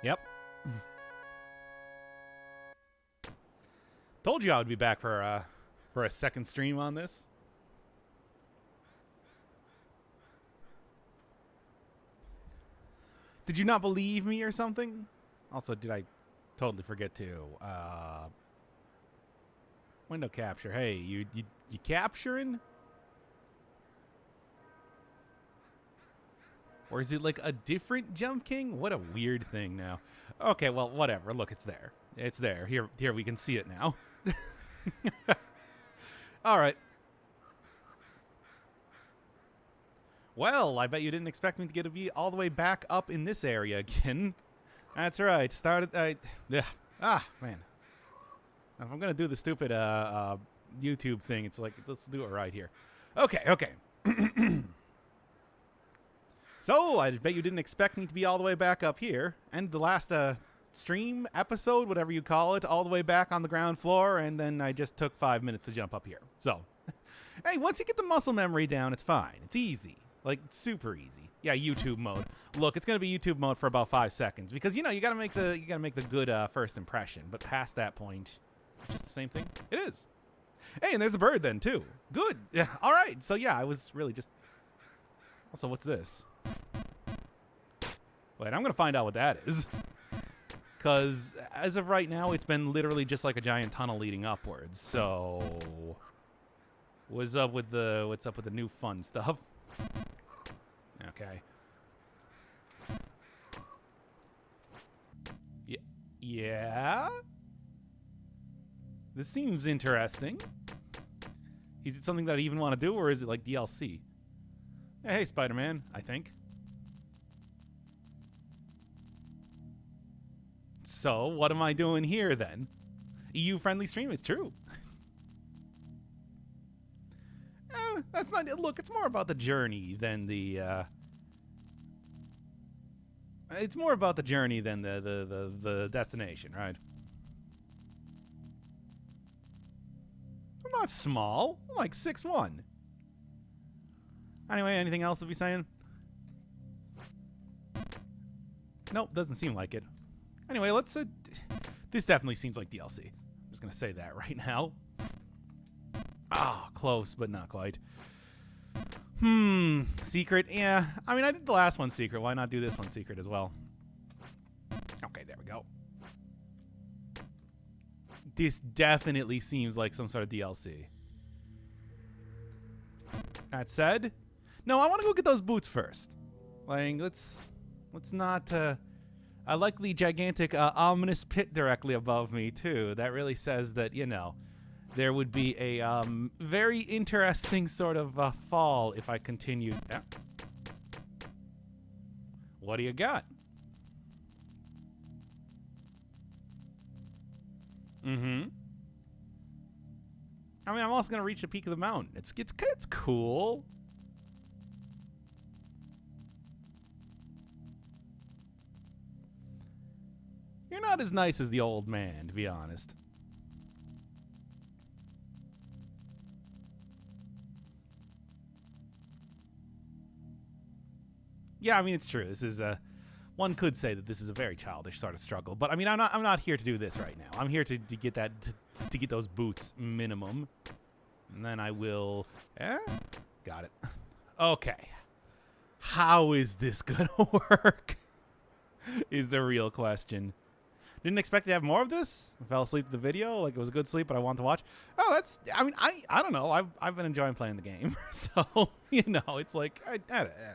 Yep. Told you I would be back for a second stream on this. Did you not believe me or something? Also, did I totally forget to window capture? Hey, you capturing? Or is it like a different Jump King? What a weird thing now. Okay, well, whatever. Look, it's there. It's there. Here we can see it now. All right. Well, I bet you didn't expect me to get to be all the way back up in this area again. That's right. Yeah. Man. If I'm gonna do the stupid YouTube thing, it's like let's do it right here. Okay. So I bet you didn't expect me to be all the way back up here, and the last stream episode, whatever you call it, all the way back on the ground floor, and then I just took 5 minutes to jump up here. So, hey, once you get the muscle memory down, it's fine. It's easy. Like, it's super easy. Yeah, YouTube mode. Look, it's gonna be YouTube mode for about 5 seconds because you gotta make the good first impression. But past that point, it's just the same thing. It is. Hey, and there's a bird then too. Good. Yeah. All right. So yeah, I was really just. Also, what's this? Wait, I'm gonna find out what that is. Because as of right now, it's been literally just like a giant tunnel leading upwards. So, what's up with the new fun stuff? Okay. Yeah. This seems interesting. Is it something that I even want to do, or is it like DLC? Hey, Spider-Man, I think. So, what am I doing here, then? EU-friendly stream, it's true. That's not... Look, it's more about the journey than the... It's more about the journey than the destination, right? I'm not small. I'm like 6'1". Anyway, anything else to be saying? Nope, doesn't seem like it. Anyway, let's... this definitely seems like DLC. I'm just going to say that right now. Close, but not quite. Secret? Yeah. I mean, I did the last one secret. Why not do this one secret as well? Okay, there we go. This definitely seems like some sort of DLC. That said... No, I want to go get those boots first. Like, let's not... I like the gigantic, ominous pit directly above me, too. That really says that, there would be a very interesting sort of fall if I continued. Yeah. What do you got? I mean, I'm also going to reach the peak of the mountain. It's cool. You're not as nice as the old man, to be honest. Yeah, I mean, it's true. This is one could say that this is a very childish sort of struggle, but I mean, I'm not here to do this right now. I'm here to get that to get those boots minimum, and then I will. Got it. Okay. How is this gonna work? Is the real question. Didn't expect to have more of this. I fell asleep to the video. Like, it was a good sleep, but I want to watch. Oh, that's... I mean, I don't know. I've been enjoying playing the game. So, it's like... I don't know.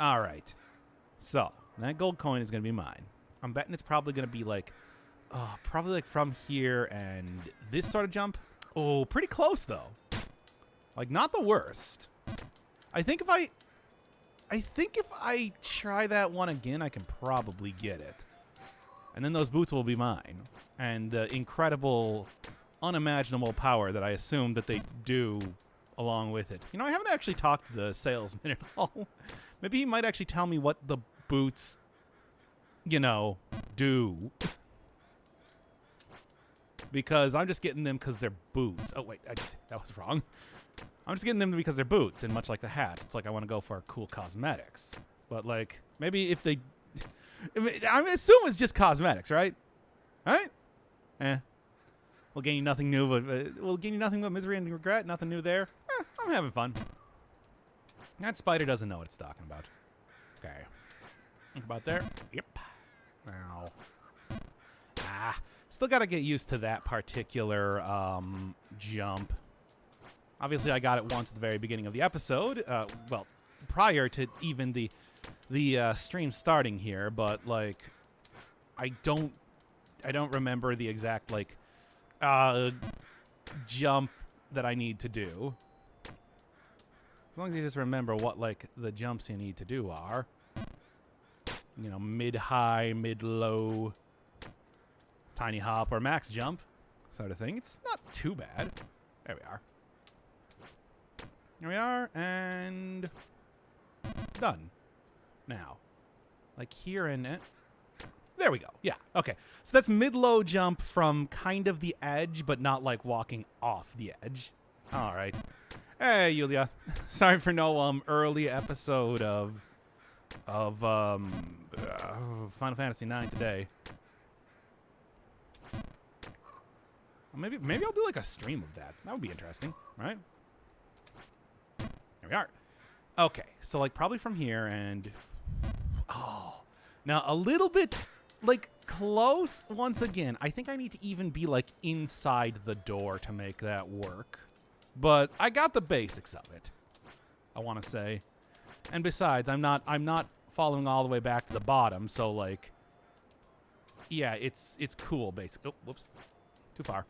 All right. So, that gold coin is going to be mine. I'm betting it's probably going to be like... probably like from here and this sort of jump. Oh, pretty close, though. Like, not the worst. I think if I try that one again, I can probably get it. And then those boots will be mine. And the incredible, unimaginable power that I assume that they do along with it. I haven't actually talked to the salesman at all. Maybe he might actually tell me what the boots, do. Because I'm just getting them because they're boots. Oh, wait, that was wrong. I'm just getting them because they're boots, and much like the hat, it's like I want to go for cool cosmetics. But, like, maybe if they... I assume it's just cosmetics, right? Right? Eh. We'll gain you nothing new, but we'll gain you nothing but misery and regret. Nothing new there. I'm having fun. That spider doesn't know what it's talking about. Okay. Think about there. Yep. Now. Still got to get used to that particular jump. Obviously, I got it once at the very beginning of the episode. Well, prior to even the stream starting here, but like, I don't remember the exact like jump that I need to do. As long as you just remember what like the jumps you need to do are. You know, mid-high, mid-low, tiny hop, or max jump sort of thing. It's not too bad. There we are. Here we are, and done. Now, like here in it. There we go. Yeah, okay. So that's mid-low jump from kind of the edge, but not like walking off the edge. All right. Hey, Yulia. Sorry for no early episode of Final Fantasy IX today. Well, maybe I'll do like a stream of that. That would be interesting, right? There we are. Okay, so like probably from here and now a little bit like close once again. I think I need to even be like inside the door to make that work. But I got the basics of it, I want to say. And besides, I'm not following all the way back to the bottom, so like yeah, it's cool basically. Oh, whoops. Too far.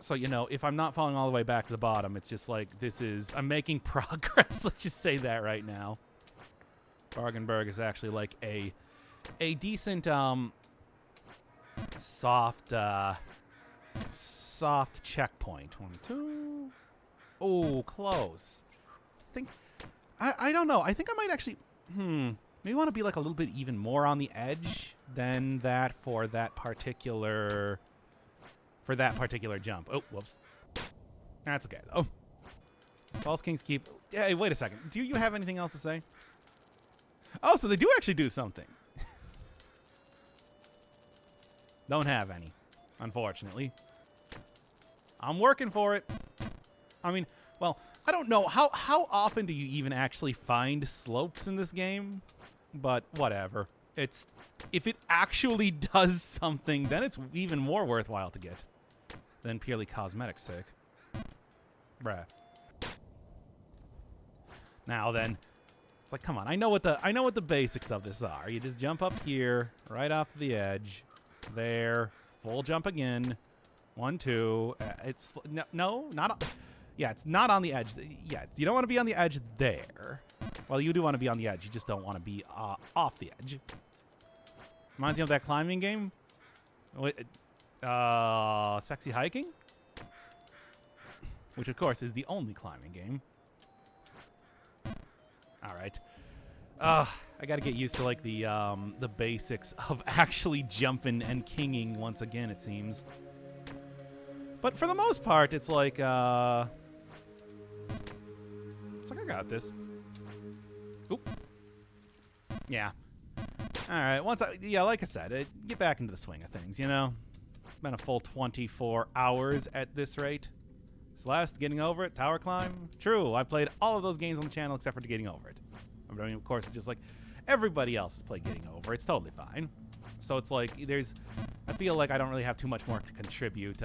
So, you know, if I'm not falling all the way back to the bottom, it's just like I'm making progress. Let's just say that right now. Bargenberg is actually like a decent soft checkpoint. 1, 2. Oh, close. I don't know. I think I might actually maybe want to be like a little bit even more on the edge than that for that particular jump. Oh, whoops. That's okay though. False King's Keep. Hey, wait a second. Do you have anything else to say? Oh, so they do actually do something. Don't have any, unfortunately. I'm working for it. I mean, well, I don't know. How often do you even actually find slopes in this game? But whatever. If it actually does something, then it's even more worthwhile to get than purely cosmetic sake. Bruh. Now then, it's like, come on. I know what the basics of this are. You just jump up here, right off the edge. There, full jump again. 1, 2. It's not. Yeah, it's not on the edge. Yeah, you don't want to be on the edge there. Well, you do want to be on the edge. You just don't want to be off the edge. Reminds me of that climbing game. Sexy Hiking, which of course is the only climbing game. All right. I got to get used to like the basics of actually jumping and kinging once again, it seems. But for the most part, it's like I got this. Oop. Yeah. All right. Like I said, get back into the swing of things, you know? Been a full 24 hours at this rate. Celeste, Getting Over It, Tower Climb. True, I played all of those games on the channel except for Getting Over It. I mean, of course, it's just like everybody else has played Getting Over. It's totally fine. So it's like I feel like I don't really have too much more to contribute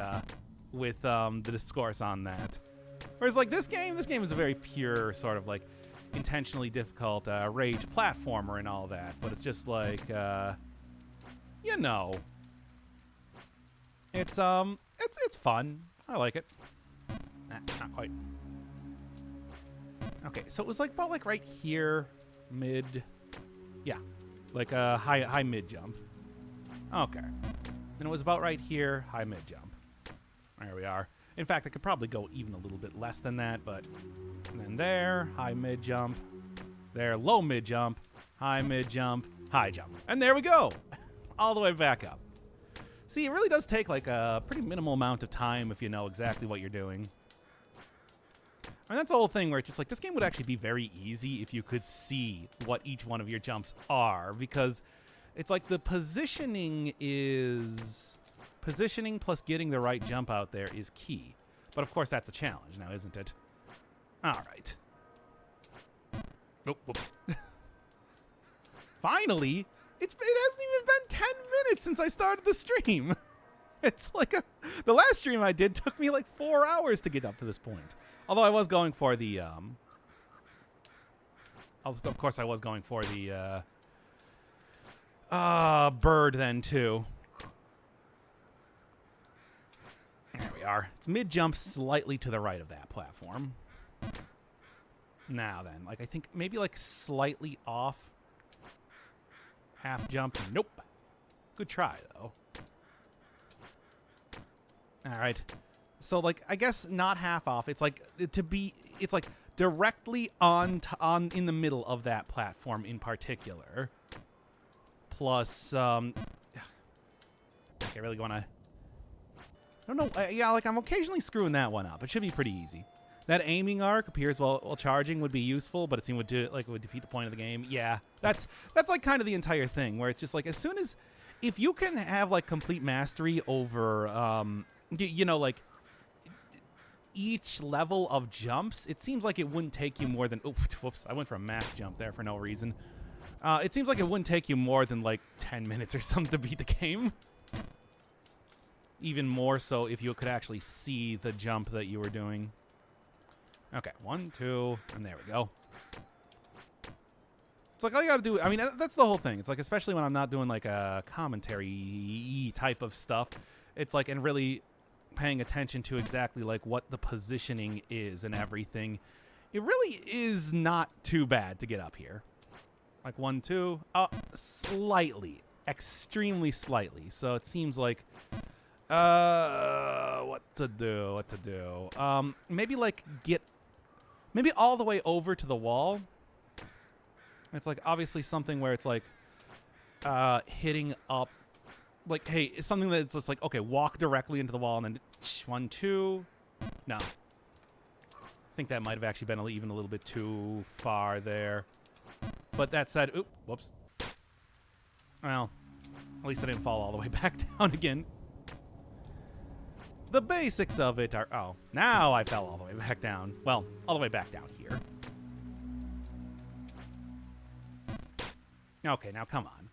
with the discourse on that. Whereas like this game is a very pure sort of like intentionally difficult rage platformer and all that. But it's just like, you know, it's fun. I like it. Not quite. Okay, so it was like about like right here, mid. Yeah, like a high mid jump. Okay, and it was about right here, high mid jump. There we are. In fact, I could probably go even a little bit less than that, but and then there, high mid jump. There, low mid jump, high mid jump, high jump, and there we go, all the way back up. See, it really does take like a pretty minimal amount of time if you know exactly what you're doing. And that's the whole thing where it's just like, this game would actually be very easy if you could see what each one of your jumps are, because it's like the positioning plus getting the right jump out there is key. But of course that's a challenge now, isn't it? All right. Oh, whoops. Finally, it hasn't even been 10 minutes since I started the stream. It's like the last stream I did took me like 4 hours to get up to this point. Although I was going for the, of course I was going for the, bird then too. There we are. It's mid-jump slightly to the right of that platform. Now then, like I think maybe like slightly off. Half jump. Nope. Good try though. All right. So like I guess not half off. It's like it's like directly on in the middle of that platform in particular. Plus I really want to I don't know. Yeah, like I'm occasionally screwing that one up. It should be pretty easy. That aiming arc appears while charging would be useful, but it seemed it would defeat the point of the game. Yeah, that's like kind of the entire thing, where it's just like as soon as if you can have like complete mastery over you know, like each level of jumps, it seems like it wouldn't take you more than whoops, I went for a max jump there for no reason. It seems like it wouldn't take you more than like 10 minutes or something to beat the game. Even more so if you could actually see the jump that you were doing. Okay, 1, 2, and there we go. It's like all you gotta do, I mean, that's the whole thing. It's like, especially when I'm not doing like a commentary type of stuff, it's like, and really paying attention to exactly like what the positioning is and everything. It really is not too bad to get up here. Like 1, 2, slightly, extremely slightly. So it seems like, what to do. Maybe like maybe all the way over to the wall. It's like obviously something where it's like hitting up, like, hey, it's something that's just like, okay, walk directly into the wall and then 1, 2. No. I think that might have actually been even a little bit too far there. But that said, whoops. Well, at least I didn't fall all the way back down again. The basics of it are, oh, now I fell all the way back down. Well, all the way back down here. Okay, now come on.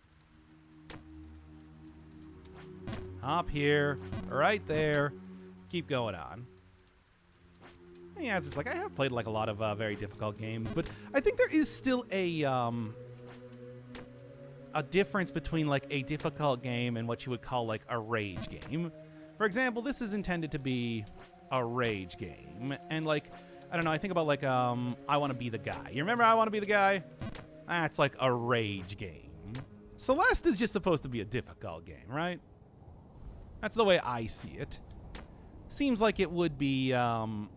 Hop here, right there. Keep going on. And yeah, it's just like I have played like a lot of very difficult games, but I think there is still a difference between like a difficult game and what you would call like a rage game. For example, this is intended to be a rage game, and like I don't know, I think about like I Want to Be the Guy. You remember I Want to Be the Guy? That's like a rage game. Celeste is just supposed to be a difficult game, right? That's the way I see it. Seems like it would be like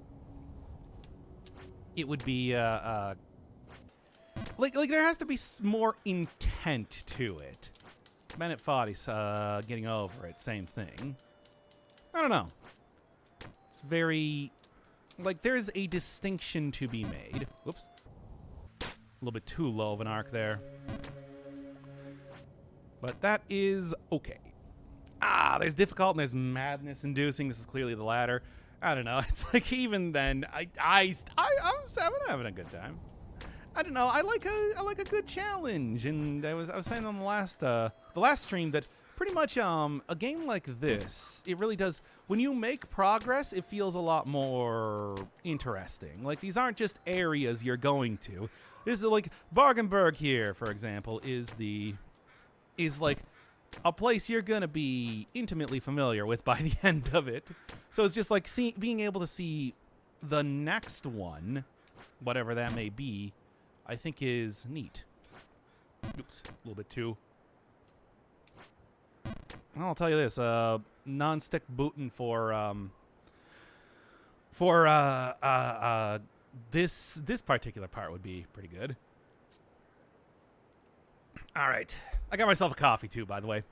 there has to be more intent to it. Bennett Foddy's getting over it, same thing. I don't know. It's very, like, there's a distinction to be made. Whoops. A little bit too low of an arc there. But that is okay. There's difficult and there's madness inducing. This is clearly the latter. I don't know. It's like even then, I'm having a good time. I don't know. I like a good challenge, and I was saying on the last stream that pretty much a game like this, it really does. When you make progress, it feels a lot more interesting. Like these aren't just areas you're going to. This is like Bargenberg here, for example, is like a place you're gonna be intimately familiar with by the end of it. So it's just like being able to see the next one, whatever that may be, I think is neat. Oops, a little bit too. I'll tell you this: non-stick booting for this particular part would be pretty good. All right, I got myself a coffee too, by the way.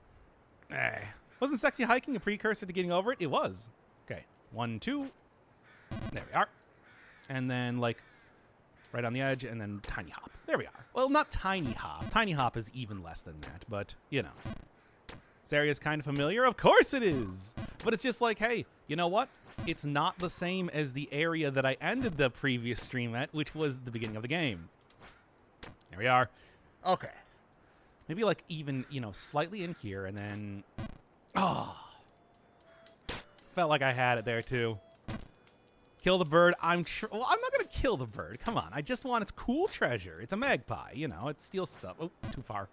Hey, wasn't sexy hiking a precursor to getting over it? It was. Okay, 1, 2. There we are. and then like right on the edge, and then tiny hop. There we are. Well, not tiny hop. Tiny hop is even less than that, but you know. This area is kind of familiar. Of course it is. But it's just like, hey, you know what? It's not the same as the area that I ended the previous stream at, which was the beginning of the game. There we are. Okay. Maybe like even, you know, slightly in here, and then... Oh. Felt like I had it there, too. Kill the bird. Well, I'm not going to kill the bird. Come on. I just want its cool treasure. It's a magpie. You know, it steals stuff. Oh, too far.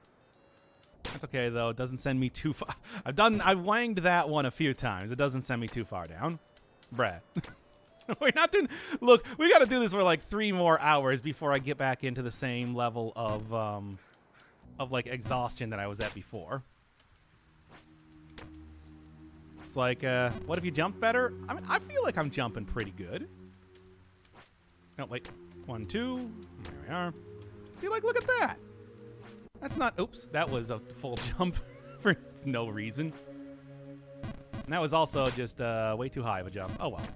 That's okay, though. It doesn't send me too far. I've wanged that one a few times. It doesn't send me too far down. Bruh. We're not doing... Look, we got to do this for like 3 more hours before I get back into the same level of like exhaustion that I was at before. It's like, what if you jump better? I mean, I feel like I'm jumping pretty good. Oh, wait. 1, 2. There we are. See, like, look at that. That's not... Oops. That was a full jump for no reason. And that was also just way too high of a jump. Oh, well.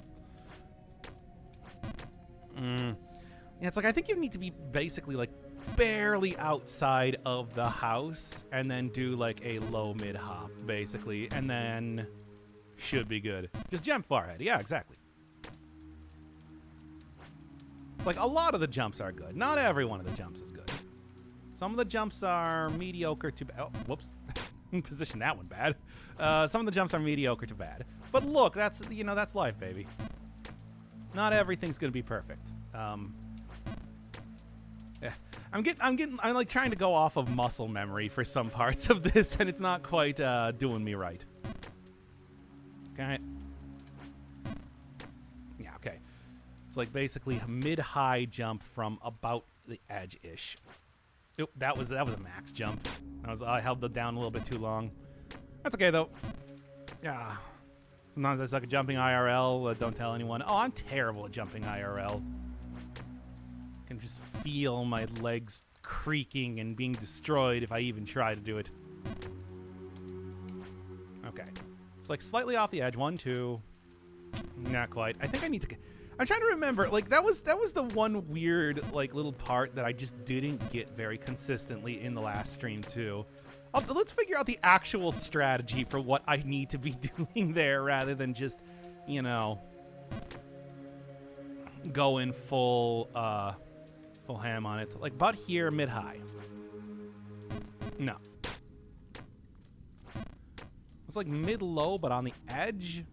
Yeah, it's like, I think you need to be basically, like, barely outside of the house and then do, like, a low mid hop, basically. And then... should be good. Just jump far ahead. Yeah, exactly. It's like a lot of the jumps are good. Not every one of the jumps is good. Some of the jumps are mediocre to bad. Oh, whoops. Position that one bad. Some of the jumps are mediocre to bad. But look, that's, you know, that's life, baby. Not everything's going to be perfect. Yeah. I'm like trying to go off of muscle memory for some parts of this, and it's not quite doing me right. Okay. Yeah, okay. It's like basically a mid-high jump from about the edge-ish. Oop, that was a max jump. I held it down a little bit too long. That's okay though. Yeah. Sometimes I suck at jumping IRL. Don't tell anyone. Oh, I'm terrible at jumping IRL. I can just feel my legs creaking and being destroyed if I even try to do it. Okay. It's like slightly off the edge. 1, 2. Not quite. I think I need to... I'm trying to remember. Like, that was the one weird, like, little part that I just didn't get very consistently in the last stream, too. Let's figure out the actual strategy for what I need to be doing there rather than just, you know, going full ham on it. Like, about here, mid-high. No. It's like mid-low, but on the edge.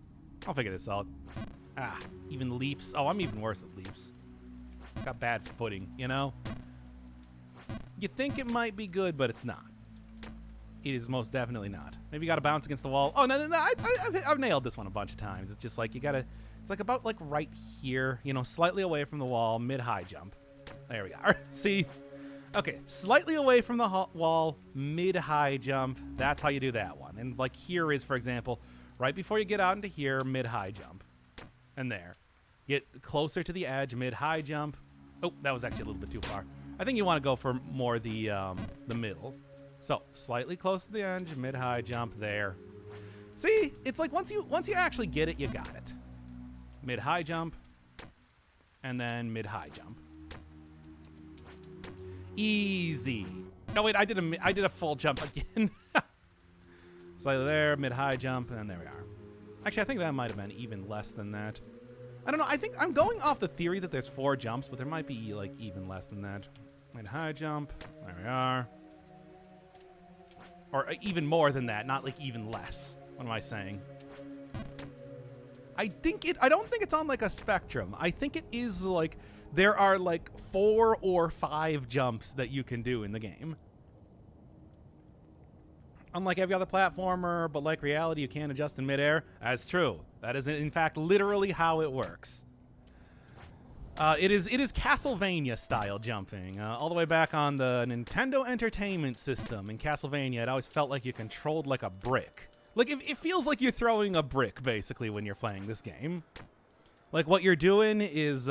I'll figure this out. Ah, even leaps. Oh, I'm even worse at leaps. Got bad footing, you know? You think it might be good, but it's not. It is most definitely not. Maybe you got to bounce against the wall. Oh, no. I've nailed this one a bunch of times. It's just like you got to... It's like about like right here, you know, slightly away from the wall, mid-high jump. There we are. See? Okay, slightly away from the wall, mid-high jump. That's how you do that one. And like here is, for example, right before you get out into here, mid-high jump. And there. Get closer to the edge, mid-high jump. Oh, that was actually a little bit too far. I think you want to go for more the middle. So, slightly close to the edge, mid-high jump there. See? It's like once you actually get it, you got it. Mid-high jump. And then mid-high jump. Easy. Oh, wait, I did a full jump again. Slightly there, mid-high jump, and then there we are. Actually, I think that might have been even less than that. I don't know. I think I'm going off the theory that there's 4 jumps, but there might be, like, even less than that. Mid-high jump. There we are. Or even more than that, not, like, even less. What am I saying? I don't think it's on, like, a spectrum. I think it is, like, there are, like, 4 or 5 jumps that you can do in the game. Unlike every other platformer, but like reality, you can't adjust in midair. That's true. That is, in fact, literally how it works. It is Castlevania-style jumping. All the way back on the Nintendo Entertainment System in Castlevania, it always felt like you controlled like a brick. Like, it feels like you're throwing a brick, basically, when you're playing this game. Like, what you're doing is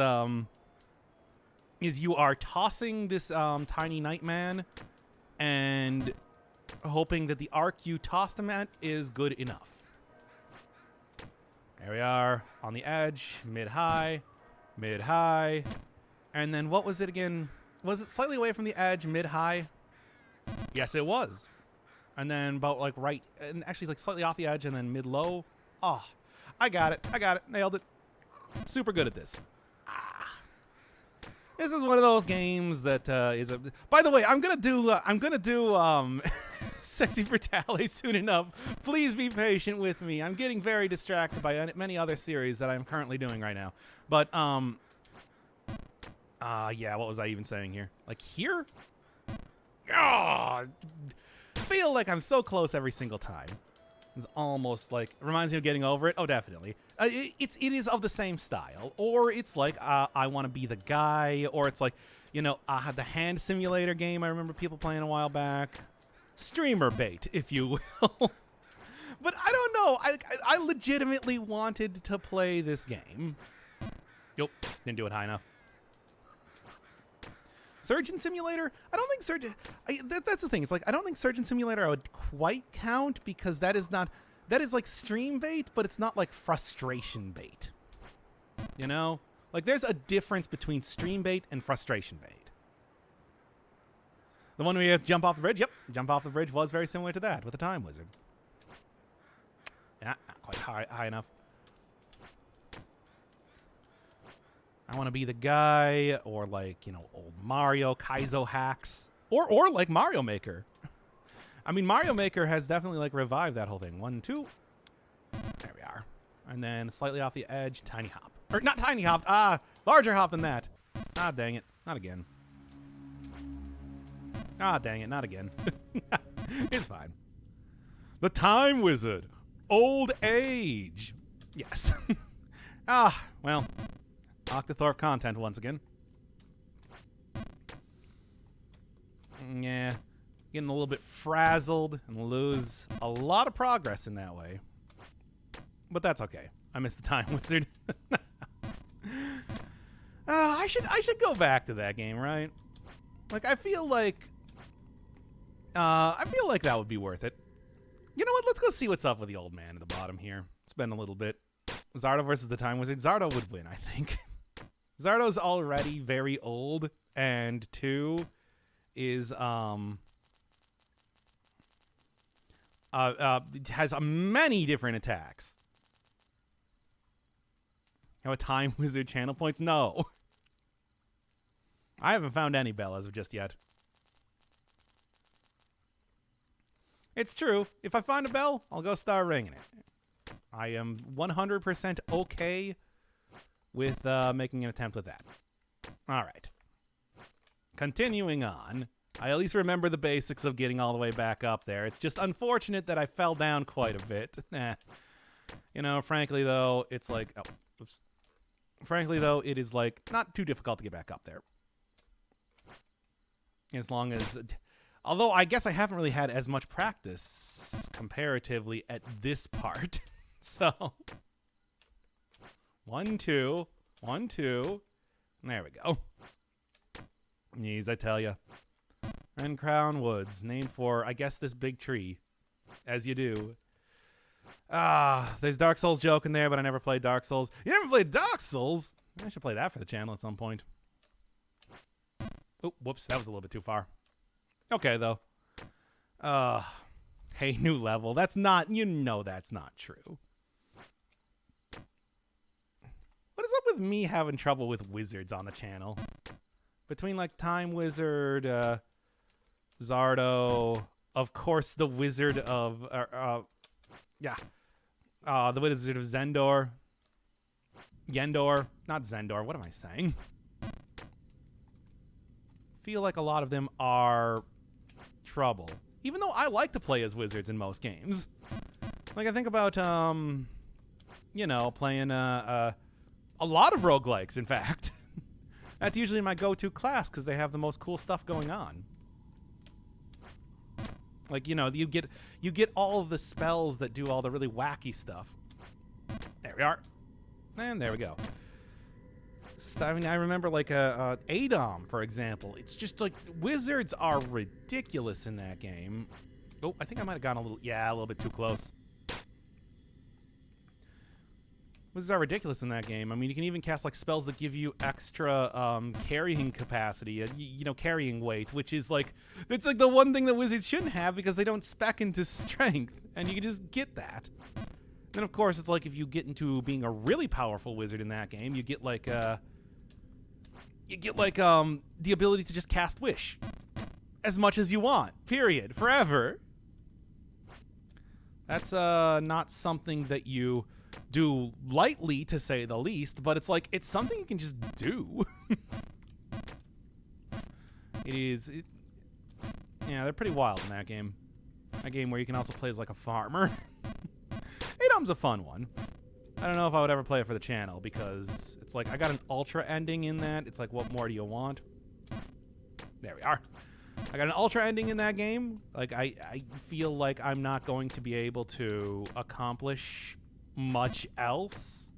you are tossing this tiny Nightman and... hoping that the arc you tossed him at is good enough. There we are, on the edge, mid-high. mid-high. And then what was it again? Was it slightly away from the edge, mid-high? Yes, it was. And then about like right, and actually like slightly off the edge, and then mid-low. Oh, I got it. Nailed it. Super good at this. This is one of those games that is a. By the way, I'm gonna do Sexy Brutale soon enough. Please be patient with me. I'm getting very distracted by many other series that I'm currently doing right now. But yeah, what was I even saying here? Like here? Oh, feel like I'm so close every single time. It's almost like, it reminds me of Getting Over It. Oh, definitely. It is of the same style. Or it's like, I want to be the guy. Or it's like, you know, the hand simulator game I remember people playing a while back. Streamer bait, if you will. But I don't know. I legitimately wanted to play this game. Nope, didn't do it high enough. Surgeon Simulator? I don't think Surgeon... that's the thing. It's like, I don't think Surgeon Simulator I would quite count, because that is not... That is like stream bait, but it's not like frustration bait. You know? Like, there's a difference between stream bait and frustration bait. The one where you have to jump off the bridge? Yep. Jump off the bridge was very similar to that with the Time Wizard. Yeah, not quite high enough. I want to be the guy, or like, you know, old Mario, Kaizo hacks, or like Mario Maker. I mean, Mario Maker has definitely like revived that whole thing. 1, 2. There we are. And then slightly off the edge, tiny hop. Or not tiny hop, larger hop than that. Ah, dang it. Not again. Ah, dang it. Not again. It's fine. The Time Wizard. Old age. Yes. Well. Octothorpe content once again. Yeah. Getting a little bit frazzled and lose a lot of progress in that way. But that's okay. I missed the Time Wizard. I should go back to that game, right? Like, I feel like that would be worth it. You know what? Let's go see what's up with the old man at the bottom here. It's been a little bit. Zardo versus the Time Wizard. Zardo would win, I think. Zardo's already very old, and 2 is has many different attacks. Have a Time Wizard channel points? No. I haven't found any bell as of just yet. It's true. If I find a bell, I'll go start ringing it. I am 100% okay with making an attempt with that. All right. Continuing on. I at least remember the basics of getting all the way back up there. It's just unfortunate that I fell down quite a bit. You know, frankly, though, it's like... Oh, oops. Frankly, though, it is, like, not too difficult to get back up there. As long as... Although, I guess I haven't really had as much practice comparatively at this part. So... 1, 2. 1, 2. There we go. Knees, I tell ya. And Crown Woods, named for, I guess, this big tree. As you do. There's Dark Souls joke in there, but I never played Dark Souls. You never played Dark Souls? I should play that for the channel at some point. Oh, whoops, that was a little bit too far. Okay, though. Hey, new level. That's not, you know that's not true. What is up with me having trouble with wizards on the channel? Between, like, Time Wizard, Zardo, of course, the Wizard of, the Wizard of Zendor. Yendor. Not Zendor. What am I saying? Feel like a lot of them are trouble. Even though I like to play as wizards in most games. Like, I think about, you know, playing, a lot of roguelikes, in fact. That's usually my go-to class because they have the most cool stuff going on. Like, you know, you get all of the spells that do all the really wacky stuff. There we are. And there we go. I mean, I remember, like, Adom, for example. It's just, like, wizards are ridiculous in that game. Oh, I think I might have gone a little bit too close. Wizards are ridiculous in that game. I mean, you can even cast like spells that give you extra carrying capacity, carrying weight, which is like, it's like the one thing that wizards shouldn't have because they don't spec into strength, and you can just get that. Then of course it's like if you get into being a really powerful wizard in that game, you get like the ability to just cast Wish as much as you want, period, forever. That's not something that you do lightly, to say the least, but it's like it's something you can just do. Yeah, they're pretty wild in that game. A game where you can also play as like a farmer. Adom's a fun one. I don't know if I would ever play it for the channel because it's like I got an ultra ending in that. It's like, what more do you want? There we are. I got an ultra ending in that game. Like I feel like I'm not going to be able to accomplish much else,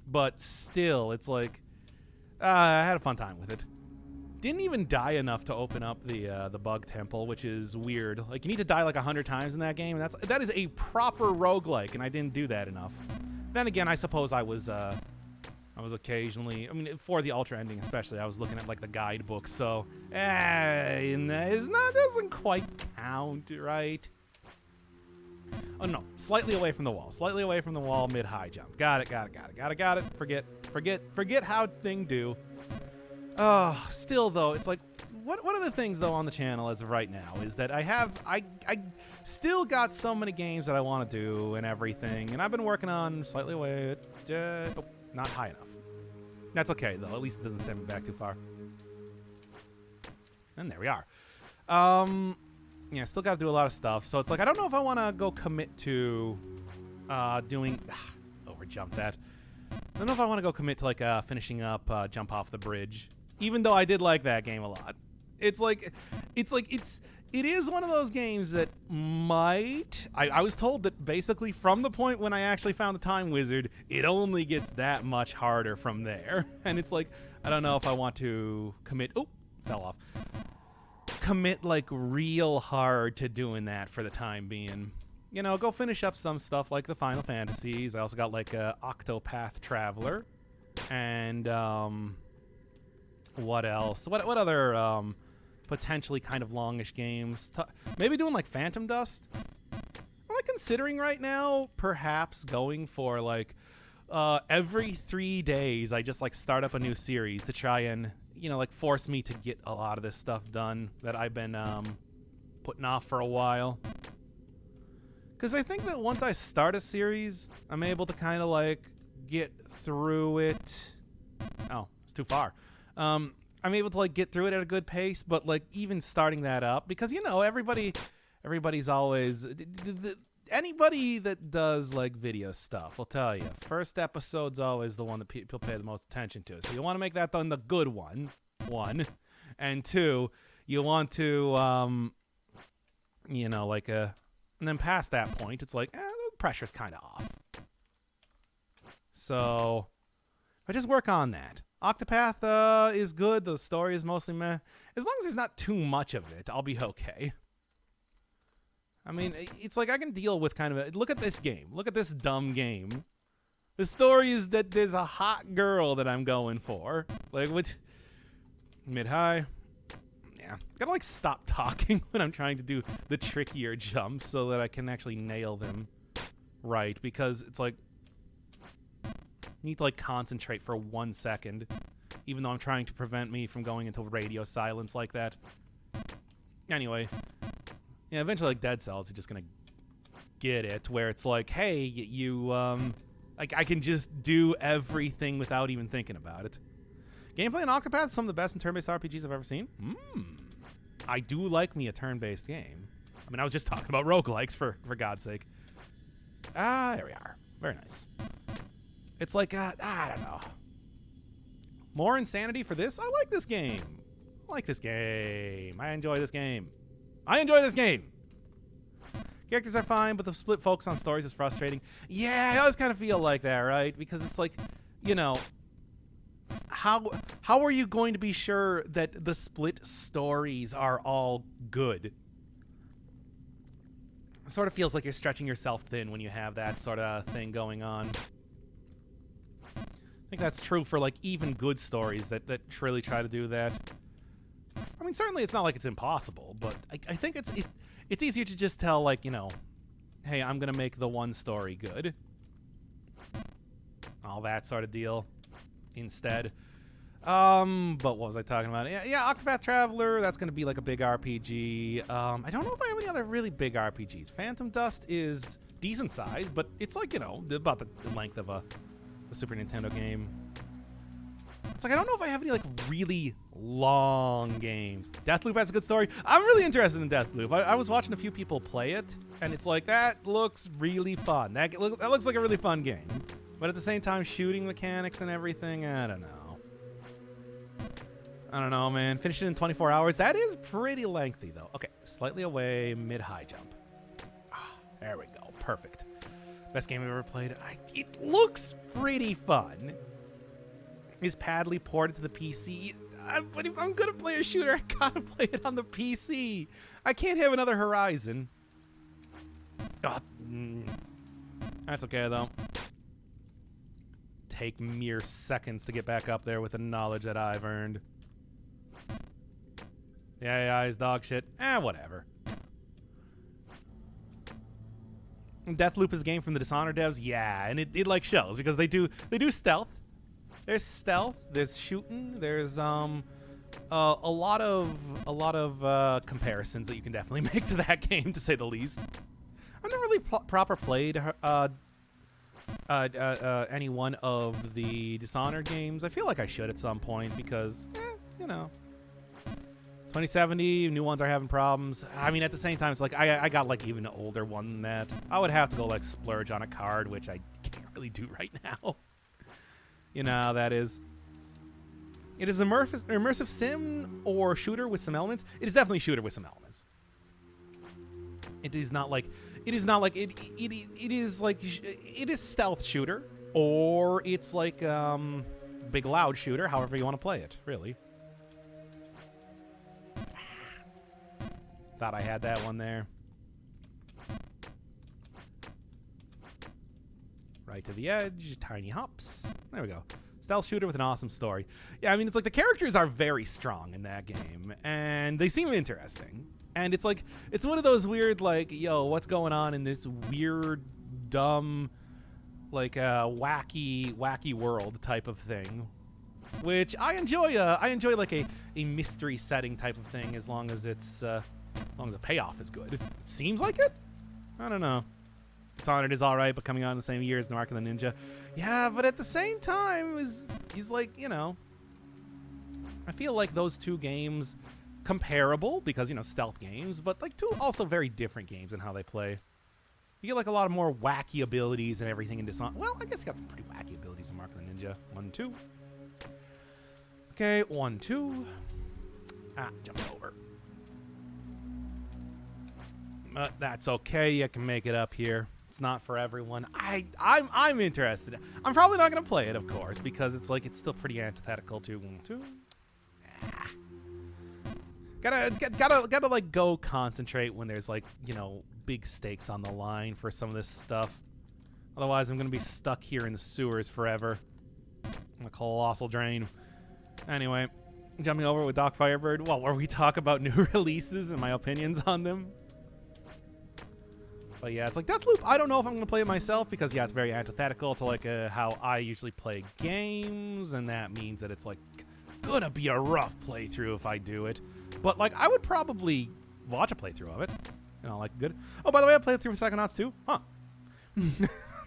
but still, it's like I had a fun time with it. Didn't even die enough to open up the bug temple, which is weird. Like you need to die like 100 times in that game, and that is a proper roguelike, and I didn't do that enough. Then again, I suppose I was occasionally, I mean, for the ultra ending especially, I was looking at like the guidebook, so doesn't quite count, right? Oh no, slightly away from the wall, mid-high jump. Got it. Forget how thing do. Oh, still though, it's like, one of the things though on the channel as of right now is that I still got so many games that I want to do and everything, and I've been working on slightly away, not high enough. That's okay though, at least it doesn't send me back too far. And there we are. Yeah, still got to do a lot of stuff. So it's like, I don't know if I want to go commit to doing... overjump that. I don't know if I want to go commit to like finishing up Jump Off the Bridge. Even though I did like that game a lot. It is one of those games that might... I was told that basically from the point when I actually found the Time Wizard, it only gets that much harder from there. And it's like, I don't know if I want to commit... Oh, fell off. Commit like real hard to doing that for the time being. You know, go finish up some stuff like the Final Fantasies. I also got like Octopath Traveler, and what else? What other potentially kind of longish games? Maybe doing like Phantom Dust. I'm like considering right now perhaps going for like every 3 days I just like start up a new series to try and, you know, like force me to get a lot of this stuff done that I've been putting off for a while. Because I think that once I start a series, I'm able to kind of like get through it. Oh, it's too far. I'm able to like get through it at a good pace, but like even starting that up, because you know everybody's always anybody that does like video stuff will tell you first episode's always the one that people pay the most attention to. So you want to make that the good one, and two, you want to you know, like and then past that point, it's like the pressure's kind of off. So if I just work on that. Octopath is good. The story is mostly meh. As long as there's not too much of it, I'll be okay. I mean, it's like I can deal with kind of look at this game. Look at this dumb game. The story is that there's a hot girl that I'm going for. Like, what? Mid-high. Yeah. Gotta, like, stop talking when I'm trying to do the trickier jumps so that I can actually nail them right. Because it's like, you need to, like, concentrate for 1 second. Even though I'm trying to prevent me from going into radio silence like that. Anyway. Yeah, eventually, like, Dead Cells are just gonna get it, where it's like, hey, you, like, I can just do everything without even thinking about it. Gameplay in Octopath is some of the best in turn-based RPGs I've ever seen. I do like me a turn-based game. I mean, I was just talking about roguelikes, for God's sake. There we are. Very nice. It's like, I don't know. More insanity for this? I like this game. I enjoy this game. Characters are fine, but the split focus on stories is frustrating. Yeah, I always kind of feel like that, right? Because it's like, you know, how are you going to be sure that the split stories are all good? Sort of feels like you're stretching yourself thin when you have that sort of thing going on. I think that's true for like even good stories that really try to do that. I mean, certainly it's not like it's impossible, but I think it's easier to just tell, like, you know, hey, I'm gonna make the one story good, all that sort of deal instead. But what was I talking about? Yeah, Octopath Traveler, that's going to be like a big RPG. I don't know if I have any other really big RPGs. Phantom Dust is decent size, but it's like, you know, about the length of a Super Nintendo game. It's like, I don't know if I have any like really long games. Deathloop has a good story. I'm really interested in Deathloop. I was watching a few people play it, and it's like, that looks really fun. That looks like a really fun game. But at the same time, shooting mechanics and everything, I don't know. I don't know, man. Finished it in 24 hours. That is pretty lengthy, though. Okay, slightly away, mid-high jump. There we go. Perfect. Best game I've ever played. It looks pretty fun. Is Padley ported to the PC? But if I'm going to play a shooter, I got to play it on the PC. I can't have another Horizon. That's okay, though. Take mere seconds to get back up there with the knowledge that I've earned. Yeah, he's dog shit. Whatever. Deathloop is a game from the Dishonored devs. Yeah, and it like shows because they do stealth. There's stealth. There's shooting. There's a lot of comparisons that you can definitely make to that game, to say the least. I've never really proper played any one of the Dishonored games. I feel like I should at some point because, you know. 2070, new ones are having problems. I mean, at the same time, it's like I got like even an older one than that. I would have to go like splurge on a card, which I can't really do right now. You know how that is. It is immersive sim or shooter with some elements. It is definitely shooter with some elements. It is not like it is stealth shooter, or it's like big loud shooter, however you want to play it, really. Thought I had that one there. Right to the edge, tiny hops. There we go. Stealth shooter with an awesome story. Yeah, I mean, it's like the characters are very strong in that game, and they seem interesting. And it's like, it's one of those weird, like, yo, what's going on in this weird, dumb, like, wacky world type of thing. Which I enjoy. I enjoy like a mystery setting type of thing, as long as it's as long as the payoff is good. It seems like it. I don't know. Dishonored is all right, but coming out in the same year as Mark of the Ninja. Yeah, but at the same time, he's like, you know, I feel like those two games comparable because, you know, stealth games, but like two also very different games in how they play. You get like a lot of more wacky abilities and everything in Dishonored. Well, I guess you got some pretty wacky abilities in Mark of the Ninja. 1, 2. Okay, 1, 2. Jump over. That's okay. You can make it up here. It's not for everyone. I'm interested. I'm probably not gonna play it, of course, because it's like it's still pretty antithetical to 1, 2. Gotta like go concentrate when there's like, you know, big stakes on the line for some of this stuff. Otherwise, I'm gonna be stuck here in the sewers forever. I'm a colossal drain. Anyway, jumping over with Doc Firebird. Well, where we talk about new releases and my opinions on them. But yeah, it's like Deathloop. I don't know if I'm going to play it myself because, yeah, it's very antithetical to like how I usually play games. And that means that it's like going to be a rough playthrough if I do it. But like I would probably watch a playthrough of it. You know, like good. Oh, by the way, I played through Psychonauts 2. Huh.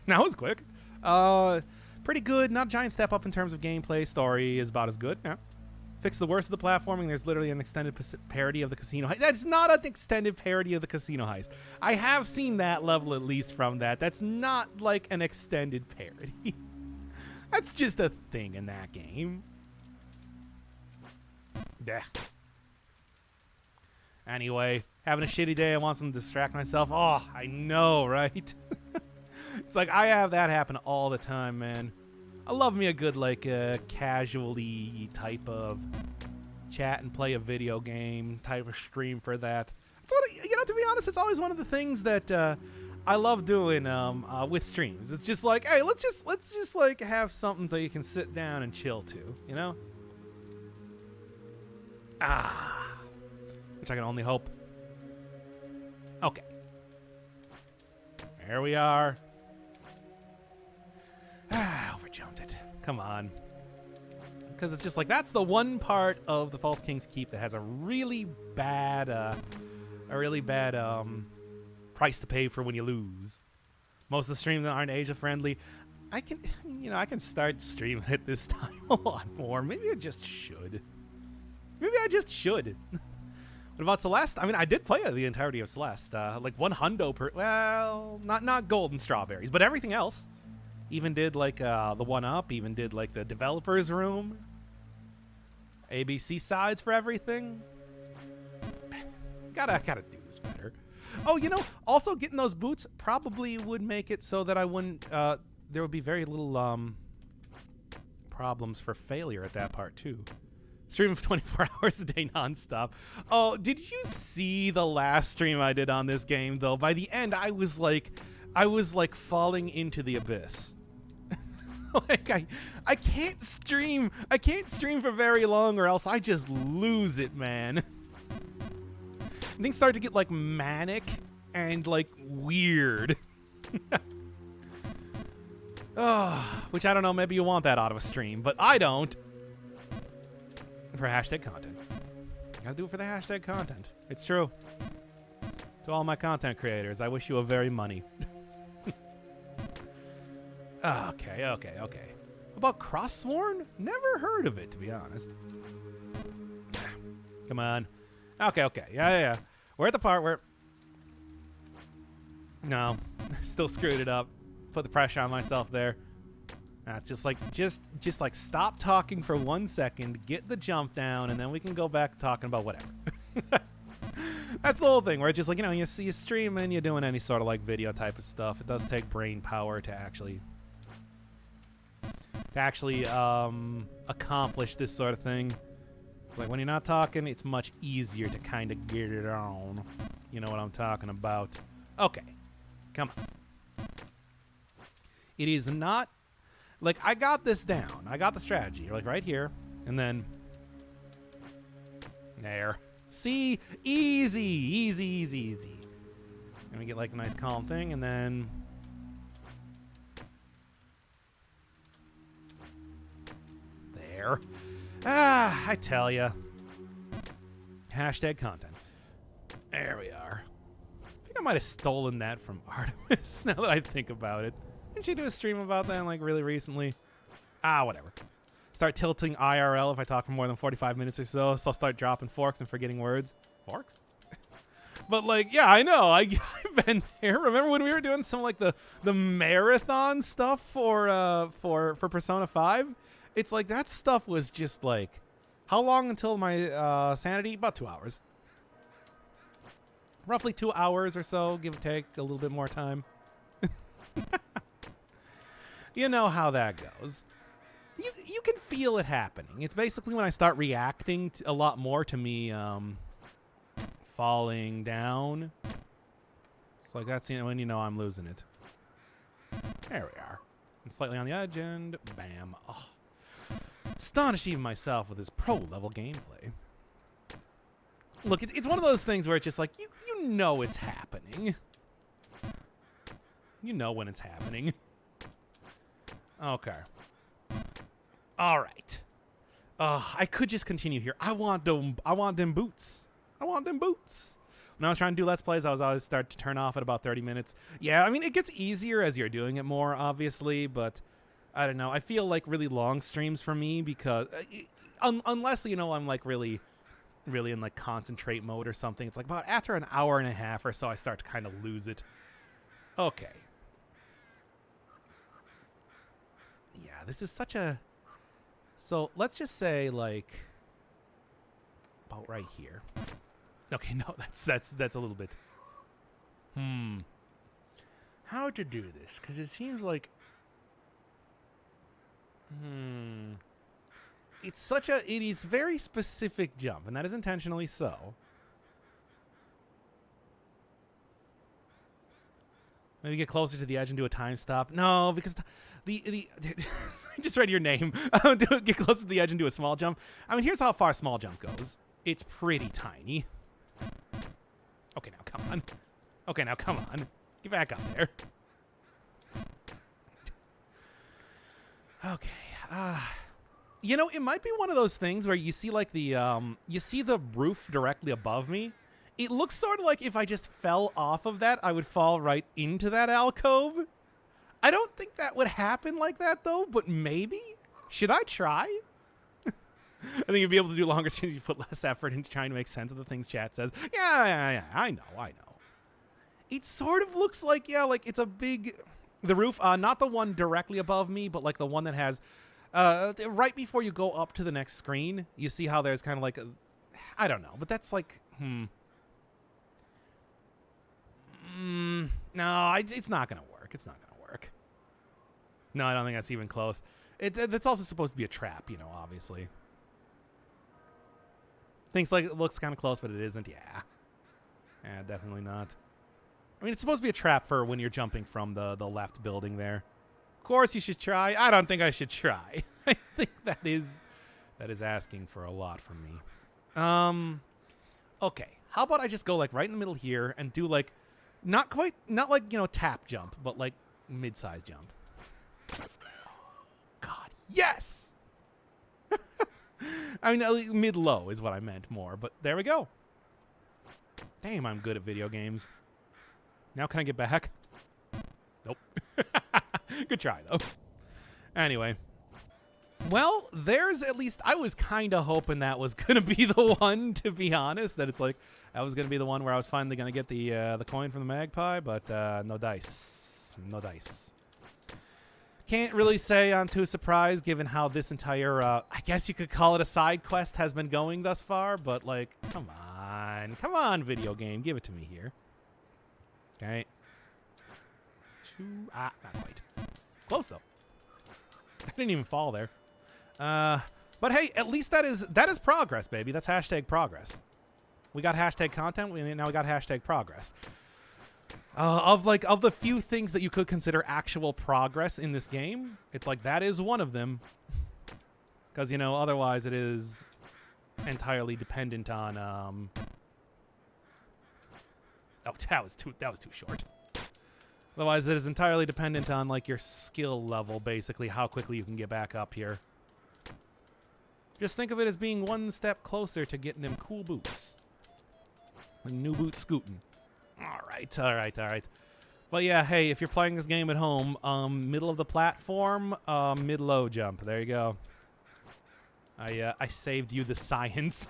That was quick. Pretty good. Not a giant step up in terms of gameplay. Story is about as good. Yeah. Fix the worst of the platforming. There's literally an extended parody of the Casino Heist. That's not an extended parody of the Casino Heist. I have seen that level at least from that. That's not like an extended parody. That's just a thing in that game. Yeah. Anyway, having a shitty day. I want something to distract myself. Oh, I know, right? It's like I have that happen all the time, man. I love me a good, like, casually type of chat and play a video game type of stream for that. That's what, you know, to be honest, it's always one of the things that I love doing with streams. It's just like, hey, let's just like have something that you can sit down and chill to, you know? Which I can only hope. Okay. There we are. Overjumped it. Come on. Because it's just like, that's the one part of the False King's Keep that has a really bad price to pay for when you lose. Most of the streams that aren't age friendly. I can start streaming it this time a lot more. Maybe I just should. What about Celeste? I mean, I did play the entirety of Celeste. Like 100 per, well, not golden strawberries, but everything else. Even did like the 1-up, even did like the developer's room. ABC sides for everything. Gotta do this better. Oh, you know, also getting those boots probably would make it so that I wouldn't, there would be very little problems for failure at that part too. Stream of 24 hours a day nonstop. Oh, did you see the last stream I did on this game though? By the end, I was like falling into the abyss. Like I can't stream for very long or else I just lose it, man. Things start to get like manic and like weird. Oh, which I don't know, maybe you want that out of a stream, but I don't. For hashtag content. Gotta do it for the hashtag content. It's true. To all my content creators, I wish you a very money. Okay. How about Cross-Sworn? Never heard of it, to be honest. Come on. Okay. Yeah. We're at the part where... No. Still screwed it up. Put the pressure on myself there. It's just like stop talking for 1 second, get the jump down, and then we can go back to talking about whatever. That's the whole thing where it's just like, you know, you stream and you're doing any sort of like video type of stuff. It does take brain power to actually accomplish this sort of thing. It's like when you're not talking, it's much easier to kind of get it on. You know what I'm talking about. Okay. Come on. It is not... Like, I got this down. I got the strategy. Like, right here. And then... There. See? Easy. And we get, like, a nice calm thing. And then... There. I tell ya. Hashtag content. There we are. I think I might have stolen that from Artemis, now that I think about it. Didn't you do a stream about that, like, really recently? Whatever. Start tilting IRL if I talk for more than 45 minutes or so, so I'll start dropping forks and forgetting words. Forks? But, like, yeah, I know. I've been there. Remember when we were doing some, like, the marathon stuff for Persona 5? It's like, that stuff was just, like, how long until my sanity? About 2 hours. Roughly 2 hours or so, give or take, a little bit more time. You know how that goes. You can feel it happening. It's basically when I start reacting a lot more to me falling down. It's like that's when you know I'm losing it. There we are. And slightly on the edge and bam. Oh. Astonished even myself with this pro level gameplay. Look, it's one of those things where it's just like you know it's happening. You know when it's happening. Okay. All right. I could just continue here. I want them boots. When I was trying to do Let's Plays, I was always start to turn off at about 30 minutes. Yeah, I mean, it gets easier as you're doing it more, obviously, but I don't know. I feel like really long streams for me because unless, you know, I'm like really in like concentrate mode or something, it's like about after an hour and a half or so, I start to kind of lose it. Okay. Yeah, this is such a... So let's just say like about right here. Okay, no, that's a little bit. How to do this? Because it seems like... It is very specific jump, and that is intentionally so. Maybe get closer to the edge and do a time stop. No, because the I just read your name. Get closer to the edge and do a small jump. I mean, here's how far small jump goes. It's pretty tiny. Okay, now come on. Okay, now come on. Get back up there. Okay. You know, it might be one of those things where you see like you see the roof directly above me. It looks sort of like if I just fell off of that, I would fall right into that alcove. I don't think that would happen like that, though, but maybe? Should I try? I think you'd be able to do longer as soon as you put less effort into trying to make sense of the things chat says. Yeah, I know. It sort of looks like, yeah, like it's a big... The roof, not the one directly above me, but like the one that has... right before you go up to the next screen, you see how there's kind of like a... I don't know, but that's like... No, it's not going to work. It's not going to work. No, I don't think that's even close. That's also supposed to be a trap, you know, obviously. Thinks like it looks kind of close, but it isn't. Yeah, definitely not. I mean, it's supposed to be a trap for when you're jumping from the left building there. Of course you should try. I don't think I should try. I think that is asking for a lot from me. Okay. How about I just go like right in the middle here and do like not like, you know, tap jump, but like mid-size jump. God, yes! I mean, mid-low is what I meant more, but there we go. Damn, I'm good at video games. Now can I get back? Nope. Good try, though. Anyway. Well, there's at least... I was kind of hoping that was going to be the one, to be honest. That it's like, that was going to be the one where I was finally going to get the coin from the magpie, but no dice. No dice. Can't really say I'm too surprised, given how this entire, I guess you could call it a side quest, has been going thus far, but, like, come on. Come on, video game. Give it to me here. Okay. Not quite. Close, though. I didn't even fall there. But hey, at least that is progress, baby. That's hashtag progress. We got hashtag content. Now we got hashtag progress. Of the few things that you could consider actual progress in this game, it's like that is one of them. Because, you know, otherwise it is entirely dependent on oh, that was too short. Otherwise it is entirely dependent on like your skill level, basically, how quickly you can get back up here. Just think of it as being one step closer to getting them cool boots. The new boot scooting. All right. But yeah, hey, if you're playing this game at home, middle of the platform, mid-low jump. There you go. I saved you the science.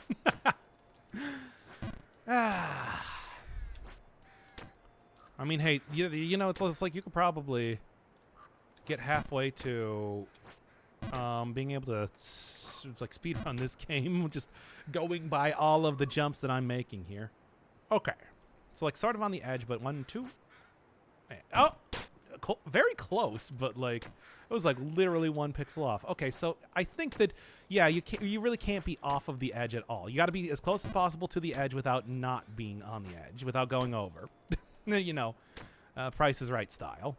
I mean, hey, you know, it's like you could probably get halfway to being able to like speed run this game, just going by all of the jumps that I'm making here. Okay. So, like, sort of on the edge, but 1, 2. Oh, very close, but, like, it was, like, literally 1 pixel off. Okay, so I think that, yeah, you really can't be off of the edge at all. You got to be as close as possible to the edge without not being on the edge, without going over. You know, Price is Right style.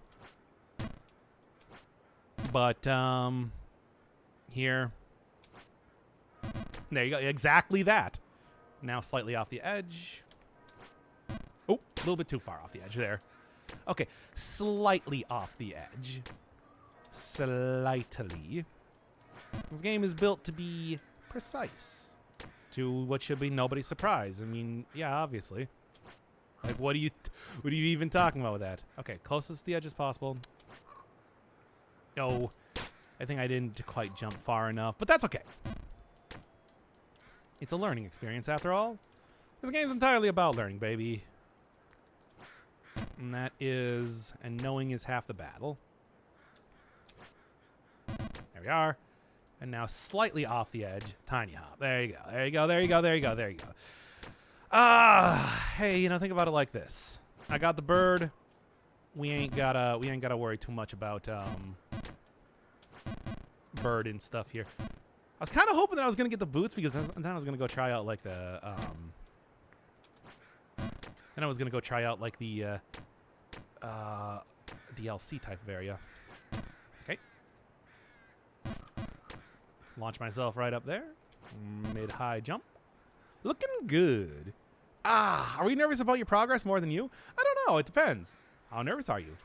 But, here. There you go. Exactly that. Now slightly off the edge. Oh, a little bit too far off the edge there. Okay, slightly off the edge. Slightly. This game is built to be precise. To what should be nobody's surprise. I mean, yeah, obviously. Like, what are you even talking about with that? Okay, closest to the edge as possible. Oh, I think I didn't quite jump far enough, but that's okay. It's a learning experience, after all. This game's entirely about learning, baby. And knowing is half the battle. There we are. And now slightly off the edge, tiny hop. There you go. Hey, you know, think about it like this. I got the bird. We ain't gotta worry too much about bird and stuff here. I was kind of hoping that I was gonna get the boots because then I was gonna go try out like the DLC type of area. Okay. Launch myself right up there. Mid-high jump. Looking good. Are we nervous about your progress more than you? I don't know. It depends. How nervous are you?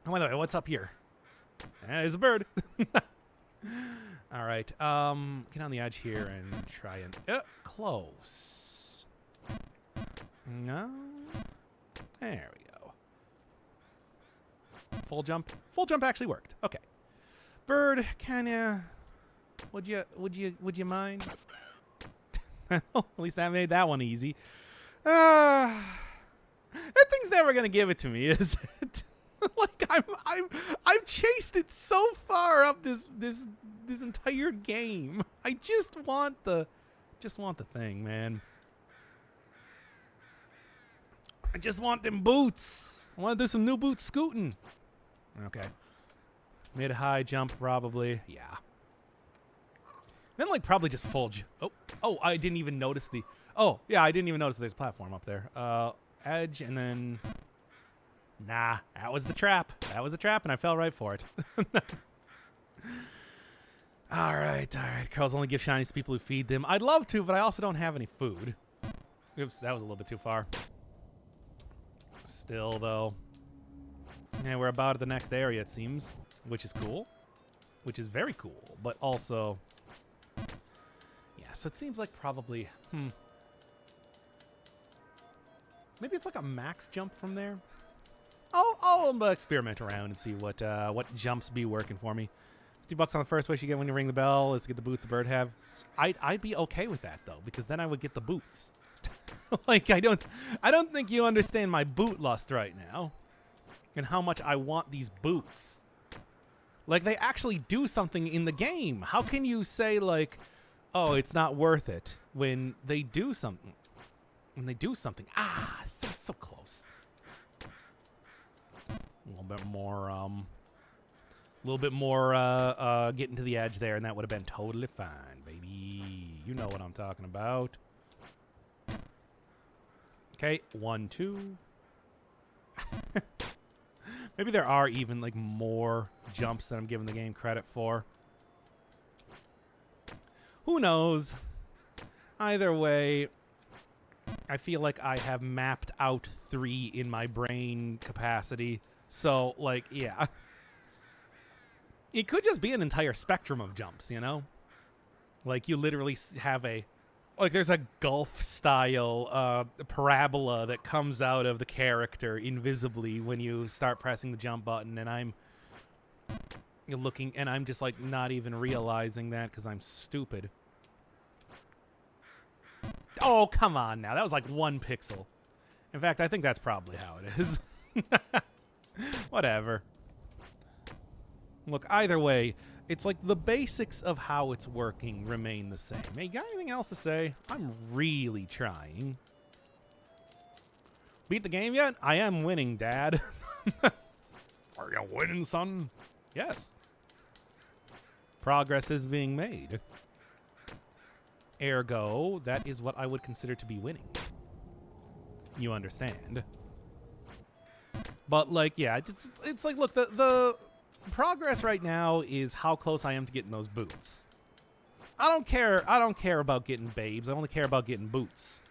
Oh, by the way, what's up here? There's a bird. All right. Get on the edge here and try and... close. No. There we go. Full jump. Full jump actually worked. Okay. Bird, can ya... Would you mind? At least I made that one easy. That thing's never gonna give it to me, is it? Like I've chased it so far up this entire game. I just want the thing, man. I just want them boots. I want to do some new boot scooting. Okay. Mid-high jump, probably. Yeah. Then, like, probably just full Oh, I didn't even notice the... Oh, yeah, I didn't even notice there's a platform up there. Edge, and then... Nah, that was the trap. That was the trap, and I fell right for it. All right. Curls only give shinies to people who feed them. I'd love to, but I also don't have any food. Oops, that was a little bit too far. Still, though. Yeah, we're about at the next area, it seems, which is cool. Which is very cool, but also... Yeah, so it seems like probably... Maybe it's like a max jump from there. I'll experiment around and see what jumps be working for me. $50 on the first wish you get when you ring the bell is to get the boots the bird have. I'd be okay with that though, because then I would get the boots. Like I don't think you understand my boot lust right now, and how much I want these boots. Like they actually do something in the game. How can you say like, oh, it's not worth it when they do something? When they do something, so close. A little bit more getting to the edge there, and that would have been totally fine, baby. You know what I'm talking about. Okay, 1, 2. Maybe there are even like more jumps that I'm giving the game credit for. Who knows? Either way, I feel like I have mapped out 3 in my brain capacity. So, like, yeah. It could just be an entire spectrum of jumps, you know? Like, you literally have like, there's a golf-style parabola that comes out of the character invisibly when you start pressing the jump button, and I'm looking, and I'm just, like, not even realizing that because I'm stupid. Oh, come on now. That was, like, 1 pixel. In fact, I think that's probably how it is. Whatever. Look, either way, it's like the basics of how it's working remain the same. Hey, you got anything else to say? I'm really trying. Beat the game yet? I am winning, Dad. Are you winning, son? Yes. Progress is being made. Ergo, that is what I would consider to be winning. You understand? But, like, yeah, it's like, look, the progress right now is how close I am to getting those boots. I don't care about getting babes. I only care about getting boots.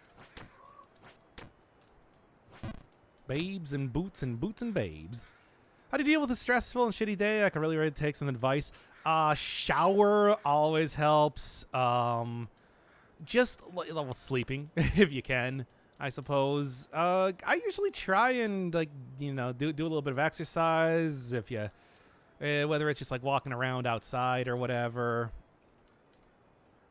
Babes and boots and boots and babes. How do you deal with a stressful and shitty day? I could really ready to take some advice. Shower always helps. Just sleeping if you can. I suppose. I usually try and, like, you know, do a little bit of exercise if you, whether it's just like walking around outside or whatever.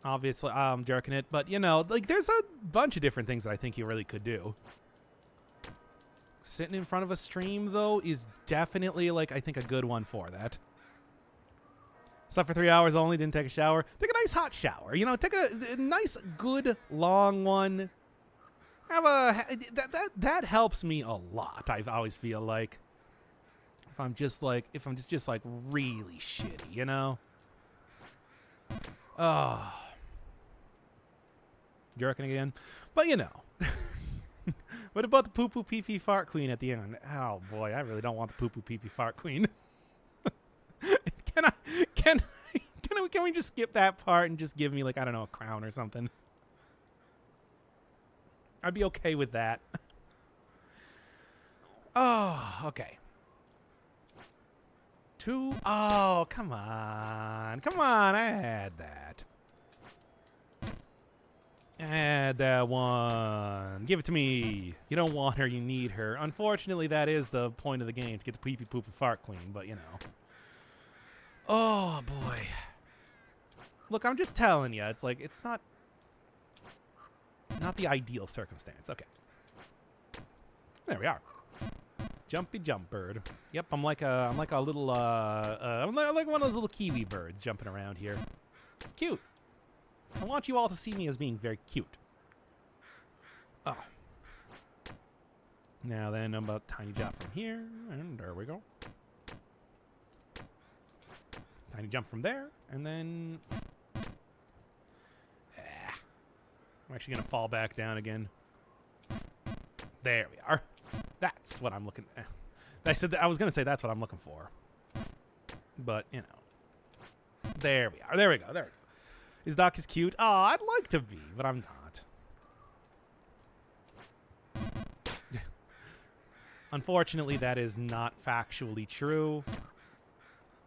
Obviously, I'm jerking it, but you know, like there's a bunch of different things that I think you really could do. Sitting in front of a stream though is definitely like I think a good one for that. Slept for 3 hours only, didn't take a shower. Take a nice hot shower. You know, take a nice, good, long one. That helps me a lot. I always feel like if I'm just like really shitty, you know. Jerking again, but you know, What about the poo poo pee pee fart queen at the end? Oh boy, I really don't want the poo poo pee pee fart queen. Can we just skip that part and just give me, like, I don't know, a crown or something? I'd be okay with that. Oh, okay. Two. Oh, come on. Come on. I had that. Add that one. Give it to me. You don't want her, you need her. Unfortunately, that is the point of the game, to get the pee pee poop and fart queen, but you know. Oh, boy. Look, I'm just telling you, it's like, it's not the ideal circumstance. Okay. There we are. Jumpy jump bird. Yep, I'm like a little I'm like one of those little kiwi birds jumping around here. It's cute. I want you all to see me as being very cute. Oh. Now then, I'm about tiny jump from here, and there we go. Tiny jump from there, and then I'm actually gonna fall back down again. There we are. That's what I'm looking at. I said that I was going to say that's what I'm looking for. But, you know. There we are. There we go. There we go. His dock is cute. Oh, I'd like to be, but I'm not. Unfortunately, that is not factually true.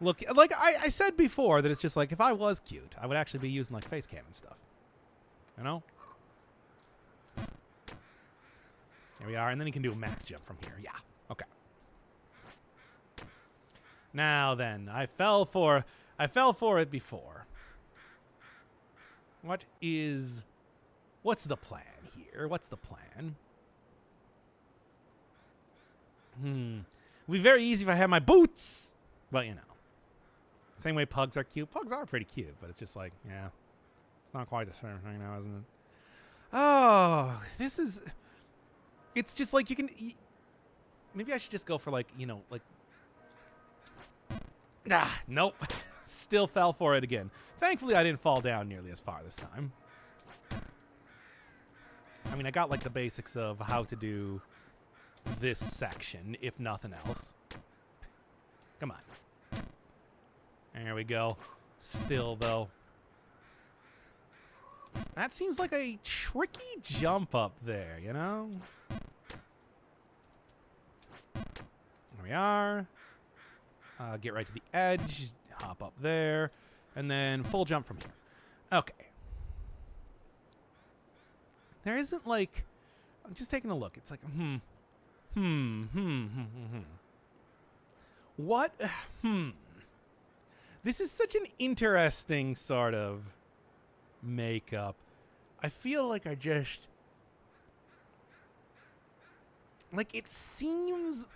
Look, like I said before, that it's just like, if I was cute, I would actually be using, like, face cam and stuff. You know? Here we are, and then he can do a max jump from here. Yeah, okay. Now then, I fell for it before. What's the plan here? What's the plan? It'd be very easy if I had my boots. But, you know. Same way pugs are cute. Pugs are pretty cute, but it's just like, yeah. It's not quite the same thing now, isn't it? Oh, this is... It's just like you can... Maybe I should just go for, like, you know, like... Ah, nope. Still fell for it again. Thankfully, I didn't fall down nearly as far this time. I mean, I got, like, the basics of how to do this section, if nothing else. Come on. There we go. Still, though. That seems like a tricky jump up there, you know? There we are. Get right to the edge. Hop up there. And then full jump from here. Okay. There isn't like... I'm just taking a look. It's like, What? This is such an interesting sort of makeup. I feel like I just... Like, it seems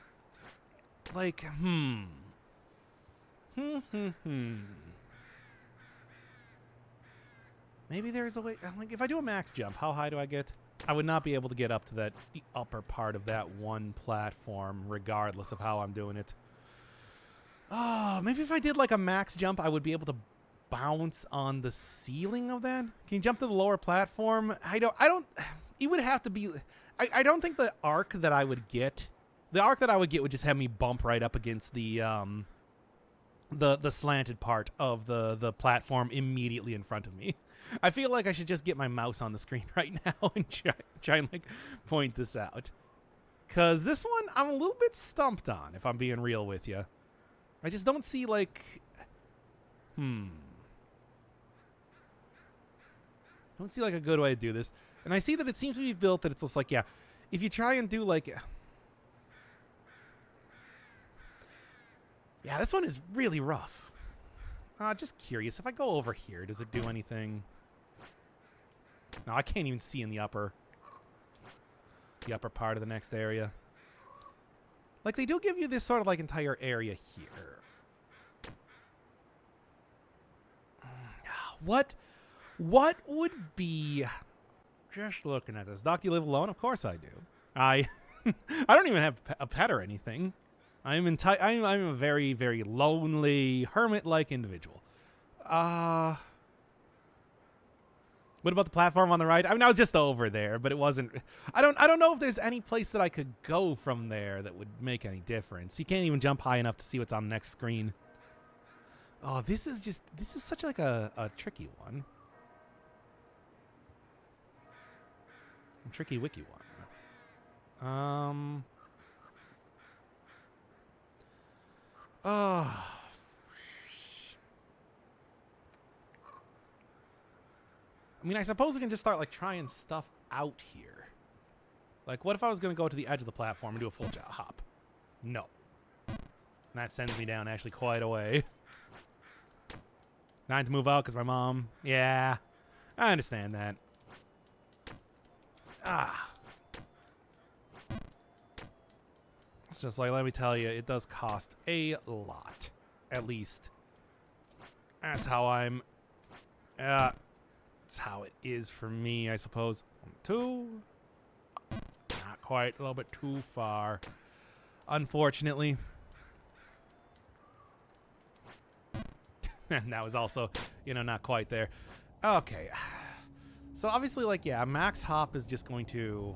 like, Maybe there's a way... Like, if I do a max jump, how high do I get? I would not be able to get up to that upper part of that one platform, regardless of how I'm doing it. Oh, maybe if I did, like, a max jump, I would be able to bounce on the ceiling of that? Can you jump to the lower platform? I don't... It would have to be... I don't think the arc that I would get... The arc that I would get would just have me bump right up against the slanted part of the platform immediately in front of me. I feel like I should just get my mouse on the screen right now and try and, like, point this out. Because this one, I'm a little bit stumped on, if I'm being real with you. I just don't see, like... Don't see, like, a good way to do this. And I see that it seems to be built that it's just like, yeah, if you try and do, like... Yeah, this one is really rough. Just curious. If I go over here, does it do anything? No, I can't even see in the upper part of the next area. Like, they do give you this sort of, like, entire area here. What would be... Just looking at this. Doc, do you live alone? Of course I do. I don't even have a pet or anything. I'm a very, very lonely, hermit-like individual. What about the platform on the right? I mean, I was just over there, but it wasn't. I don't know if there's any place that I could go from there that would make any difference. You can't even jump high enough to see what's on the next screen. Oh, this is such like a tricky one. A tricky wiki one. Oh. I mean, I suppose we can just start, like, trying stuff out here. Like, what if I was going to go to the edge of the platform and do a full hop? No. And that sends me down actually quite a way. 9 to move out because my mom. Yeah. I understand that. It's just like, let me tell you, it does cost a lot. At least. That's how I'm... That's how it is for me, I suppose. 2. Not quite. A little bit too far. Unfortunately. And that was also, not quite there. Okay. So obviously, like, yeah, max hop is just going to...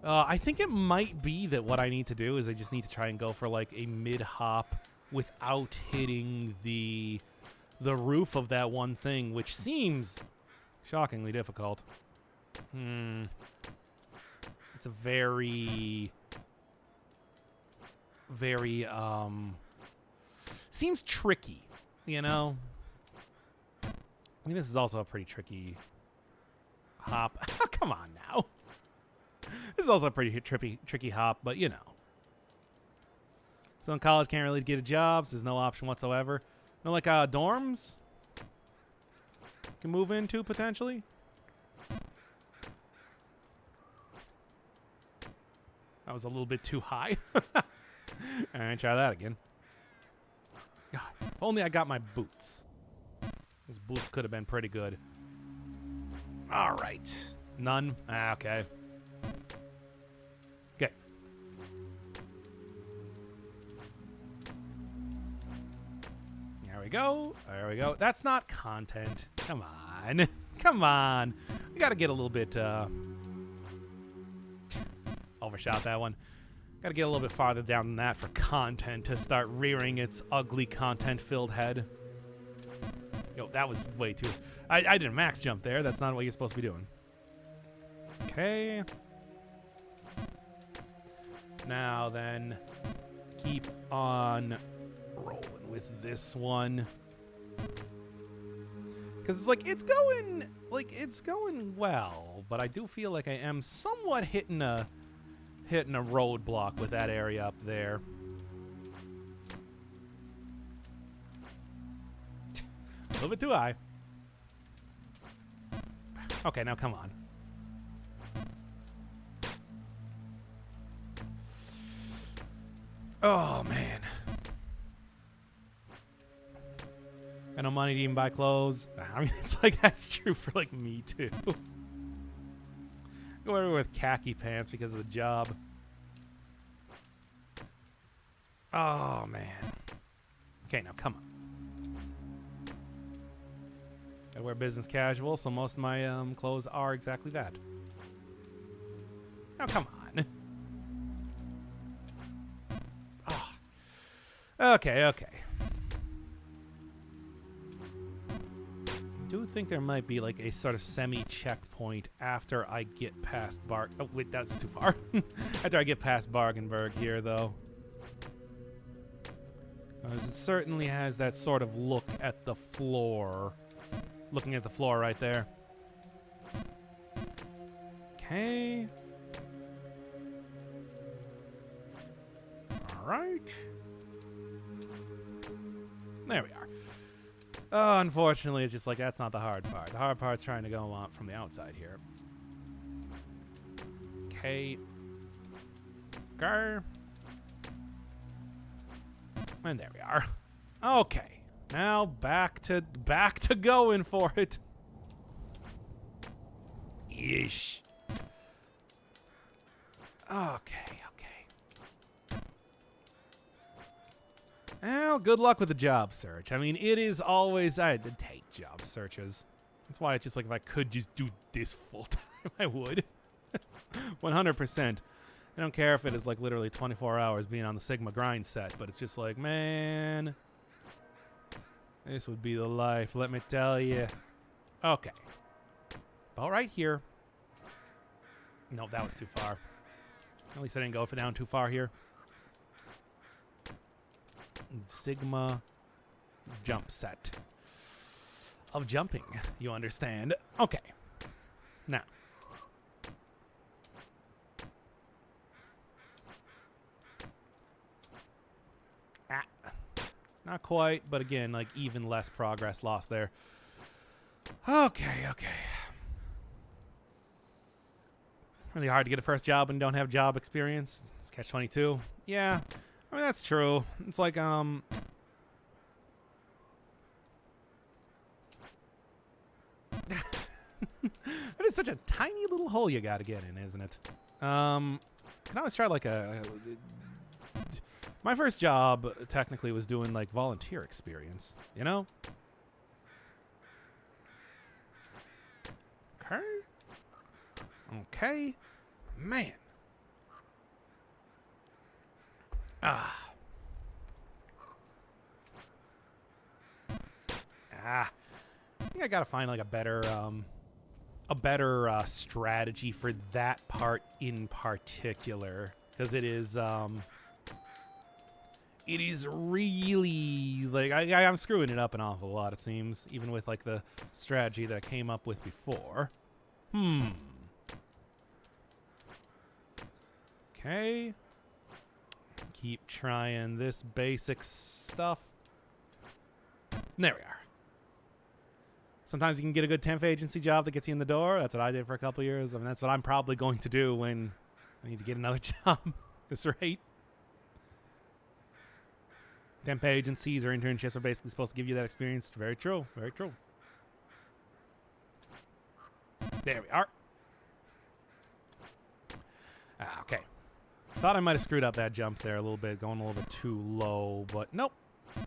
I think it might be that what I need to do is I just need to try and go for, like, a mid-hop without hitting the roof of that one thing, which seems shockingly difficult. It's a very seems tricky, I mean, this is also a pretty tricky hop. Come on now. This is also a pretty tricky hop, but So in college, can't really get a job, so there's no option whatsoever. No, like, dorms? Can move into, potentially? That was a little bit too high. Alright, try that again. God, if only I got my boots. Those boots could have been pretty good. Alright. None? Okay. Okay. There we go. There we go. That's not content. Come on. Come on. We got to get a little bit... Overshot that one. Got to get a little bit farther down than that for content to start rearing its ugly content-filled head. Yo, that was way too... I didn't max jump there. That's not what you're supposed to be doing. Okay. Now then, keep on rolling with this one. Because it's like, it's going well, but I do feel like I am somewhat hitting a roadblock with that area up there. A little bit too high. Okay, now come on. Oh, man. Got no money to even buy clothes. I mean, it's like, that's true for, like, me, too. Go everywhere with khaki pants because of the job. Oh, man. Okay, now come on. I wear business casual, so most of my clothes are exactly that. Now, come on. Oh. Okay, okay. I do think there might be like a sort of semi-checkpoint after I get past Oh, wait, that's too far. After I get past Bargenberg here, though. Because it certainly has that sort of look at the floor. Looking at the floor right there. Okay. All right. There we are. Unfortunately, it's just like, that's not the hard part. The hard part's trying to go on from the outside here. Okay. Go. And there we are. Okay. Now back to going for it. Yeesh. Okay, okay. Well, good luck with the job search. I mean, it is always... Hey, job searches. That's why it's just like if I could just do this full time, I would. 100%. I don't care if it is like literally 24 hours being on the Sigma grind set, but it's just like, man, this would be the life, let me tell you. Okay. About right here. No, that was too far. At least I didn't go down too far here. Sigma jump set. Of jumping, you understand. Okay. Now. Not quite, but again, like even less progress lost there. Okay. Really hard to get a first job when you don't have job experience. It's catch-22. Yeah, I mean, that's true. It's like, That is such a tiny little hole you gotta get in, isn't it? Can I always try like my first job technically was doing like volunteer experience, you know? Okay. Man. I think I gotta find like a better strategy for that part in particular, because it is really like I'm screwing it up an awful lot, it seems, even with like the strategy that I came up with before. Okay. Keep trying this basic stuff. There we are. Sometimes you can get a good temp agency job that gets you in the door. That's what I did for a couple years. I mean, that's what I'm probably going to do when I need to get another job at this rate. Temp agencies or internships are basically supposed to give you that experience. Very true. Very true. There we are. Okay. Thought I might have screwed up that jump there a little bit, going a little bit too low, but nope.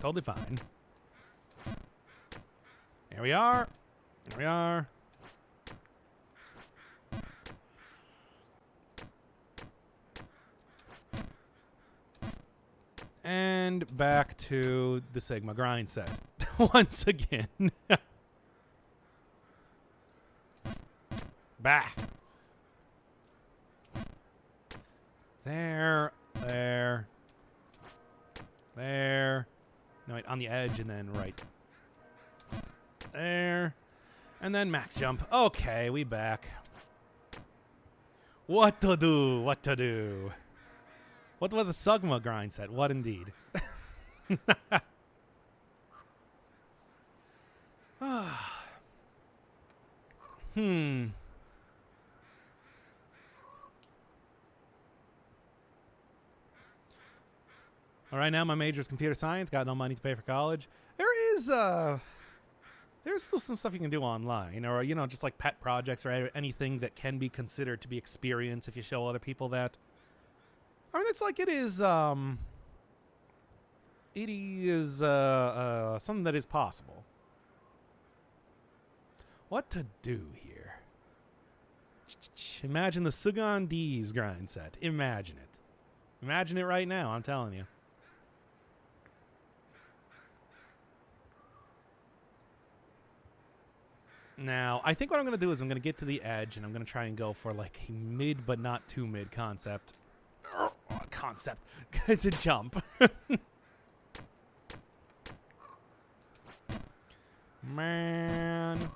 Totally fine. There we are. There we are. And back to the Sigma grind set. Once again. Bah. There. No, wait, on the edge and then right there. And then max jump. Okay, we back. What to do? What the Sigma grind set? What indeed? All right, now my major is computer science. Got no money to pay for college. There's still some stuff you can do online, or just like pet projects or anything that can be considered to be experience if you show other people that. I mean, it's like it is something that is possible. What to do here? Imagine the Sugan D's grind set. Imagine it. Imagine it right now, I'm telling you. Now, I think what I'm going to do is I'm going to get to the edge and I'm going to try and go for like a mid but not too mid concept. To jump. Man.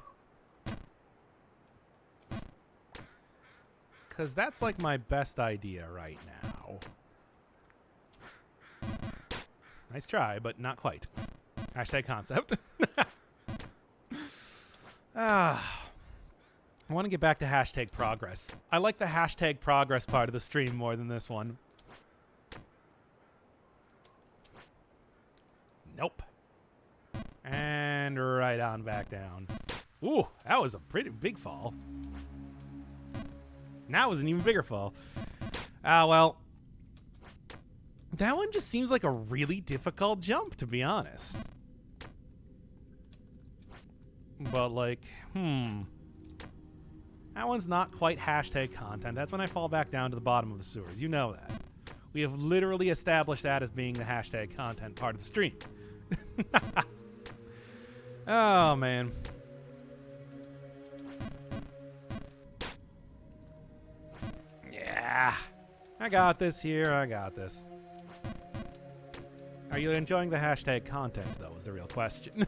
Because that's like my best idea right now. Nice try, but not quite. Hashtag concept. I want to get back to hashtag progress. I like the hashtag progress part of the stream more than this one. Nope. And right on back down. Ooh, that was a pretty big fall. Now it was an even bigger fall. Well. That one just seems like a really difficult jump, to be honest. But like, that one's not quite hashtag content. That's when I fall back down to the bottom of the sewers. You know that. We have literally established that as being the hashtag content part of the stream. Oh, man. Yeah. I got this here. I got this. Are you enjoying the hashtag content, though, is the real question.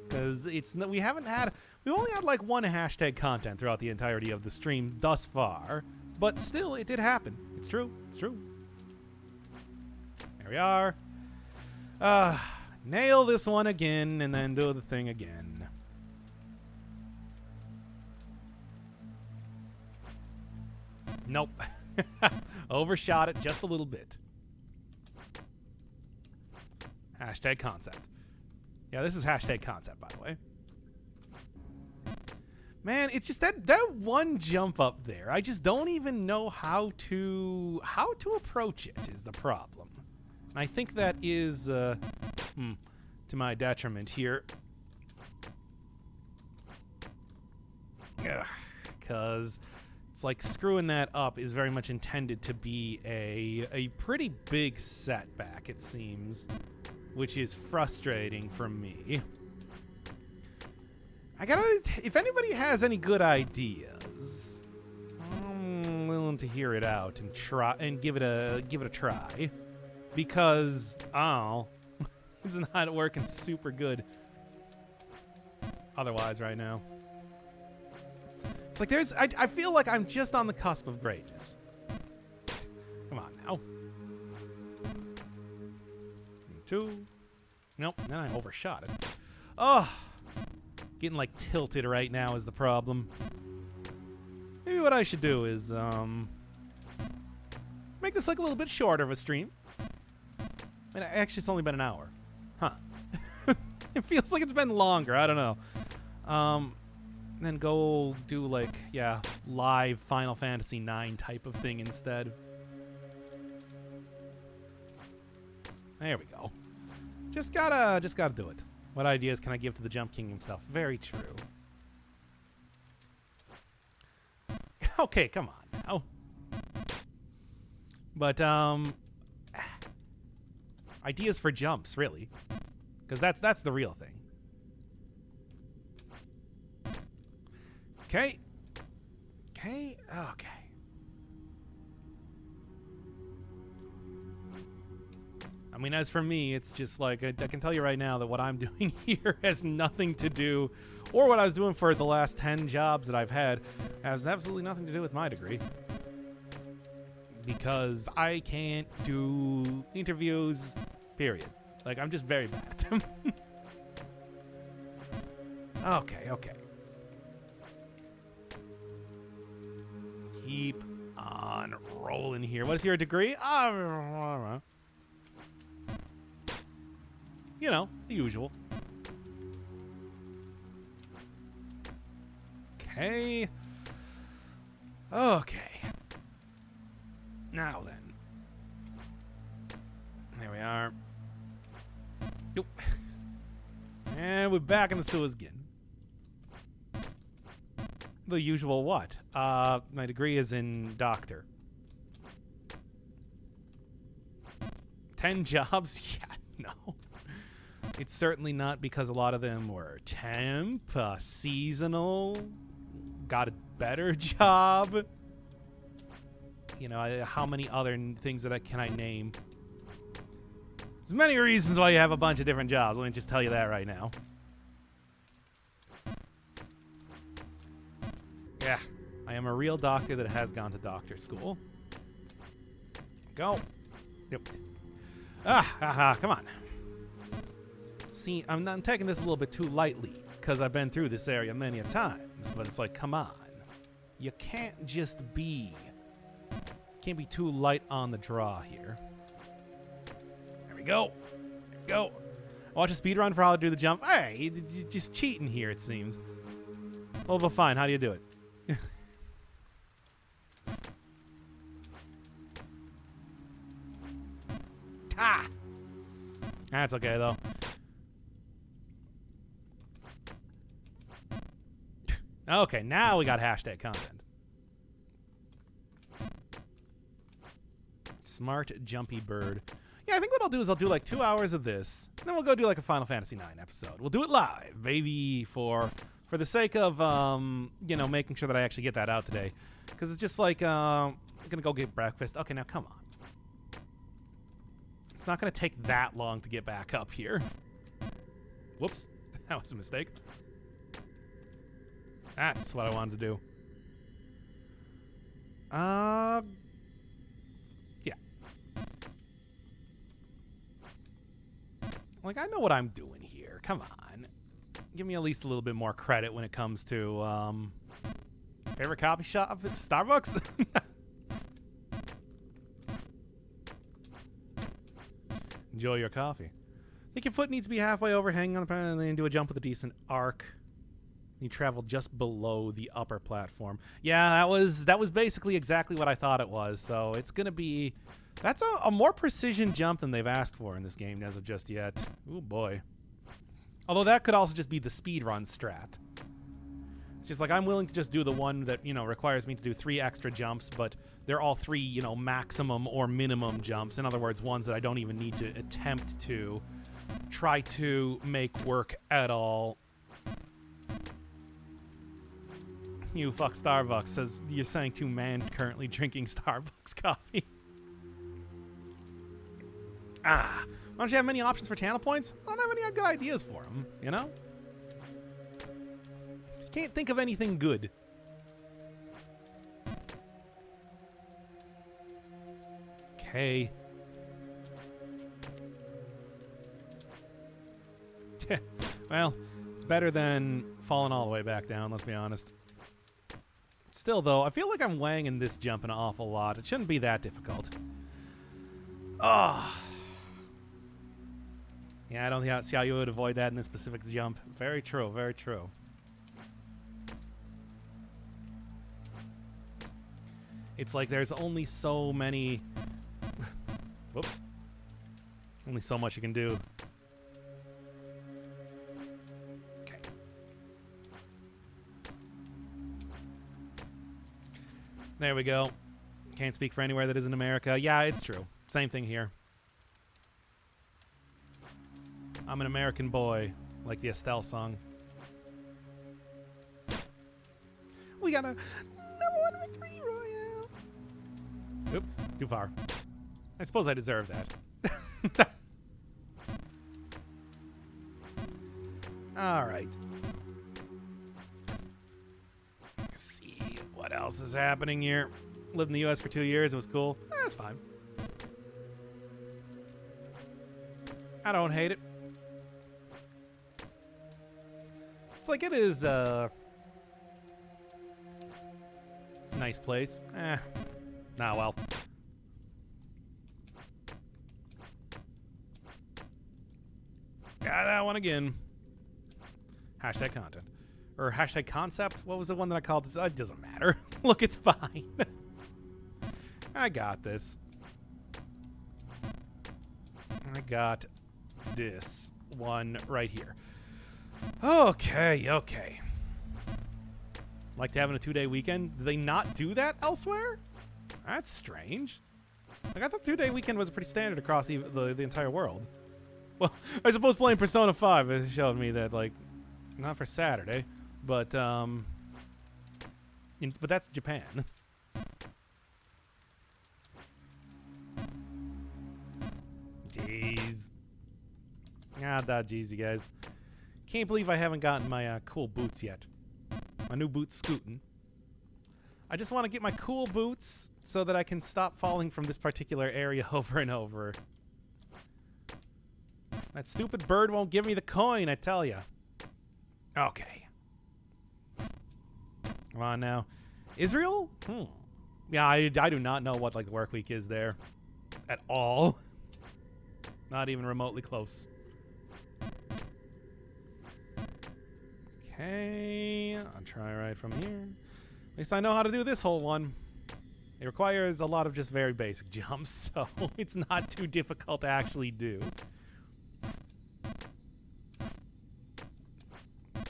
Because we've only had like one hashtag content throughout the entirety of the stream thus far, but still, it did happen. It's true. It's true. There we are. Nail this one again, and then do the thing again. Nope. Overshot it just a little bit. Hashtag concept. Yeah, this is hashtag concept, by the way. Man, it's just that one jump up there. I just don't even know how to approach it is the problem. And I think that is to my detriment here. Because it's like screwing that up is very much intended to be a pretty big setback, it seems, which is frustrating for me. If anybody has any good ideas, I'm willing to hear it out and try and give it a try, because it's not working super good otherwise right now. It's like I feel like I'm just on the cusp of greatness. Come on now. 2. Nope, then I overshot it. Oh, getting like tilted right now is the problem. Maybe what I should do is make this like a little bit shorter of a stream. And actually, it's only been an hour. Huh. It feels like it's been longer. I don't know. Then go do like, yeah, live Final Fantasy IX type of thing instead. There we go. Just gotta do it. What ideas can I give to the Jump King himself? Very true. Okay, come on now. But ideas for jumps, really, because that's the real thing. Okay. I mean, as for me, it's just like, I can tell you right now that what I'm doing here has nothing to do, or what I was doing for the last 10 jobs that I've had, has absolutely nothing to do with my degree. Because I can't do interviews, period. Like, I'm just very bad at them. Okay. Keep on rolling here. What is your degree? You know, the usual. Okay. Now then. There we are. Nope. And we're back in the sewers again. The usual what? My degree is in doctor. 10 jobs? Yeah, no. It's certainly not, because a lot of them were temp, seasonal, got a better job. You know, how many other things can I name? There's many reasons why you have a bunch of different jobs. Let me just tell you that right now. Yeah, I am a real doctor that has gone to doctor school. Go. Yep. Come on. See, I'm taking this a little bit too lightly, because I've been through this area many a times, but it's like, come on. You can't just be... Can't be too light on the draw here. There we go. Watch a speedrun for how to do the jump. Hey, you're just cheating here, it seems. Well, but fine. How do you do it? That's okay, though. Okay, now we got hashtag content. Smart, jumpy bird. Yeah, I think what I'll do is I'll do like 2 hours of this, and then we'll go do like a Final Fantasy IX episode. We'll do it live, baby, for the sake of, you know, making sure that I actually get that out today. Because it's just like, I'm going to go get breakfast. Okay, now come on. It's not going to take that long to get back up here. Whoops. That was a mistake. That's what I wanted to do. Yeah. Like, I know what I'm doing here. Come on. Give me at least a little bit more credit when it comes to, favorite coffee shop at Starbucks? Enjoy your coffee. I think your foot needs to be halfway over, hanging on the pan, and then do a jump with a decent arc. You travel just below the upper platform. Yeah, that was basically exactly what I thought it was. So it's gonna be, that's a more precision jump than they've asked for in this game as of just yet. Oh boy. Although that could also just be the speedrun strat. It's just like I'm willing to just do the one that, you know, requires me to do 3 extra jumps, but they're all 3, you know, maximum or minimum jumps. In other words, ones that I don't even need to attempt to try to make work at all. You fuck Starbucks, says you're saying 2 men currently drinking Starbucks coffee. Why don't you have many options for channel points? I don't have any good ideas for them, you know? Just can't think of anything good. Okay. Well, it's better than falling all the way back down, let's be honest. Still, though, I feel like I'm wanging this jump an awful lot. It shouldn't be that difficult. Oh. Yeah, I don't see how you would avoid that in this specific jump. Very true, very true. It's like there's only so many... Whoops. Only so much you can do. Okay. There we go. Can't speak for anywhere that isn't America. Yeah, it's true. Same thing here. I'm an American boy, like the Estelle song. We got a number 1 victory royale. Oops, too far. I suppose I deserve that. All right. Let's see what else is happening here. Lived in the U.S. for 2 years. It was cool. That's fine. I don't hate it. It's like it is a nice place. Nah, well. Got that one again. Hashtag content. Or hashtag concept. What was the one that I called this? It doesn't matter. Look, it's fine. I got this. I got this one right here. Okay. Like having a 2-day weekend? Do they not do that elsewhere? That's strange. Like, I thought 2-day weekend was pretty standard across the entire world. Well, I suppose playing Persona 5 has showed me that, like, not for Saturday, but but that's Japan. Jeez. Jeez, you guys. Can't believe I haven't gotten my cool boots yet. My new boots scooting. I just want to get my cool boots so that I can stop falling from this particular area over and over. That stupid bird won't give me the coin, I tell ya. Okay. Come on now. Israel? Yeah, I do not know what, like, the work week is there. At all. Not even remotely close. Okay, I'll try right from here. At least I know how to do this whole one. It requires a lot of just very basic jumps, so it's not too difficult to actually do.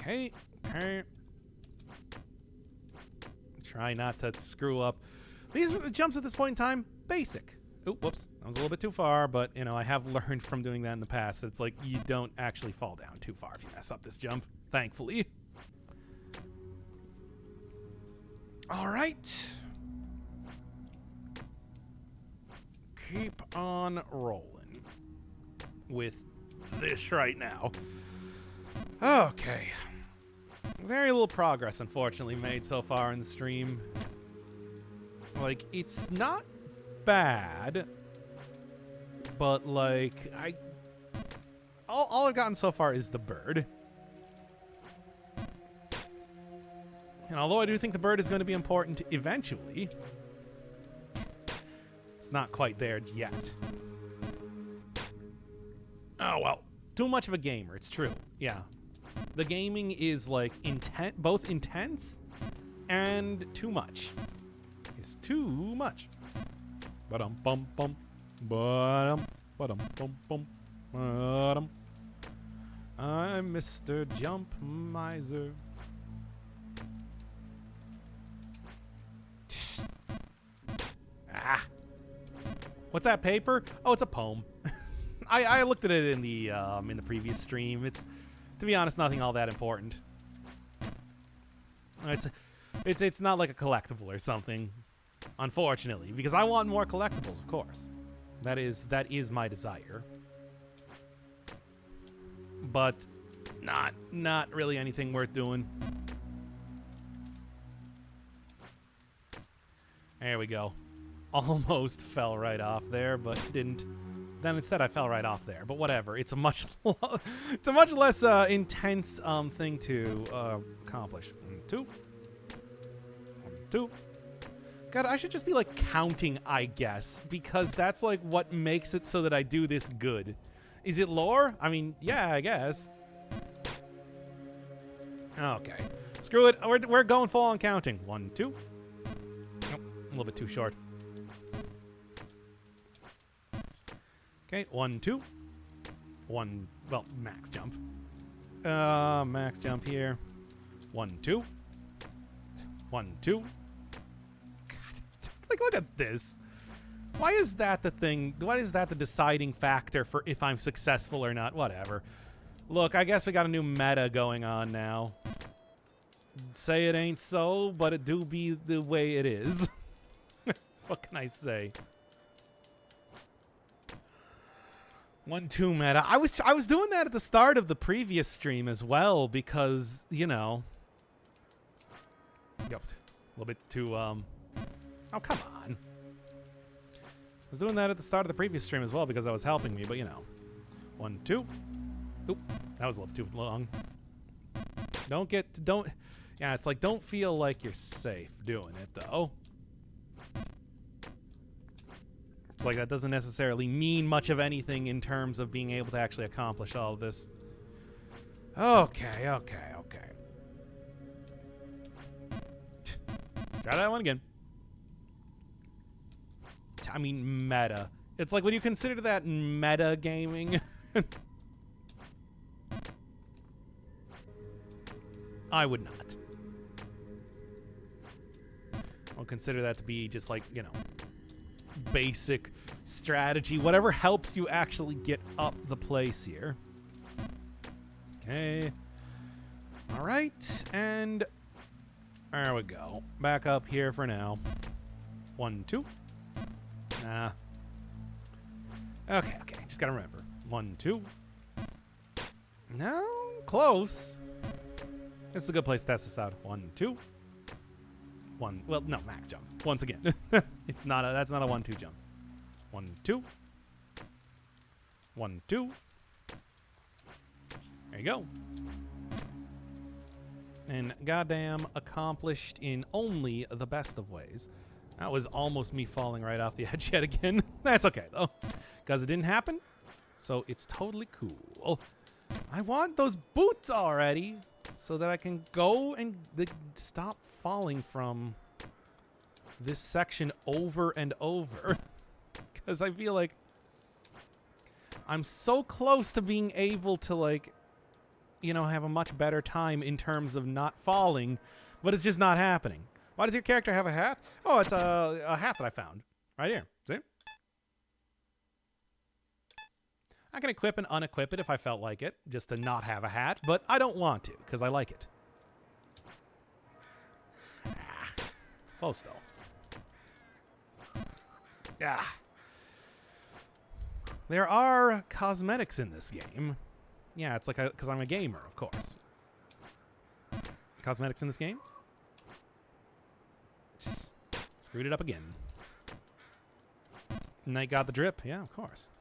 Okay. Okay. Try not to screw up. These jumps at this point in time, basic. Oh, whoops. That was a little bit too far, but, you know, I have learned from doing that in the past. It's like you don't actually fall down too far if you mess up this jump, thankfully. All right. Keep on rolling with this right now. Okay. Very little progress, unfortunately, made so far in the stream. Like, it's not bad, but, like, all I've gotten so far is the bird. And although I do think the bird is going to be important eventually, it's not quite there yet. Oh, well. Too much of a gamer, it's true. Yeah. The gaming is, like, both intense and too much. It's too much. Ba-dum bum bum. Ba-dum ba-dum bum bum. Ba-dum. I'm Mr. Jump Miser. Ah. What's that paper? Oh, it's a poem. I looked at it in the previous stream. It's, to be honest, nothing all that important. It's not like a collectible or something, unfortunately, because I want more collectibles, of course. That is my desire. But not really anything worth doing. There we go. Almost fell right off there, but didn't. Then instead I fell right off there. But whatever. It's a much less intense thing to accomplish. 1, 2. 1, 2. God, I should just be like counting, I guess, because that's like what makes it so that I do this good. Is it lore? I mean, yeah, I guess. Okay. Screw it. We're going full on counting. 1, 2. Nope. A little bit too short. Okay, 1, 2. 1, well, max jump. Max jump here. 1, 2. 1, 2. God, like, look at this. Why is that the thing? Why is that the deciding factor for if I'm successful or not? Whatever. Look, I guess we got a new meta going on now. Say it ain't so, but it do be the way it is. What can I say? 1, 2 meta. I was doing that at the start of the previous stream as well because, you know. Yep. A little bit too oh, come on. I was doing that at the start of the previous stream as well because I was helping me, but you know. 1, 2. Oop. That was a little too long. Yeah, it's like don't feel like you're safe doing it though. It's like that doesn't necessarily mean much of anything in terms of being able to actually accomplish all of this. Okay. Try that one again. I mean, meta. It's like when you consider that meta gaming. I would not. I'll consider that to be just like, you know, basic strategy, whatever helps you actually get up the place here. Okay. All right, and there we go. Back up here for now. 1, 2. Nah. Okay. Just gotta remember. 1, 2. No, close. This is a good place to test this out. 1, 2. 1. Well, no, max jump. Once again, that's not a 1, 2 jump. 1, 2. 1, 2. There you go. And goddamn accomplished in only the best of ways. That was almost me falling right off the edge yet again. That's okay though, because it didn't happen. So it's totally cool. I want those boots already so that I can go and stop falling from this section over and over. Because I feel like I'm so close to being able to, like, you know, have a much better time in terms of not falling, but it's just not happening. Why does your character have a hat? Oh, it's a hat that I found right here. See? I can equip and unequip it if I felt like it, just to not have a hat, but I don't want to because I like it. Close though. Yeah. There are cosmetics in this game. Yeah, it's like because I'm a gamer, of course. Cosmetics in this game? Screwed it up again. Knight got the drip. Yeah, of course.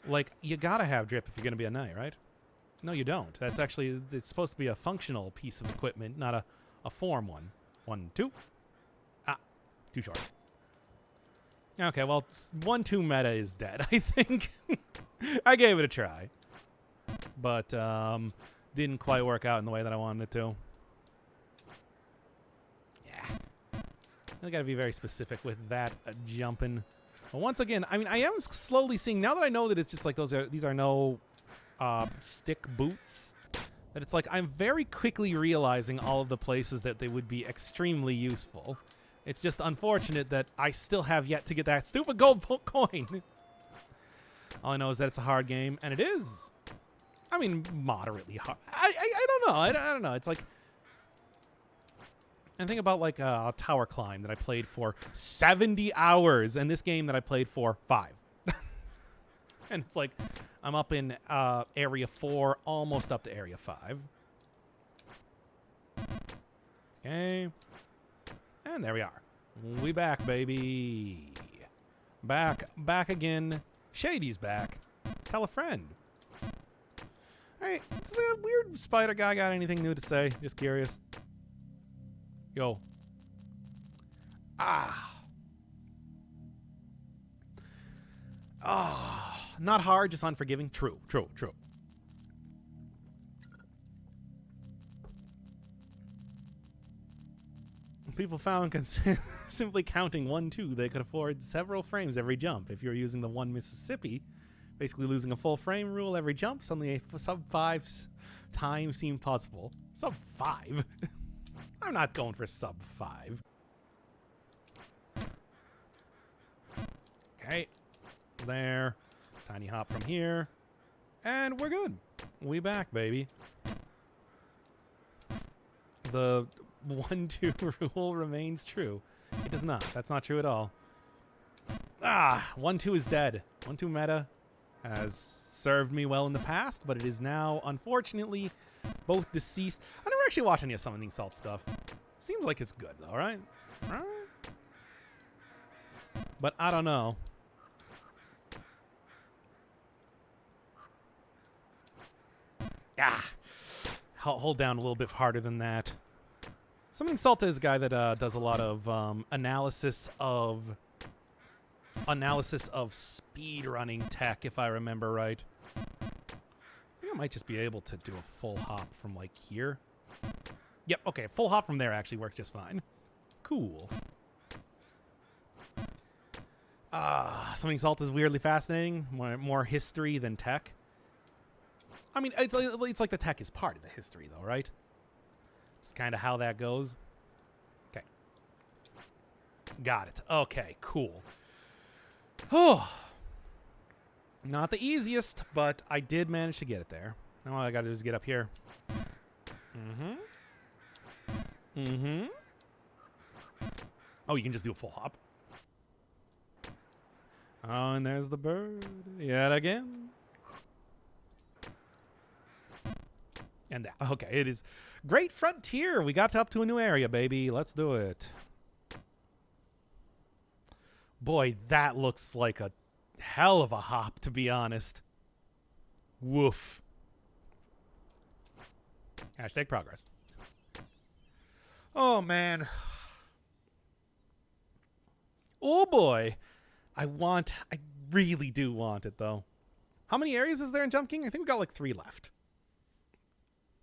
Like, you gotta have drip if you're gonna be a knight, right? No, you don't. That's actually, it's supposed to be a functional piece of equipment, not a form one. 1, 2. Ah, too short. Okay, well, 1-2 meta is dead, I think. I gave it a try. But, didn't quite work out in the way that I wanted it to. Yeah. I gotta be very specific with that jumping. But once again, I mean, I am slowly seeing, now that I know that it's just like these are no stick boots, that it's like I'm very quickly realizing all of the places that they would be extremely useful. It's just unfortunate that I still have yet to get that stupid gold coin. All I know is that it's a hard game, and it is. I mean, moderately hard. I don't know. I don't know. It's like, and think about like a tower climb that I played for 70 hours, and this game that I played for 5. And it's like, I'm up in area 4, almost up to area 5. Okay. And there we are. We back, baby. Back again. Shady's back. Tell a friend. Hey, does that weird spider guy got anything new to say? Just curious. Yo. Ah. Ah. Not hard, just unforgiving. True. People found simply counting 1, 2, they could afford several frames every jump. If you're using the one Mississippi, basically losing a full frame rule every jump, suddenly a sub 5 time seemed possible. Sub 5? I'm not going for sub 5. Okay. There. Tiny hop from here. And we're good. We back, baby. The 1-2 rule remains true. It does not. That's not true at all. 1-2 is dead. 1-2 meta has served me well in the past, but it is now, unfortunately, both deceased. I never actually watched any of Summoning Salt stuff. Seems like it's good, though, right? Right? But I don't know. Hold down a little bit harder than that. Summoning Salt is a guy that does a lot of analysis of speed running tech, if I remember right. I think I might just be able to do a full hop from like here. Yep, okay, full hop from there actually works just fine. Cool. Summoning Salt is weirdly fascinating. More history than tech. I mean, it's like the tech is part of the history, though, right? Just kind of how that goes. Okay. Got it. Okay, cool. Oh. Not the easiest, but I did manage to get it there. Now all I got to do is get up here. Oh, you can just do a full hop. Oh, and there's the bird yet again. And that, okay, it is Great Frontier. We got up to a new area, baby. Let's do it. Boy, that looks like a hell of a hop, to be honest. Woof. Hashtag progress. Oh, man. Oh, boy. I really do want it, though. How many areas is there in Jump King? I think we got like 3 left.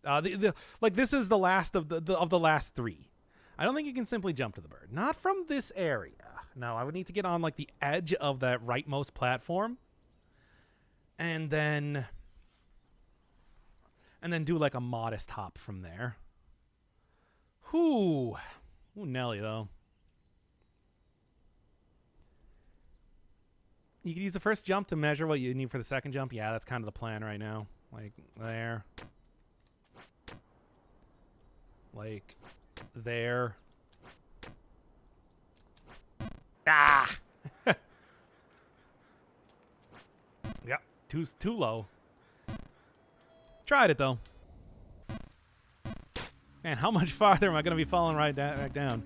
Like this is the last of the last 3. I don't think you can simply jump to the bird. Not from this area. No, I would need to get on like the edge of that rightmost platform. And then and then do like a modest hop from there. Ooh, Nelly though. You could use the first jump to measure what you need for the second jump. Yeah, that's kind of the plan right now. Like there. Like there. Ah! Yeah, too low. Tried it though. Man, how much farther am I going to be falling right back down?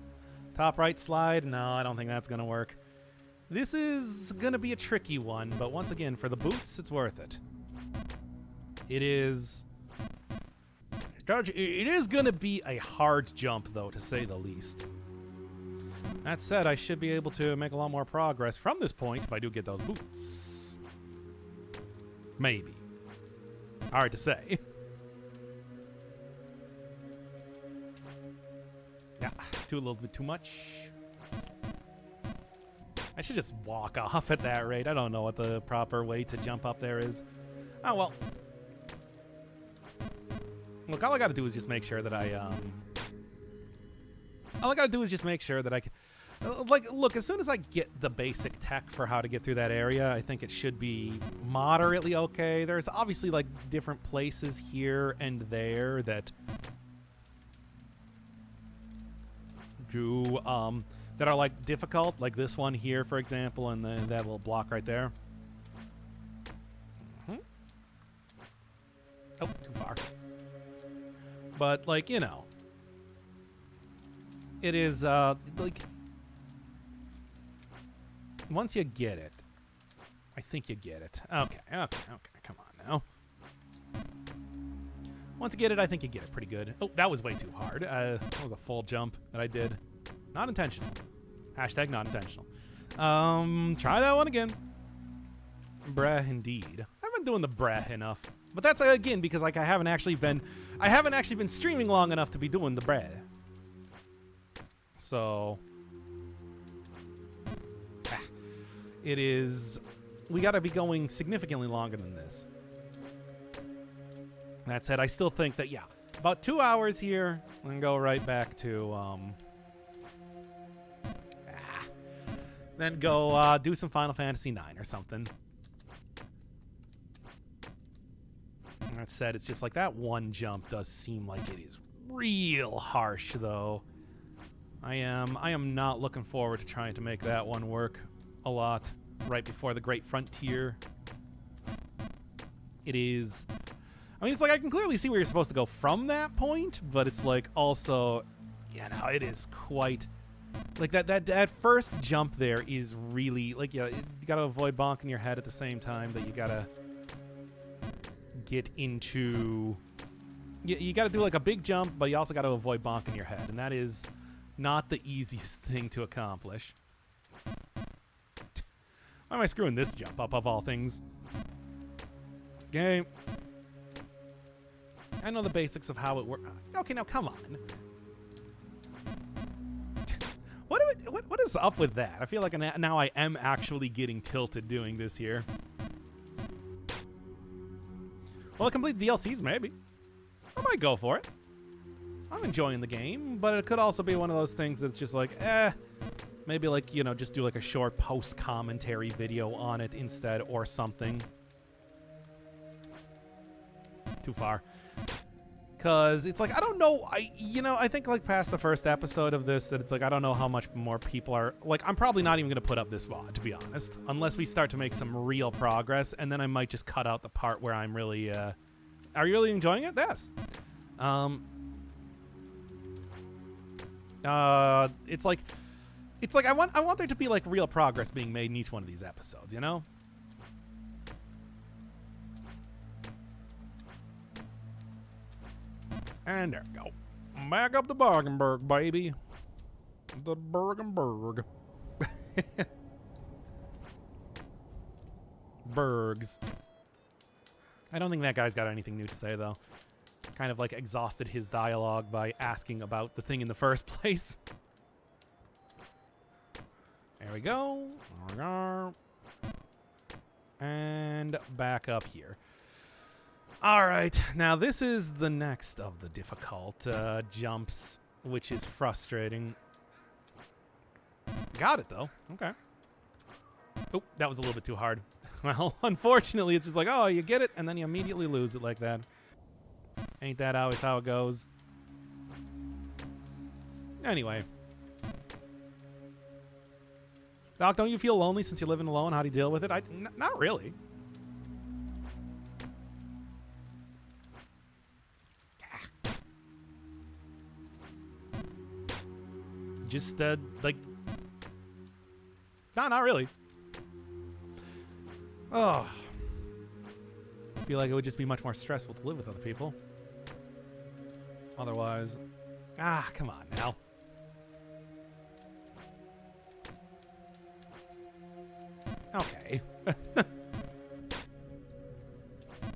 Top right slide? No, I don't think that's going to work. This is going to be a tricky one, but once again, for the boots, it's worth it. It is going to be a hard jump, though, to say the least. That said, I should be able to make a lot more progress from this point if I do get those boots. Maybe. Hard to say. Yeah, a little bit too much. I should just walk off at that rate. I don't know what the proper way to jump up there is. Oh, well. Look, all I gotta do is just make sure that all I gotta do is just make sure that I can... Like, look, as soon as I get the basic tech for how to get through that area, I think it should be moderately okay. There's obviously, like, different places here and there that do, that are, like, difficult. Like this one here, for example, and then that little block right there. Oh, too far. But, like, you know, it is, like... Once you get it, I think you get it. Okay, come on now. Once you get it, I think you get it pretty good. Oh, that was way too hard. That was a full jump that I did. Not intentional. Hashtag not intentional. Try that one again. Breh, indeed. I've been doing the breh enough. But that's, again, because, like, I haven't actually been streaming long enough to be doing the breh. So... It is... We gotta be going significantly longer than this. That said, I still think that, yeah, about 2 hours here, and go right back to, then go, do some Final Fantasy IX or something. That said, it's just like that one jump does seem like it is real harsh, though. I am not looking forward to trying to make that one work a lot right before the Great Frontier. It is... I mean, it's like I can clearly see where you're supposed to go from that point, but it's like also, you know, it is quite... Like that first jump there is really... Like, yeah, you gotta avoid bonking your head at the same time that you gotta get into... You gotta do like a big jump, but you also gotta avoid bonking your head, and that is not the easiest thing to accomplish. Why am I screwing this jump up, of all things? Okay. I know the basics of how it works. Okay, now come on. What is up with that? I feel like now I am actually getting tilted doing this here. Well, complete DLCs, maybe. I might go for it. I'm enjoying the game, but it could also be one of those things that's just like, maybe, like, you know, just do like a short post-commentary video on it instead or something. Too far. Because it's like, I don't know, I think like past the first episode of this that it's like, I don't know how much more people are, like, I'm probably not even going to put up this VOD, to be honest, unless we start to make some real progress, and then I might just cut out the part where I'm really, are you really enjoying it? Yes. It's like I want there to be like real progress being made in each one of these episodes, you know? And there we go. Back up the Bergenberg, baby. The Bergenberg. Bergs. I don't think that guy's got anything new to say, though. Kind of like exhausted his dialogue by asking about the thing in the first place. There we go. And back up here. All right, now this is the next of the difficult jumps, which is frustrating. Got it, though. Okay. Oh, that was a little bit too hard. Well, unfortunately, it's just like, oh, you get it, and then you immediately lose it like that. Ain't that always how it goes? Anyway. Doc, don't you feel lonely since you're living alone? How do you deal with it? Not really. Just, like... No, not really. Oh. I feel like it would just be much more stressful to live with other people. Otherwise... Ah, come on now. Okay.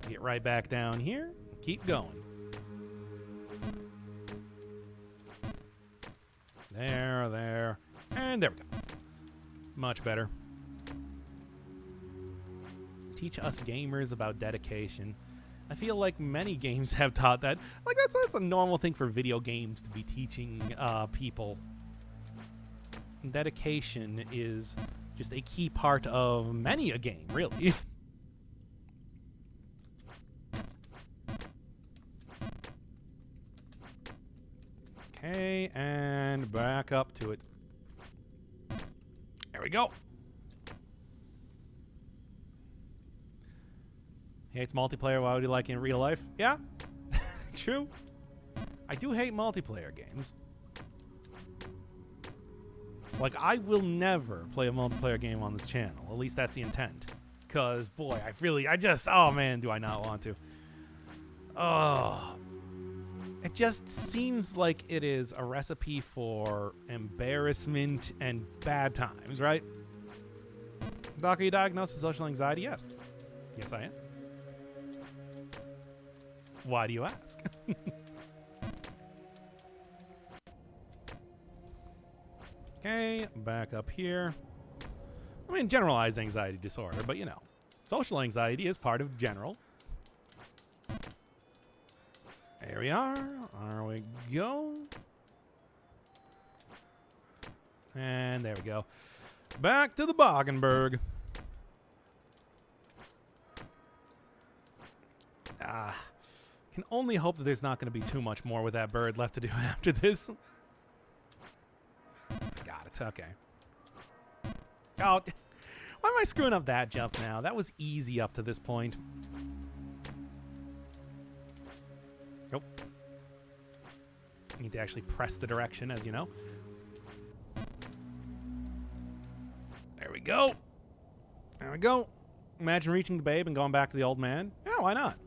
Get right back down here. Keep going. There. And there we go. Much better. Teach us gamers about dedication. I feel like many games have taught that. Like, that's a normal thing for video games to be teaching people. Dedication is just a key part of many a game, really. Okay, and back up to it. There we go. He hates multiplayer. Why would he like it in real life? Yeah, true. I do hate multiplayer games. It's like, I will never play a multiplayer game on this channel. At least that's the intent. Because, boy, oh man, do I not want to. Oh. It just seems like it is a recipe for embarrassment and bad times, right? Doc, are you diagnosed with social anxiety? Yes. Yes, I am. Why do you ask? Okay, back up here. I mean, generalized anxiety disorder, but you know, social anxiety is part of general. There we are. There we go. And there we go. Back to the Boggenberg. Can only hope that there's not going to be too much more with that bird left to do after this. Got it. Okay. Oh, why am I screwing up that jump now? That was easy up to this point. Nope. Need to actually press the direction, as you know. There we go. There we go. Imagine reaching the babe and going back to the old man. Yeah, why not?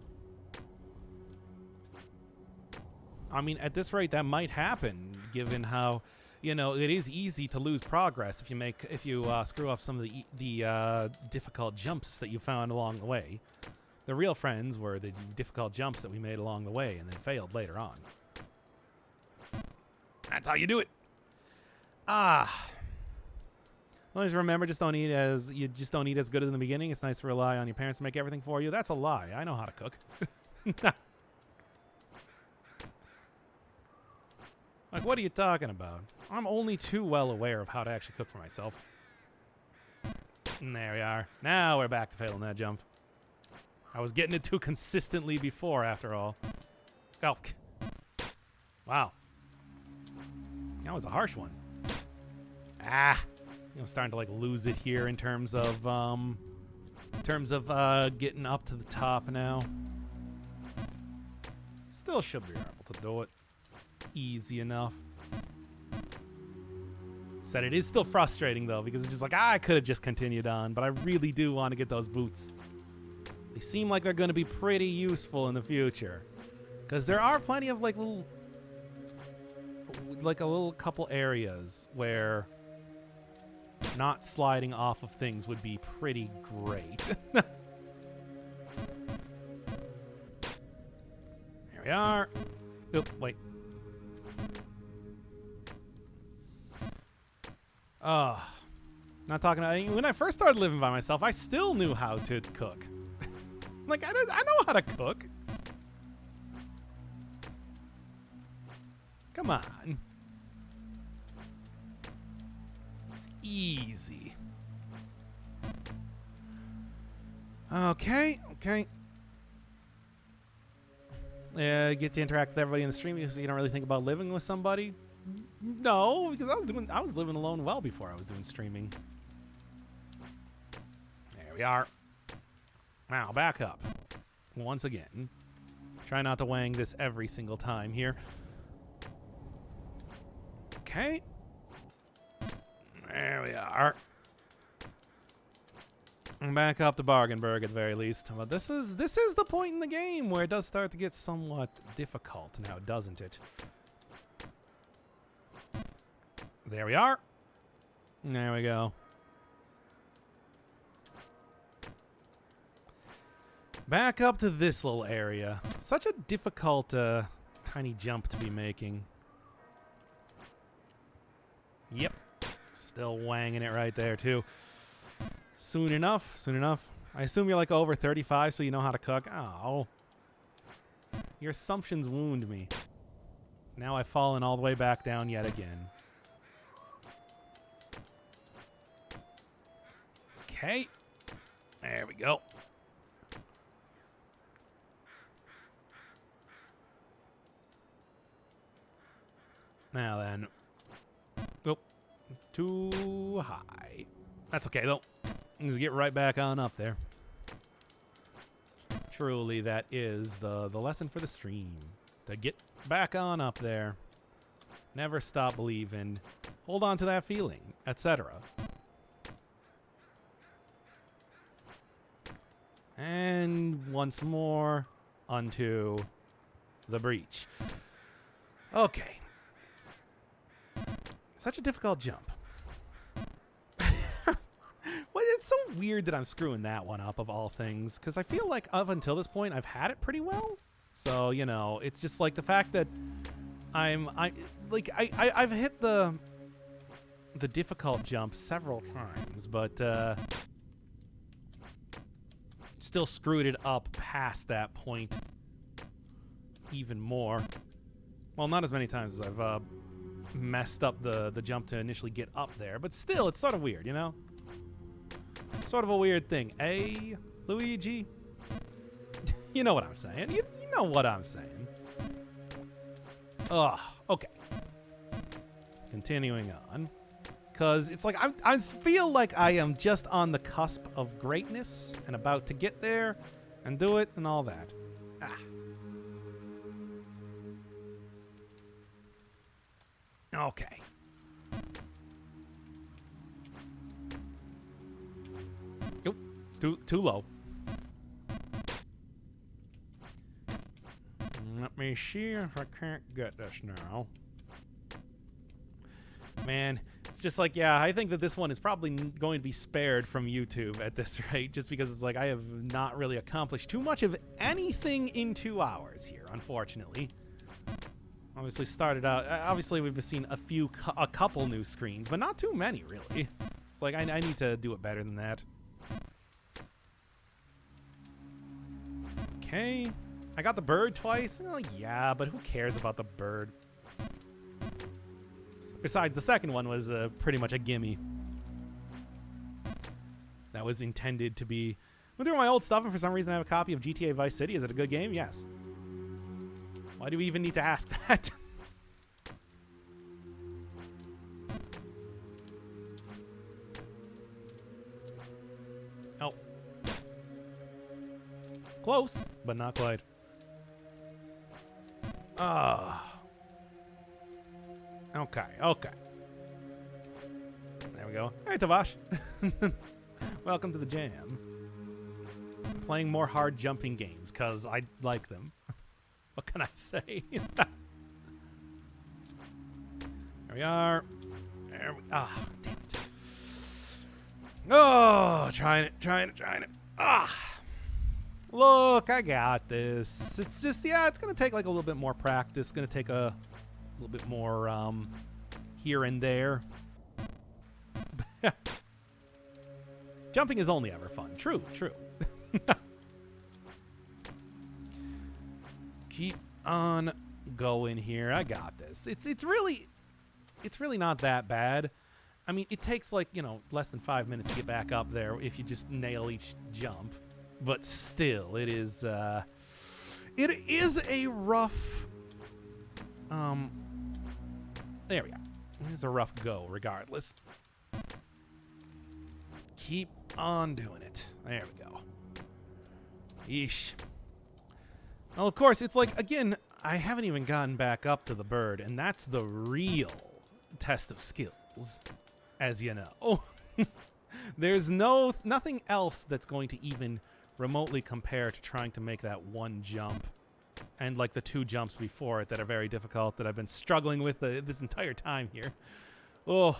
I mean, at this rate, that might happen, given how, you know, it is easy to lose progress if you screw up some of the difficult jumps that you found along the way. The real friends were the difficult jumps that we made along the way and then failed later on. That's how you do it. Always remember, you just don't eat as good as in the beginning. It's nice to rely on your parents to make everything for you. That's a lie. I know how to cook. Like, what are you talking about? I'm only too well aware of how to actually cook for myself. And there we are. Now we're back to failing that jump. I was getting it too consistently before, after all. Oh. Wow. That was a harsh one. I'm starting to, like, lose it here in terms of getting up to the top now. Still should be able to do it. Easy enough. Said it is still frustrating, though, because it's just like, I could have just continued on, but I really do want to get those boots. They seem like they're going to be pretty useful in the future, because there are plenty of like a little couple areas where not sliding off of things would be pretty great. There we are. Oop, wait. Not talking about, when I first started living by myself, I still knew how to cook. Like, I know how to cook. Come on. It's easy. Okay. Get to interact with everybody in the stream because you don't really think about living with somebody. No, because I was living alone well before I was doing streaming. There we are. Now back up. Once again. Try not to wang this every single time here. Okay. There we are. Back up to Bargenberg at the very least. But this is the point in the game where it does start to get somewhat difficult now, doesn't it? There we are. There we go. Back up to this little area. Such a difficult tiny jump to be making. Yep. Still wanging it right there too. Soon enough. I assume you're like over 35 so you know how to cook. Oh. Your assumptions wound me. Now I've fallen all the way back down yet again. Okay. There we go. Now then. Oh. Too high. That's okay though. Just get right back on up there. Truly, that is the lesson for the stream. To get back on up there. Never stop believing. Hold on to that feeling, etc. And once more onto the breach. Okay. Such a difficult jump. Well, it's so weird that I'm screwing that one up of all things, because I feel like up until this point I've had it pretty well. So, you know, it's just like the fact that I've hit the difficult jump several times, but still screwed it up past that point even more. Well, not as many times as I've messed up the jump to initially get up there, but still, it's sort of weird, you know? Sort of a weird thing. Hey, Luigi? You know what I'm saying. You know what I'm saying. Ugh, okay. Continuing on. Because it's like, I feel like I am just on the cusp of greatness and about to get there and do it and all that. Ah. Okay. Oop, too low. Let me see if I can't get this now. Man, it's just like, yeah, I think that this one is probably going to be spared from YouTube at this rate, just because it's like I have not really accomplished too much of anything in 2 hours here, unfortunately. Obviously started out, obviously we've seen a couple new screens, but not too many, really. It's like, I need to do it better than that. Okay. I got the bird twice. Oh, yeah, but who cares about the bird? Besides, the second one was pretty much a gimme. That was intended to be... Went through my old stuff, and for some reason I have a copy of GTA Vice City. Is it a good game? Yes. Why do we even need to ask that? Oh. Close, but not quite. Okay. There we go. Hey, Tavash. Welcome to the jam. Playing more hard jumping games, because I like them. What can I say? There we are. There we... Ah, damn it. Oh, trying it. Ah. Look, I got this. It's just, yeah, it's going to take like a little bit more practice. It's going to take a little bit more here and there. Jumping is only ever fun. True. Keep on go in here. I got this. It's really not that bad. I mean, it takes like, you know, less than 5 minutes to get back up there if you just nail each jump. But still, it is a rough there we go. It is a rough go regardless. Keep on doing it. There we go. Yeesh. Well, of course, it's like, again, I haven't even gotten back up to the bird, and that's the real test of skills, as you know. There's nothing else that's going to even remotely compare to trying to make that one jump and like the 2 jumps before it that are very difficult that I've been struggling with this entire time here. Oh,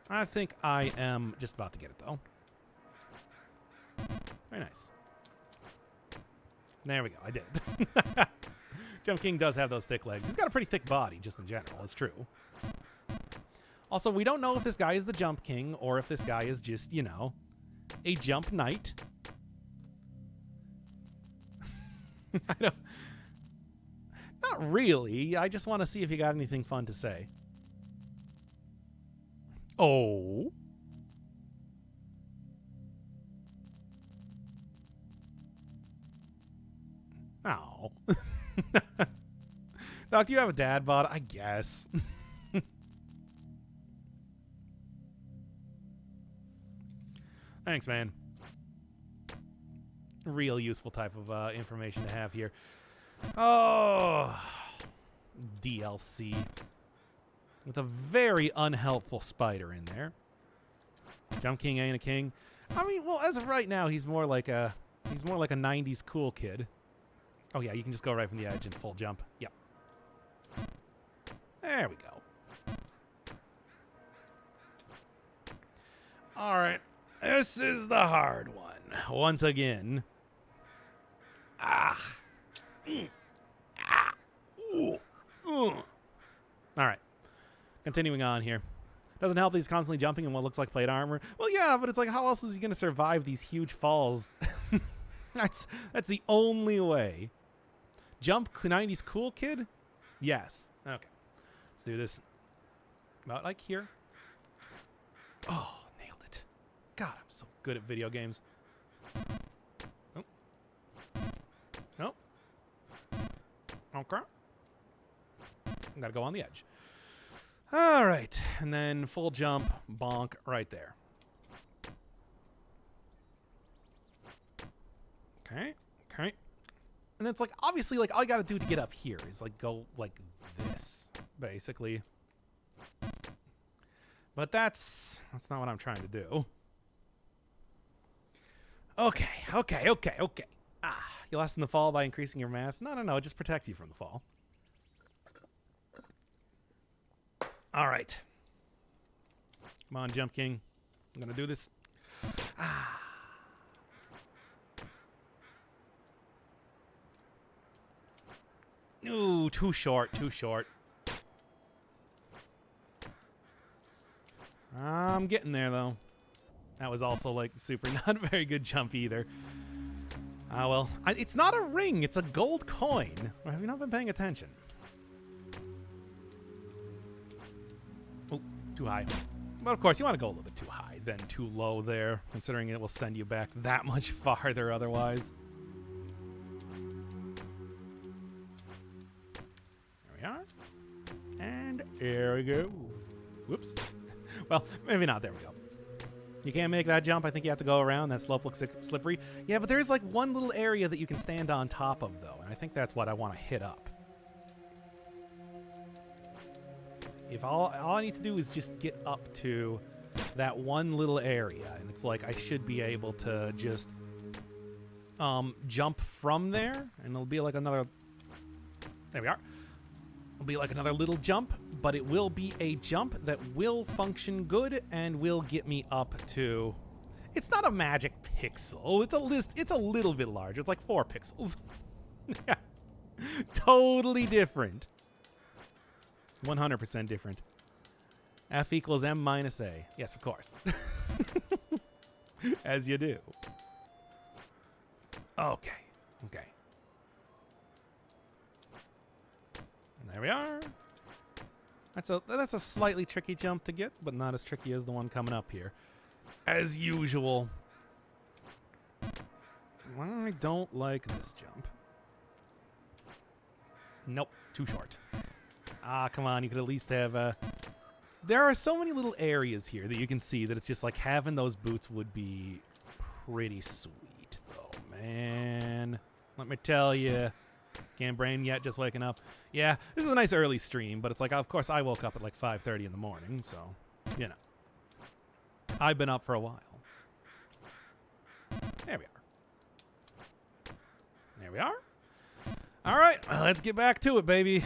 I think I am just about to get it, though. Very nice. There we go. I did it. Jump King does have those thick legs. He's got a pretty thick body, just in general. It's true. Also, we don't know if this guy is the Jump King or if this guy is just, you know, a Jump Knight. I don't... Not really. I just want to see if you got anything fun to say. Oh. Oh. Doc, do you have a dad bod? I guess. Thanks, man. Real useful type of information to have here. Oh. DLC. With a very unhelpful spider in there. Jump King ain't a king. I mean, well, as of right now, he's more like a 90s cool kid. Oh yeah, you can just go right from the edge and full jump. Yep. There we go. All right. This is the hard one. Once again. Ah. Ah. Ooh. Ooh. All right. Continuing on here. Doesn't help that he's constantly jumping in what looks like plate armor. Well, yeah, but it's like, how else is he going to survive these huge falls? That's the only way. Jump 90s cool kid? Yes. Okay. Let's do this. About like here. Oh, nailed it. God, I'm so good at video games. Oh. Oh. Okay. Gotta go on the edge. All right. And then full jump, bonk, right there. Okay. Okay. And it's like, obviously, like, all you got to do to get up here is, like, go like this, basically. But that's not what I'm trying to do. Okay. Okay. Okay. Okay. Ah, you lessen the fall by increasing your mass? No. It just protects you from the fall. All right. Come on, Jump King. I'm going to do this. Ah. Ooh, too short, too short. I'm getting there, though. That was also, like, super not a very good jump either. Ah, well. It's not a ring. It's a gold coin. Or have you not been paying attention? Oh, too high. But, of course, you want to go a little bit too high than too low there, considering it will send you back that much farther otherwise. And there we go. Whoops. Well, maybe not. There we go. You can't make that jump. I think you have to go around. That slope looks slippery. Yeah, but there's like one little area that you can stand on top of, though. And I think that's what I want to hit up. If all I need to do is just get up to that one little area. And it's like I should be able to just jump from there. And it'll be like another... There we are. It'll be like another little jump, but it will be a jump that will function good and will get me up to... It's not a magic pixel. It's a little bit larger. It's like 4 pixels. Yeah. Totally different. 100% different. F equals M minus A. Yes, of course. As you do. Okay. Okay. There we are. That's a slightly tricky jump to get, but not as tricky as the one coming up here. As usual. I don't like this jump. Nope, too short. Ah, come on, you could at least have there are so many little areas here that you can see that it's just like having those boots would be pretty sweet, though, man. Let me tell you. Can't brain yet, just waking up. Yeah, this is a nice early stream, but it's like, of course, I woke up at like 5:30 in the morning, so, you know. I've been up for a while. There we are. There we are. All right, let's get back to it, baby.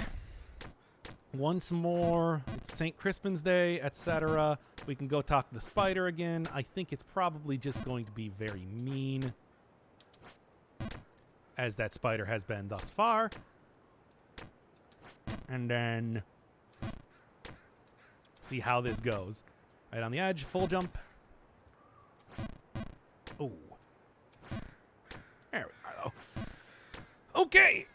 Once more, it's St. Crispin's Day, etc. We can go talk to the spider again. I think it's probably just going to be very mean, as that spider has been thus far. And then see how this goes. Right on the edge, full jump. Oh. There we are, though. Okay.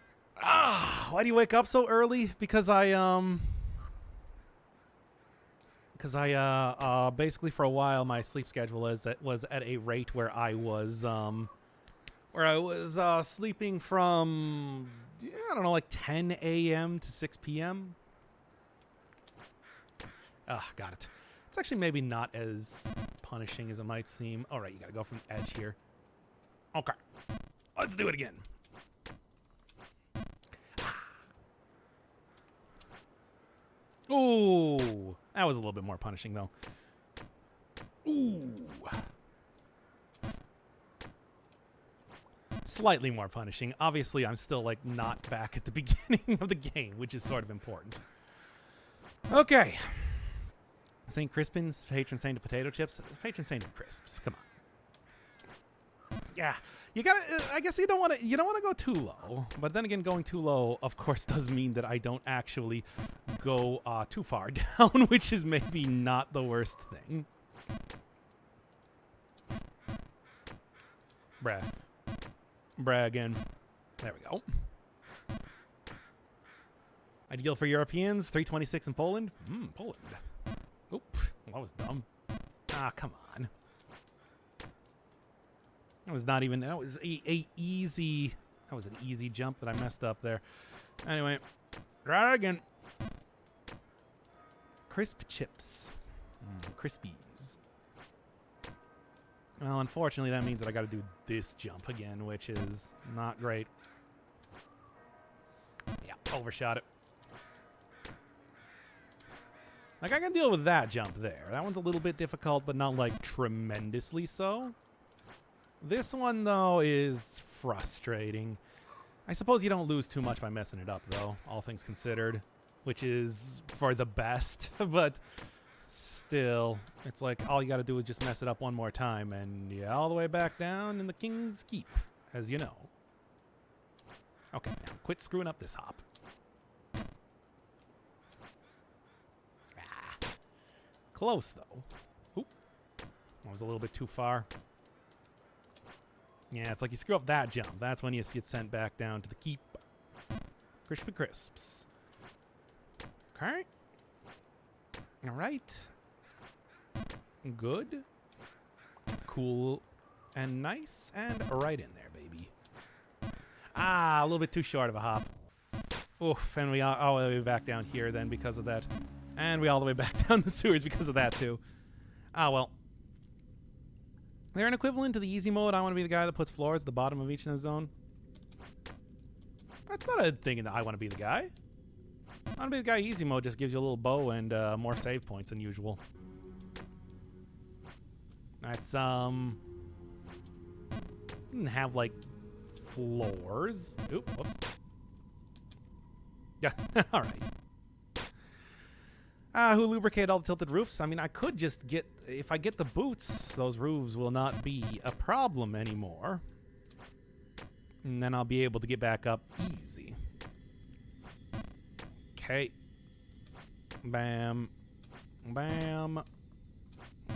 Why do you wake up so early? Because basically for a while my sleep schedule was at a rate where I was sleeping from, I don't know, like 10 a.m. to 6 p.m. Got it. It's actually maybe not as punishing as it might seem. All right, you got to go from the edge here. Okay. Let's do it again. Ooh. That was a little bit more punishing, though. Ooh. Slightly more punishing. Obviously, I'm still, like, not back at the beginning of the game, which is sort of important. Okay. St. Crispin's, patron saint of potato chips. Patron saint of crisps. Come on. Yeah. You gotta, I guess you don't want to go too low. But then again, going too low, of course, does mean that I don't actually go too far down, which is maybe not the worst thing. Bruh again. There we go. Ideal for Europeans, 326 in Poland. Poland. Oop, that was dumb. Ah, come on. That was not even, that was an easy jump that I messed up there. Anyway, try again. Crisp chips. Crispies. Well, unfortunately, that means that I got to do this jump again, which is not great. Yeah, overshot it. Like, I can deal with that jump there. That one's a little bit difficult, but not, like, tremendously so. This one, though, is frustrating. I suppose you don't lose too much by messing it up, though, all things considered, which is for the best, but still, it's like all you got to do is just mess it up one more time, and you're all the way back down in the King's Keep, as you know. Okay, now quit screwing up this hop. Close, though. Oop. That was a little bit too far. Yeah, it's like you screw up that jump. That's when you get sent back down to the keep. Crispy crisps. Okay. All right. Good. Cool. And nice. And right in there, baby. Ah, a little bit too short of a hop. Oof. And we are all the way back down here then because of that. And we all the way back down the sewers because of that, too. Ah, well. They're an equivalent to the easy mode. I want to be the guy that puts floors at the bottom of each in the zone. That's not a thing that I want to be the guy. I want to be the guy easy mode just gives you a little bow and more save points than usual. That's, didn't have, like, floors. Oop, whoops. Yeah, all right. Who lubricate all the tilted roofs? I mean, I could just get, if I get the boots, those roofs will not be a problem anymore. And then I'll be able to get back up easy. Okay. Bam. Bam.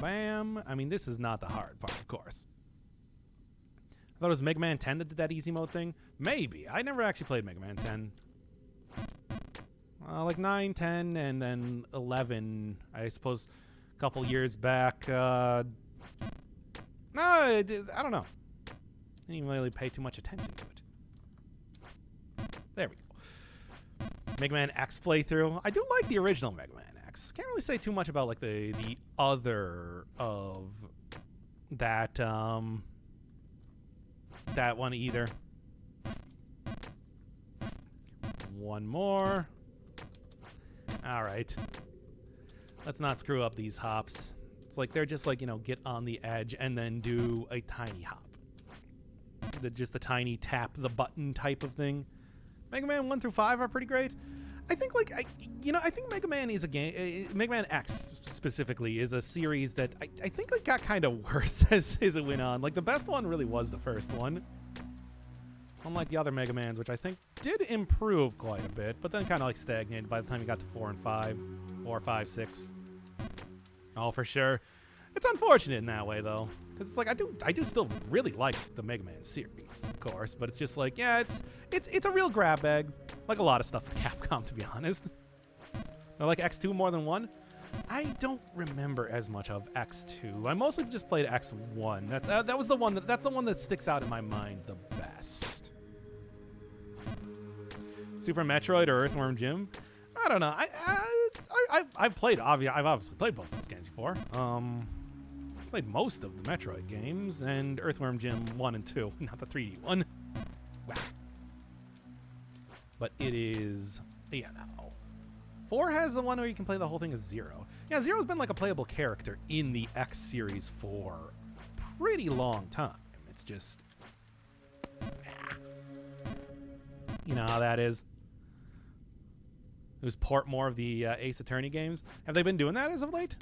Bam. I mean, this is not the hard part, of course. I thought it was Mega Man 10 that did that easy mode thing. Maybe. I never actually played Mega Man 10. like 9, 10, and then 11. I suppose a couple years back. No, I don't know. Didn't even really pay too much attention to it. There we go. Mega Man X playthrough. I do like the original Mega Man X. Can't really say too much about like the other of that that one either. One more. All right. Let's not screw up these hops. It's like they're just like, get on the edge and then do a tiny hop. Just the tiny tap the button type of thing. Mega Man 1 through 5 are pretty great. I think I think Mega Man is a game. Mega Man X specifically is a series that I think it got kind of worse as it went on. Like the best one really was the first one. Unlike the other Mega Mans, which I think did improve quite a bit, but then kind of like stagnated by the time you got to 4 and 5. 4, 5, 6. Oh, for sure. It's unfortunate in that way, though. Because it's like, I do still really like the Mega Man series, of course. But it's just like, yeah, it's a real grab bag. Like a lot of stuff with Capcom, to be honest. I like X2 more than 1. I don't remember as much of X2. I mostly just played X1. That was the one that's the one that sticks out in my mind the best. Super Metroid or Earthworm Jim? I don't know. I've obviously played both those games before. Played most of the Metroid games and Earthworm Jim 1 and 2, not the 3D one. Wow. But it is, yeah, no. 4 has the one where you can play the whole thing as Zero. Yeah, Zero's been like a playable character in the X series for a pretty long time. It's just, you know how that is. It was port more of the Ace Attorney games. Have they been doing that as of late?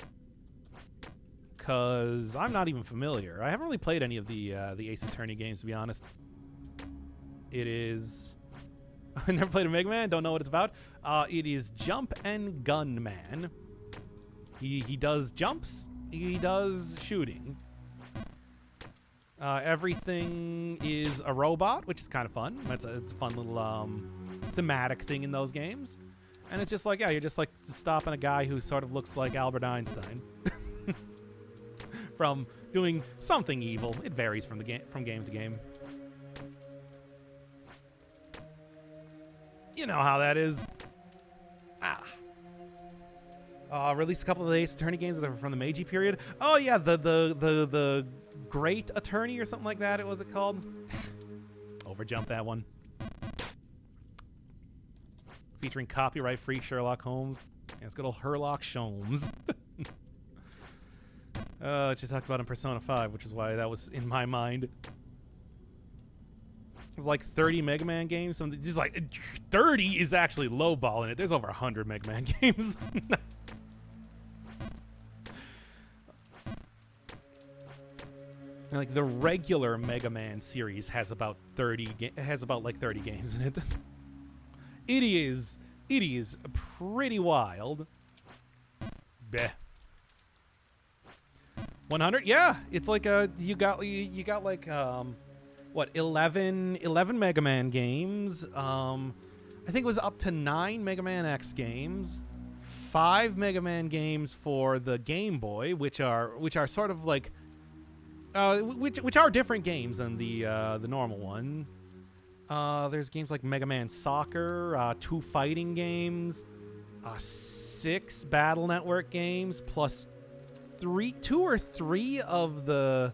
Because I'm not even familiar. I haven't really played any of the Ace Attorney games, to be honest. It is... I never played a Mega Man. Don't know what it's about. It is Jump and Gun Man. He does jumps. He does shooting. Everything is a robot, which is kind of fun. It's a fun little thematic thing in those games. And it's just like, yeah, you're just like stopping a guy who sort of looks like Albert Einstein from doing something evil. It varies from game to game. You know how that is. Released a couple of the Ace Attorney games that were from the Meiji period. Oh yeah, the Great Attorney or something like that. What was it called? Overjumped that one. Featuring copyright-free Sherlock Holmes. Yeah, it's good old Herlock Sholmes. Which I talked about in Persona 5, which is why that was in my mind. There's like 30 Mega Man games. So just like 30 is actually lowballing it. There's over 100 Mega Man games. Like the regular Mega Man series has about 30 games in it. It is pretty wild. Bleh. 100? Yeah, it's like you got like what, 11 Mega Man games. I think it was up to 9 Mega Man X games, 5 Mega Man games for the Game Boy, which are sort of like which are different games than the normal one. There's games like Mega Man Soccer, 2 fighting games, 6 Battle Network games, plus 2 or 3 of the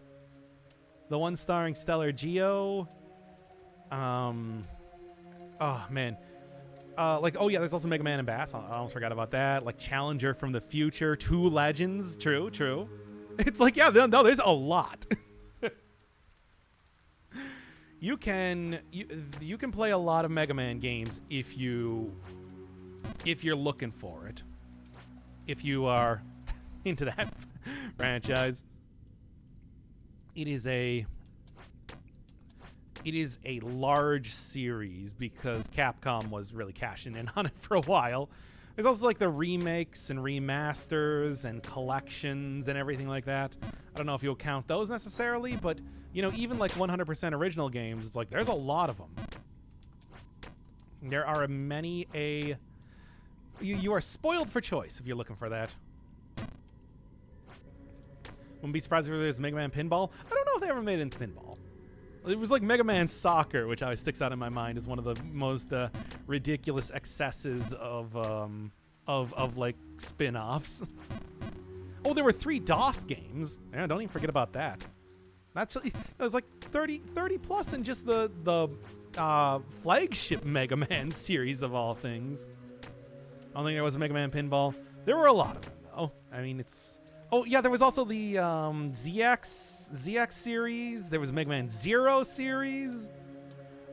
one starring Stellar Geo. Oh man. There's also Mega Man and Bass. I almost forgot about that. Like Challenger from the Future, 2 Legends. True. It's like, yeah, no, there's a lot. You can play a lot of Mega Man games if you're looking for it. If you are into that franchise. It is a large series because Capcom was really cashing in on it for a while. There's also like the remakes and remasters and collections and everything like that. I don't know if you'll count those necessarily, but even like 100% original games, it's like there's a lot of them. There are many You are spoiled for choice if you're looking for that. Wouldn't be surprised if there's Mega Man Pinball. I don't know if they ever made it into pinball. It was like Mega Man Soccer, which always sticks out in my mind as one of the most ridiculous excesses of like spin-offs. Oh, there were 3 DOS games. Yeah, don't even forget about that. It was like 30 plus in just the flagship Mega Man series of all things. I don't think there was a Mega Man Pinball. There were a lot of them, though. I mean, it's... Oh, yeah, there was also the ZX series. There was Mega Man Zero series.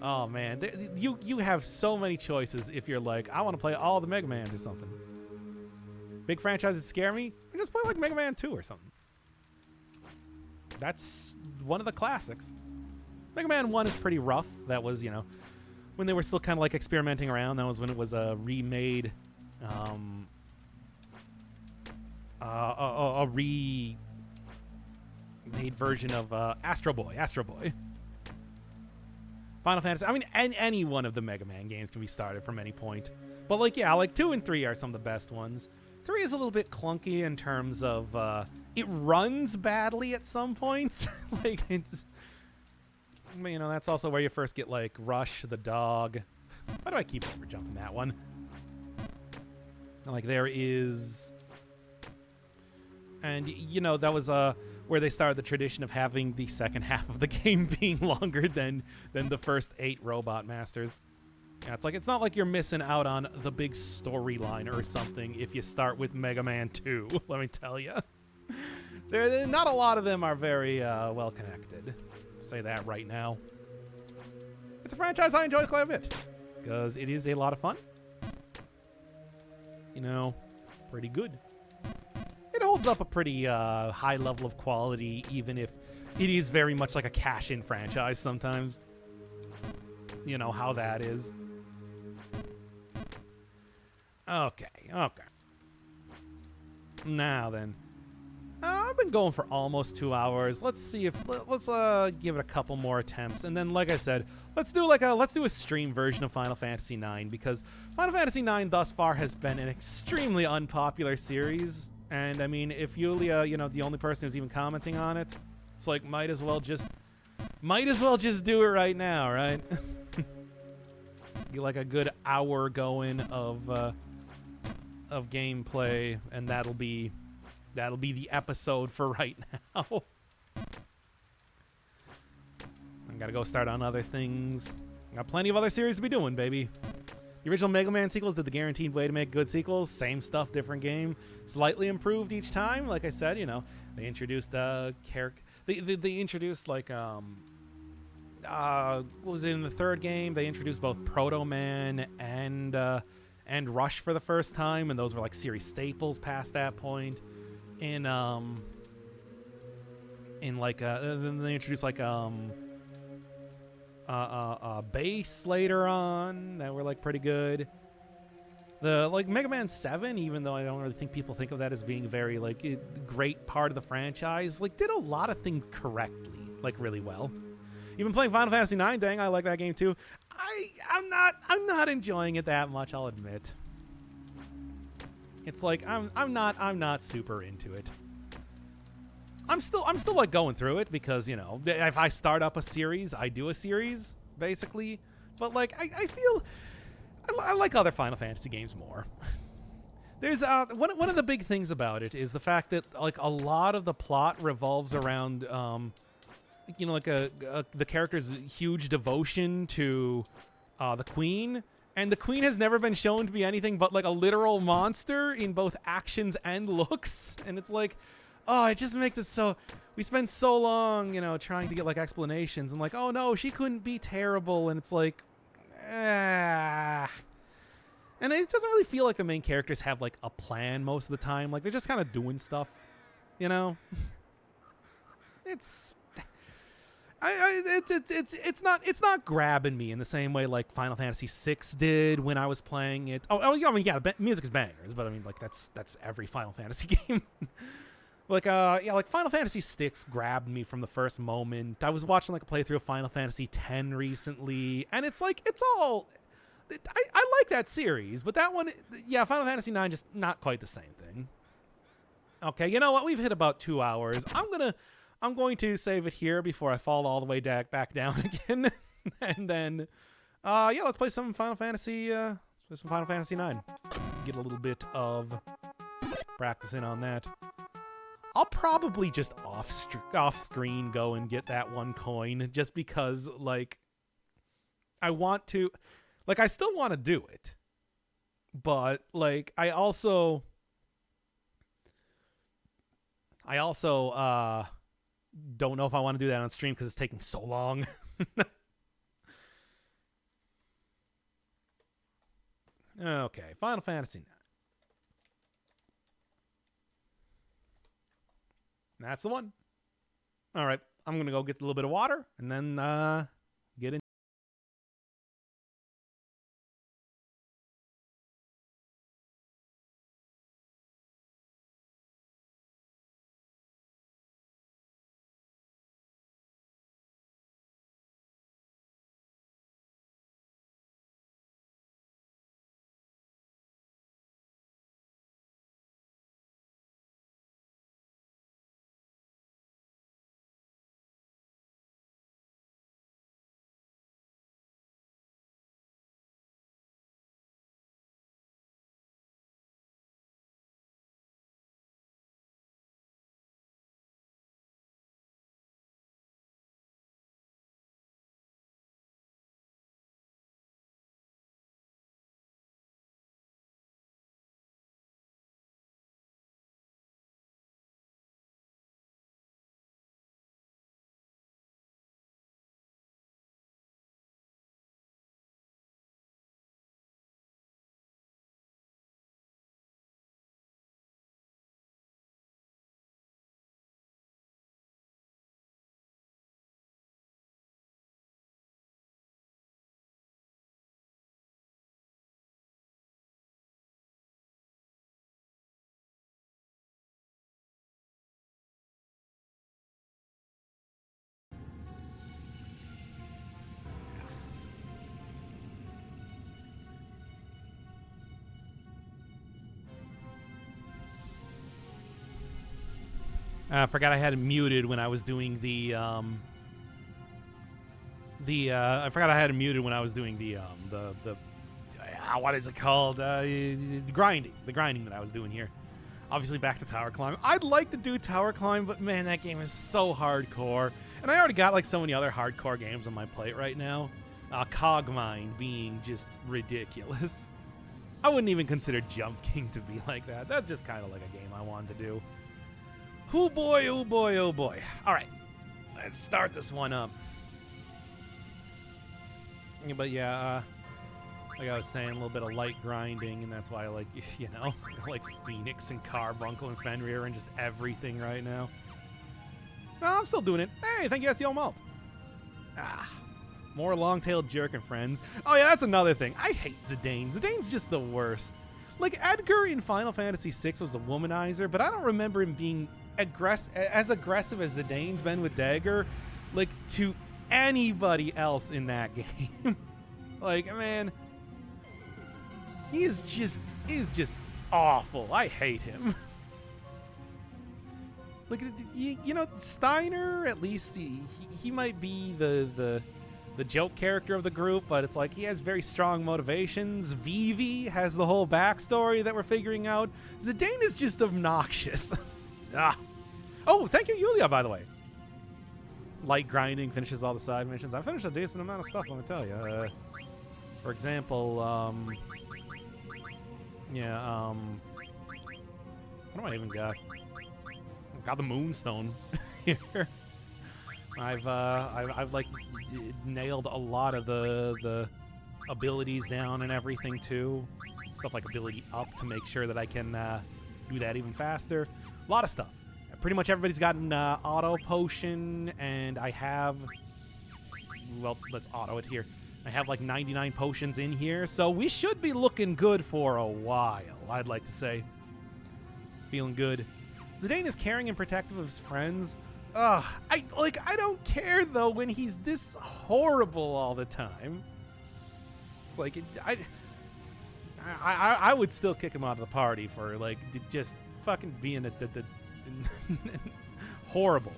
Oh, man. You have so many choices if you're like, I want to play all the Mega Mans or something. Big franchises scare me. You just play like Mega Man 2 or something. That's one of the classics. Mega Man 1 is pretty rough. That was, you know, when they were still kind of like experimenting around. That was when it was a remade... a remade version of Astro Boy. Final Fantasy. I mean, any one of the Mega Man games can be started from any point. But like, yeah, like 2 and 3 are some of the best ones. 3 is a little bit clunky in terms of it runs badly at some points. Like it's, you know, that's also where you first get like Rush the dog. Why do I keep over jumping that one? Like there is, and you know that was where they started the tradition of having the second half of the game being longer than the first 8 Robot Masters. Yeah, it's not like you're missing out on the big storyline or something if you start with Mega Man 2. Let me tell you, not a lot of them are very well connected. I'll say that right now. It's a franchise I enjoy quite a bit because it is a lot of fun. You know, pretty good. It holds up a pretty high level of quality, even if it is very much like a cash-in franchise sometimes. You know how that is. Okay. Now then. I've been going for almost 2 hours. Let's see if let's give it a couple more attempts, and then, like I said, let's do a stream version of Final Fantasy IX, because Final Fantasy IX thus far has been an extremely unpopular series, and I mean, if Yulia, you know, the only person who's even commenting on it, it's like might as well just do it right now, right? Get like a good hour going of gameplay, and that'll be the episode for right now. I gotta go start on other things. Got plenty of other series to be doing, baby. The original Mega Man sequels did the guaranteed way to make good sequels. Same stuff, different game. Slightly improved each time. Like I said, you know, they introduced character. They introduced like what was it in the third game? They introduced both Proto Man and Rush for the first time, and those were like series staples past that point. Then they introduced like bass later on that were like pretty good. The like Mega Man 7, even though I don't really think people think of that as being very like a great part of the franchise, like did a lot of things correctly, like really well. Even playing Final Fantasy 9, dang, I like that game too. I'm not enjoying it that much, I'll admit. It's like I'm not super into it. I'm still like going through it because, you know, if I start up a series, I do a series basically. But like I feel I like other Final Fantasy games more. There's one of the big things about it is the fact that like a lot of the plot revolves around you know, like the character's huge devotion to the Queen. And the Queen has never been shown to be anything but like a literal monster in both actions and looks. And it's like, oh, it just makes it so... We spend so long, you know, trying to get like explanations. And like, oh no, she couldn't be terrible. And it's like, ah. And it doesn't really feel like the main characters have like a plan most of the time. Like they're just kind of doing stuff, you know? It's not grabbing me in the same way like Final Fantasy VI did when I was playing it. Oh yeah, I mean, yeah, the music is bangers, but I mean, like that's every Final Fantasy game. Like yeah, like Final Fantasy VI grabbed me from the first moment. I was watching like a playthrough of Final Fantasy X recently, and it's like it's all I like that series, but that one, yeah, Final Fantasy IX, just not quite the same thing. Okay, you know what? We've hit about 2 hours. I'm going to save it here before I fall all the way back down again, and then, yeah, let's play some Final Fantasy. Let's play some Final Fantasy IX. Get a little bit of practice in on that. I'll probably just off screen go and get that 1 coin, just because, like, I want to, like, I still want to do it, but, like, I also don't know if I want to do that on stream because it's taking so long. Okay, Final Fantasy IX. That's the one. All right, I'm going to go get a little bit of water and then get in. I forgot I had it muted when I was doing the I forgot I had it muted when I was doing the what is it called? The grinding that I was doing here. Obviously back to Tower Climb. I'd like to do Tower Climb, but man, that game is so hardcore. And I already got like so many other hardcore games on my plate right now. Cogmine being just ridiculous. I wouldn't even consider Jump King to be like that. That's just kind of like a game I wanted to do. Oh boy, oh boy, oh boy. All right, let's start this one up. But yeah, like I was saying, a little bit of light grinding, and that's why I like, you know, I like Phoenix and Carbuncle and Fenrir and just everything right now. No, I'm still doing it. Hey, thank you, SEO Malt. More long-tailed jerk and friends. Oh yeah, that's another thing. I hate Zidane. Zidane's just the worst. Like, Edgar in Final Fantasy VI was a womanizer, but I don't remember him being as aggressive as Zidane's been with Dagger, like, to anybody else in that game. Like, man, he is just awful. I hate him. Like, you know, Steiner, at least he might be the joke character of the group, but it's like he has very strong motivations. Vivi has the whole backstory that we're figuring out. Zidane is just obnoxious. Oh, thank you, Yulia, by the way. Light grinding finishes all the side missions. I finished a decent amount of stuff, let me tell you. For example, what do I even got? Got the Moonstone here. I've like nailed a lot of the abilities down and everything too. Stuff like ability up to make sure that I can do that even faster. A lot of stuff. Pretty much everybody's gotten auto potion, and I have, well, let's auto it here. I have like 99 potions in here, so we should be looking good for a while, I'd like to say. Feeling good. Zidane is caring and protective of his friends. I don't care though when he's this horrible all the time. It's like I would still kick him out of the party for like just fucking being the horrible.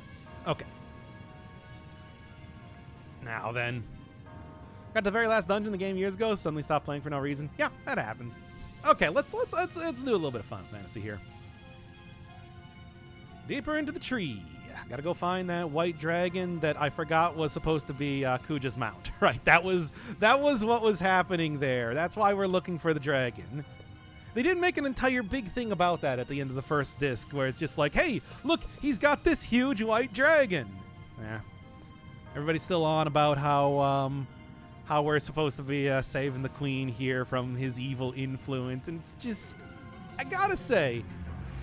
Okay. Now then, got to the very last dungeon of the game years ago. Suddenly stopped playing for no reason. Yeah, that happens. Okay, let's do a little bit of Final Fantasy here. Deeper into the tree. Gotta go find that white dragon that I forgot was supposed to be Kuja's mount. Right, that was what was happening there. That's why we're looking for the dragon. They didn't make an entire big thing about that at the end of the first disc, where it's just like, hey, look, he's got this huge white dragon. Yeah, everybody's still on about how we're supposed to be saving the queen here from his evil influence, and it's just, I gotta say,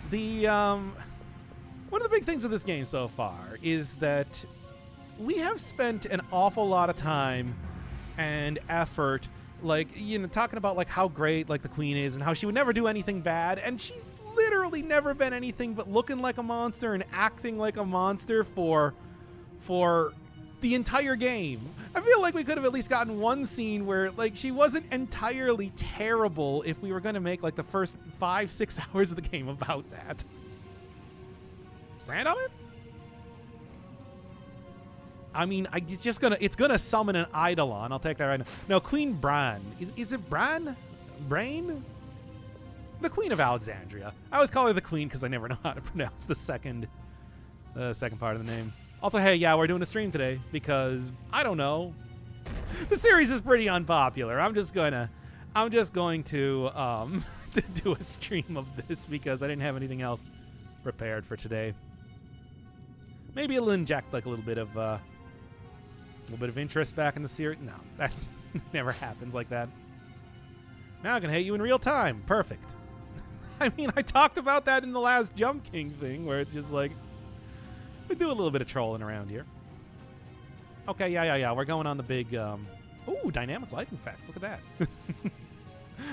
the one of the big things with this game so far is that we have spent an awful lot of time and effort, like, you know, talking about like how great like the queen is and how she would never do anything bad, and she's literally never been anything but looking like a monster and acting like a monster for the entire game. I feel like we could have at least gotten one scene where like she wasn't entirely terrible if we were going to make like the first 5-6 hours of the game about that. Stand on it? I mean, it's gonna summon an Eidolon. I'll take that right now. No, Queen Bran. Is it Bran? Brain? The Queen of Alexandria. I always call her the Queen because I never know how to pronounce the second part of the name. Also, hey, yeah, we're doing a stream today because I don't know. The series is pretty unpopular. I'm just going to to do a stream of this because I didn't have anything else prepared for today. Maybe it'll inject like a little bit of interest back in the series. No, that's never happens like that. Now I can hate you in real time. Perfect. I mean, I talked about that in the last Jump King thing, where it's just like we do a little bit of trolling around here. Okay, yeah. We're going on the big. Ooh, dynamic lighting effects. Look at that.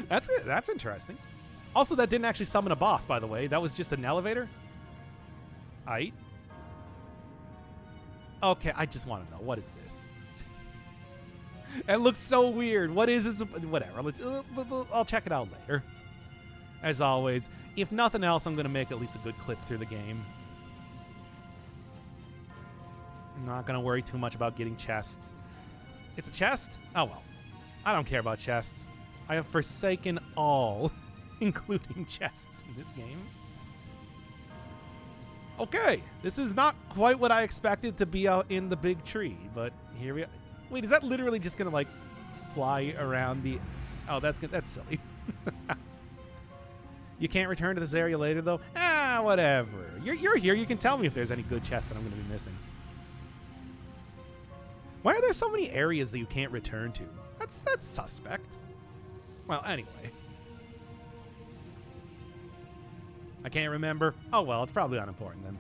That's it. That's interesting. Also, that didn't actually summon a boss, by the way. That was just an elevator. Aight. Okay, I just want to know, what is this? It looks so weird. What is this? Whatever. I'll check it out later. As always, if nothing else, I'm going to make at least a good clip through the game. I'm not going to worry too much about getting chests. It's a chest? Oh, well. I don't care about chests. I have forsaken all, including chests in this game. Okay, this is not quite what I expected to be out in the big tree, but here we are. Wait, is that literally just gonna like fly around the? Oh, that's silly. You can't return to this area later, though. Ah, whatever. You're here. You can tell me if there's any good chests that I'm gonna be missing. Why are there so many areas that you can't return to? That's suspect. Well, anyway. I can't remember. Oh, well, it's probably unimportant then.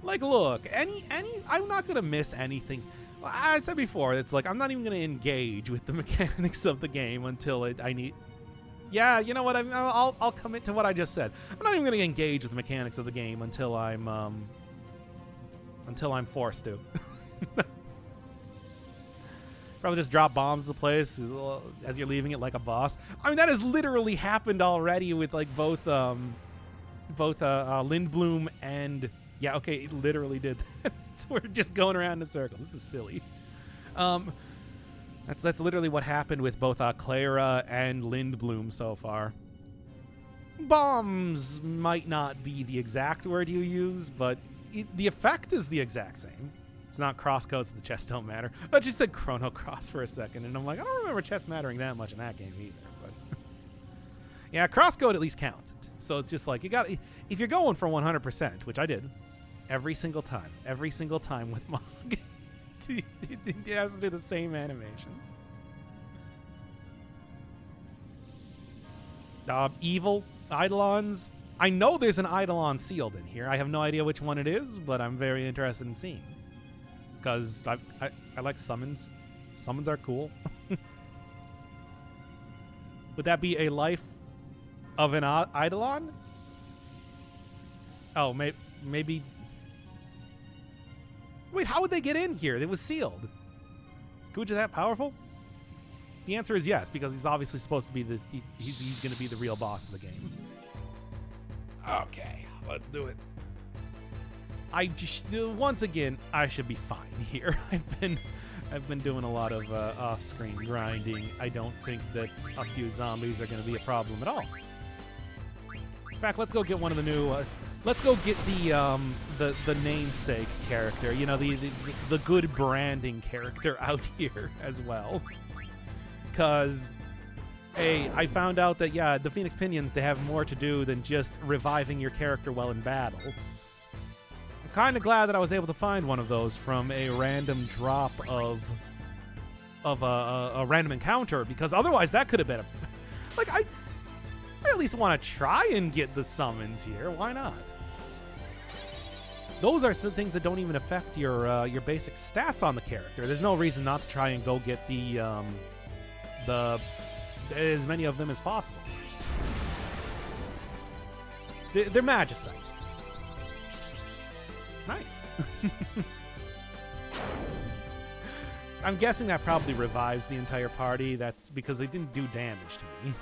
Like, look, I'm not going to miss anything. I said before, it's like, I'm not even going to engage with the mechanics of the game until I need... Yeah, you know what? I'll commit to what I just said. I'm not even going to engage with the mechanics of the game until I'm forced to. Probably just drop bombs to the place as you're leaving it like a boss. I mean, that has literally happened already with like both Lindblum and yeah, okay, it literally did. So we're just going around in a circle. This is silly. That's literally what happened with both Clara and Lindblum so far. Bombs might not be the exact word you use, but the effect is the exact same. It's not crosscodes, so the chests don't matter. I just said Chrono Cross for a second, and I'm like, I don't remember chests mattering that much in that game either. But yeah, crosscode at least counts it. So it's just like, if you're going for 100%, which I did, every single time with Mog, it has to do the same animation. Evil Eidolons. I know there's an Eidolon sealed in here. I have no idea which one it is, but I'm very interested in seeing. Because I like summons. Summons are cool. Would that be a life of an Eidolon? Oh, maybe. Wait, how would they get in here? It was sealed. Is Kuja that powerful? The answer is yes, because he's obviously supposed to be he's going to be the real boss of the game. Okay, let's do it. I just once again, I should be fine here. I've been doing a lot of off-screen grinding. I don't think that a few zombies are going to be a problem at all. In fact, let's go get one of the new. Let's go get the namesake character. You know, the good branding character out here as well. Because, hey, I found out that yeah, the Phoenix Pinions, they have more to do than just reviving your character while in battle. I'm kind of glad that I was able to find one of those from a random drop of a random encounter, because otherwise that could have been like I at least want to try and get the summons here. Why not? Those are some things that don't even affect your basic stats on the character. There's no reason not to try and go get the as many of them as possible. They're Magicite. Nice. I'm guessing that probably revives the entire party. That's because they didn't do damage to me.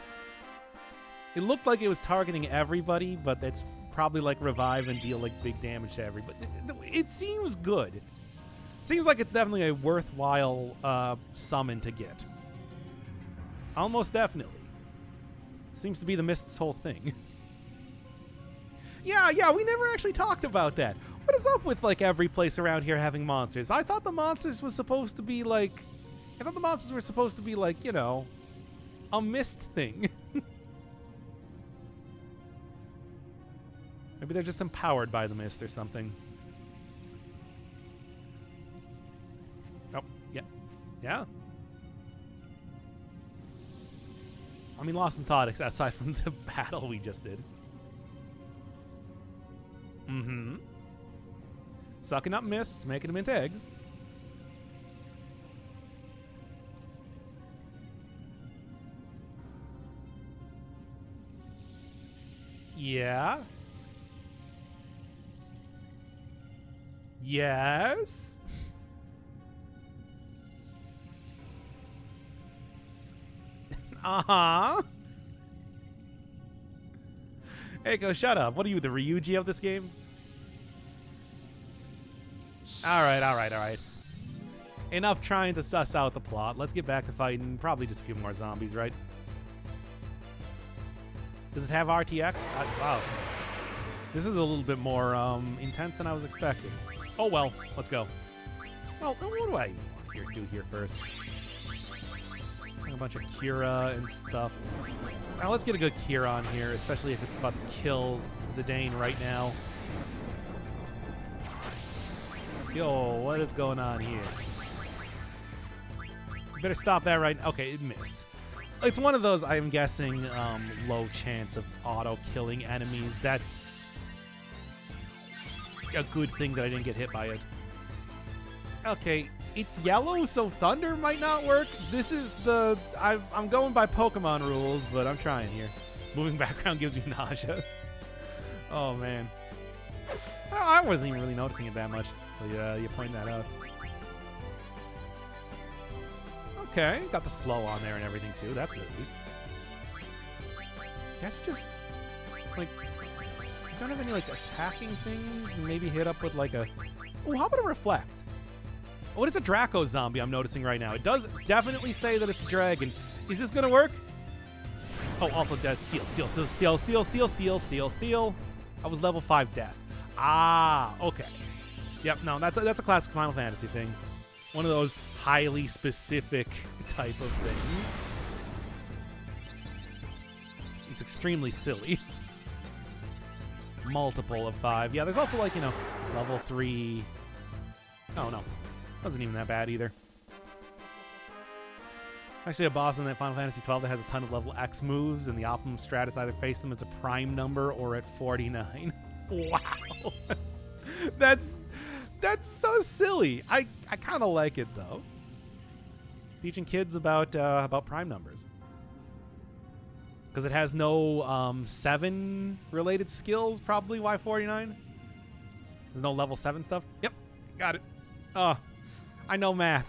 It looked like it was targeting everybody, but that's probably like revive and deal like big damage to everybody. It seems good. Seems like it's definitely a worthwhile summon to get. Almost definitely. Seems to be the Mist's whole thing. Yeah, we never actually talked about that. What is up with like every place around here having monsters? I thought the monsters was supposed to be like, I thought the monsters were supposed to be like, you know, a Mist thing. Maybe they're just empowered by the Mist or something. Oh, yeah. Yeah. I mean, lost in thought aside from the battle we just did. Mm-hmm. Sucking up Mists, making them into eggs. Yeah. Yes. Uh-huh. Eiko, shut up. What are you, the Ryuji of this game? All right. Enough trying to suss out the plot. Let's get back to fighting probably just a few more zombies, right? Does it have RTX? Wow. This is a little bit more intense than I was expecting. Oh, well. Let's go. Well, what do I want to do here first? A bunch of Kira and stuff. Now, let's get a good Kira on here, especially if it's about to kill Zidane right now. Yo, what is going on here? You better stop that right now. Okay, it missed. It's one of those, I'm guessing, low chance of auto-killing enemies. That's a good thing that I didn't get hit by it. Okay, it's yellow, so thunder might not work. This is the... I'm going by Pokemon rules, but I'm trying here. Moving background gives you nausea. Oh, man. I wasn't even really noticing it that much. So you point that out. Okay, got the slow on there and everything too. That's good at least. Guess just like you don't have any like attacking things. Maybe hit up with like a. Oh, how about a reflect? Oh, it is a Draco zombie. I'm noticing right now. It does definitely say that it's a dragon. Is this gonna work? Oh, also death. Steal. I was level 5 death. Ah, okay. Yep, no, that's a classic Final Fantasy thing. One of those highly specific type of things. It's extremely silly. Multiple of 5. Yeah, there's also like, you know, level 3. Oh, no. Wasn't even that bad either. Actually, a boss in that Final Fantasy 12 that has a ton of level X moves, and the Optimum Stratus either face them as a prime number or at 49. Wow. That's so silly. I kind of like it though. Teaching kids about prime numbers because it has no 7 related skills. Probably why 49. There's no level 7 stuff. Yep, got it. Oh, I know math.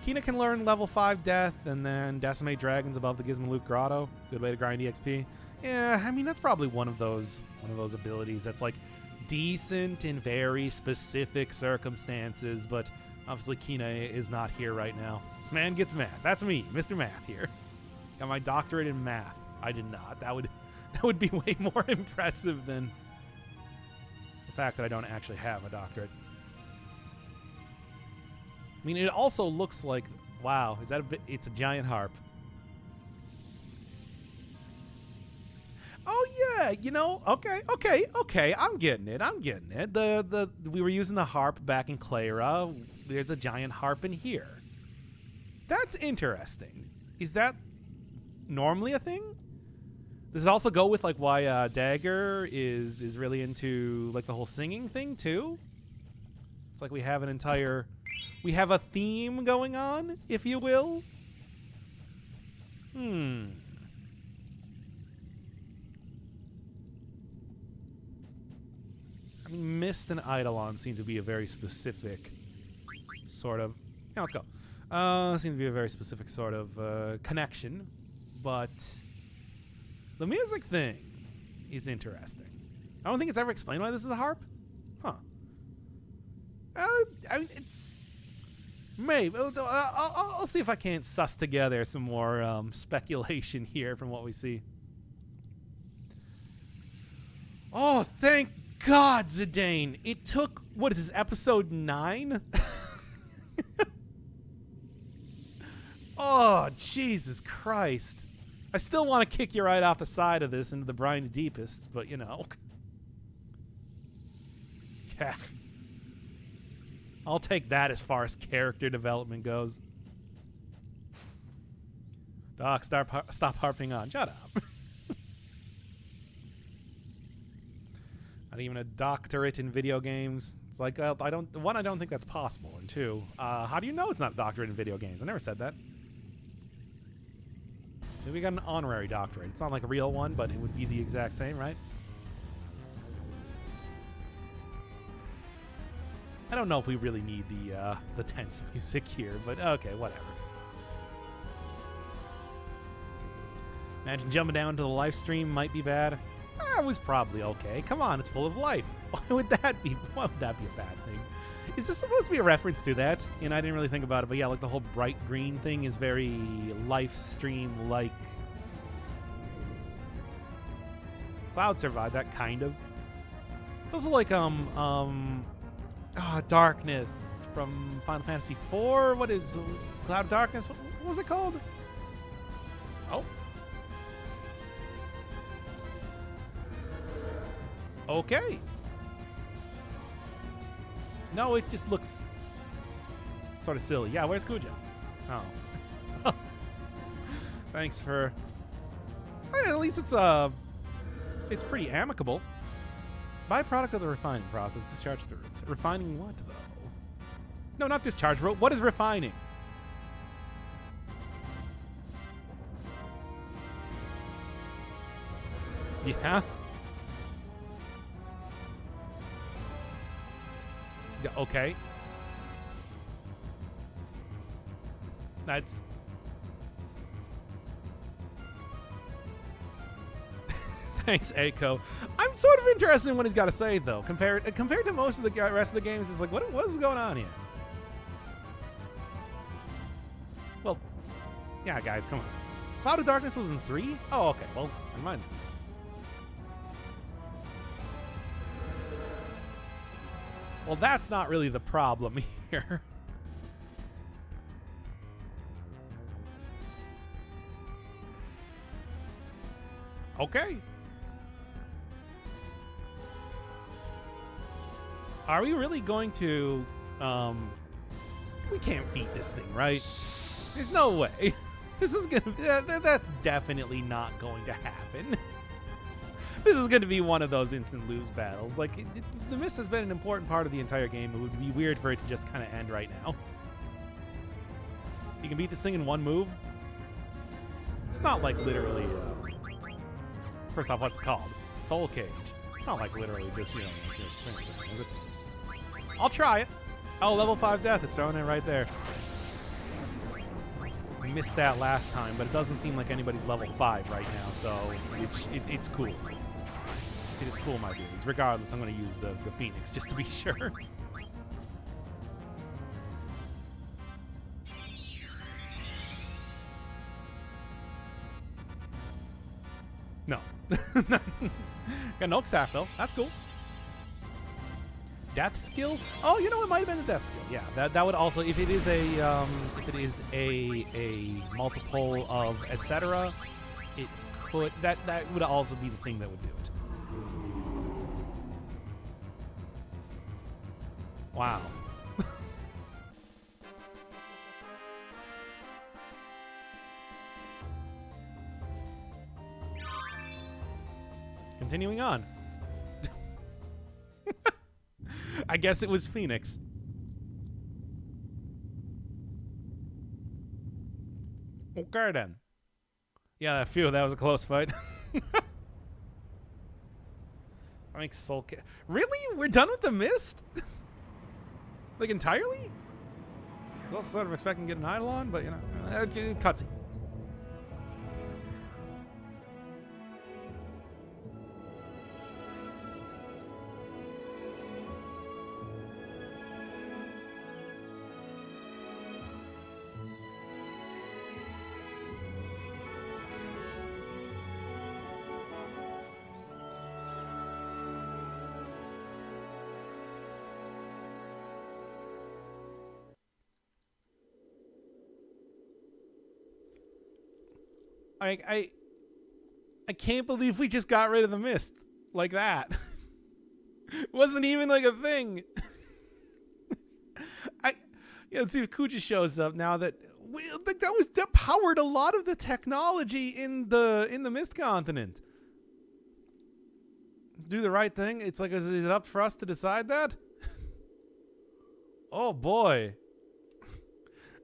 Kina can learn level 5 Death and then Decimate Dragons above the Gizmaluke Grotto. Good way to grind EXP. Yeah, I mean, that's probably one of those abilities that's like decent in very specific circumstances, but obviously Kina is not here right now. This man gets math. That's me, Mr. Math here. Got my doctorate in math. I did not. That would be way more impressive than the fact that I don't actually have a doctorate. I mean, it also looks like, wow, is that it's a giant harp. Oh yeah, you know, okay, I'm getting it. We were using the harp back in Clara. There's a giant harp in here. That's interesting. Is that normally a thing? Does it also go with like why Dagger is really into like the whole singing thing too? It's like we have a theme going on, if you will. I mean, Mist and Eidolon seem to be a very specific sort of... Yeah, let's go. Seem to be a very specific sort of connection, but the music thing is interesting. I don't think it's ever explained why this is a harp. Huh. I mean, it's... Maybe. I'll see if I can't suss together some more speculation here from what we see. Oh, thank God, Zidane. It took, what is this, episode 9? Oh, Jesus Christ. I still want to kick you right off the side of this into the brine deepest, but you know. Yeah. I'll take that as far as character development goes. Doc, stop harping on. Shut up. Not even a doctorate in video games. It's like, I don't think that's possible. And two, how do you know it's not a doctorate in video games? I never said that. Maybe we got an honorary doctorate. It's not like a real one, but it would be the exact same, right? I don't know if we really need the tense music here, but okay, whatever. Imagine jumping down to the live stream might be bad. It was probably okay. Come on, it's full of life. Why would that be a bad thing? Is this supposed to be a reference to that? And I didn't really think about it, but yeah, like the whole bright green thing is very live stream-like. Cloud survived that, kind of. It's also like, Darkness from Final Fantasy IV. What is Cloud of Darkness? What was it called? Oh. Okay. No, it just looks sort of silly. Yeah, where's Kuja? Oh. Thanks for... At least it's pretty amicable. Byproduct of the refining process, discharge through it. Refining what, though? No, not discharge. What is refining? Yeah? Yeah, okay. That's... Thanks, Aiko. I'm sort of interested in what he's got to say, though. Compared to most of the rest of the games, it's like, what is going on here? Well, yeah, guys, come on. Cloud of Darkness was in 3? Oh, okay. Well, never mind. Well, that's not really the problem here. Okay. Are we really going to, we can't beat this thing, right? There's no way. This is gonna, that's definitely not going to happen. This is going to be one of those instant lose battles. Like, the Mist has been an important part of the entire game. It would be weird for it to just kind of end right now. You can beat this thing in one move. It's not like literally, first off, what's it called? Soul Cage. It's not like literally just, you know, is it? I'll try it. Oh, level 5 death. It's throwing it right there. missed that last time, but it doesn't seem like anybody's level 5 right now, so it's cool. It is cool, my dudes. Regardless, I'm going to use the Phoenix just to be sure. No. Got an Oak Staff, though. That's cool. Death skill? Oh, you know, it might have been the death skill. Yeah, that would also, if it is a multiple of etc., it could, that would also be the thing that would do it. Wow. Continuing on. I guess it was Phoenix. Okay then. Yeah, phew, that was a close fight. I think Soul Cage. Really? We're done with the Mist? Like entirely? I was also sort of expecting to get an Eidolon, but you know, cutscene. I can't believe we just got rid of the Mist like that. It wasn't even like a thing. Let's see if Kuja shows up now that that powered a lot of the technology in the Mist continent. Do the right thing. It's like, is it up for us to decide that? Oh boy.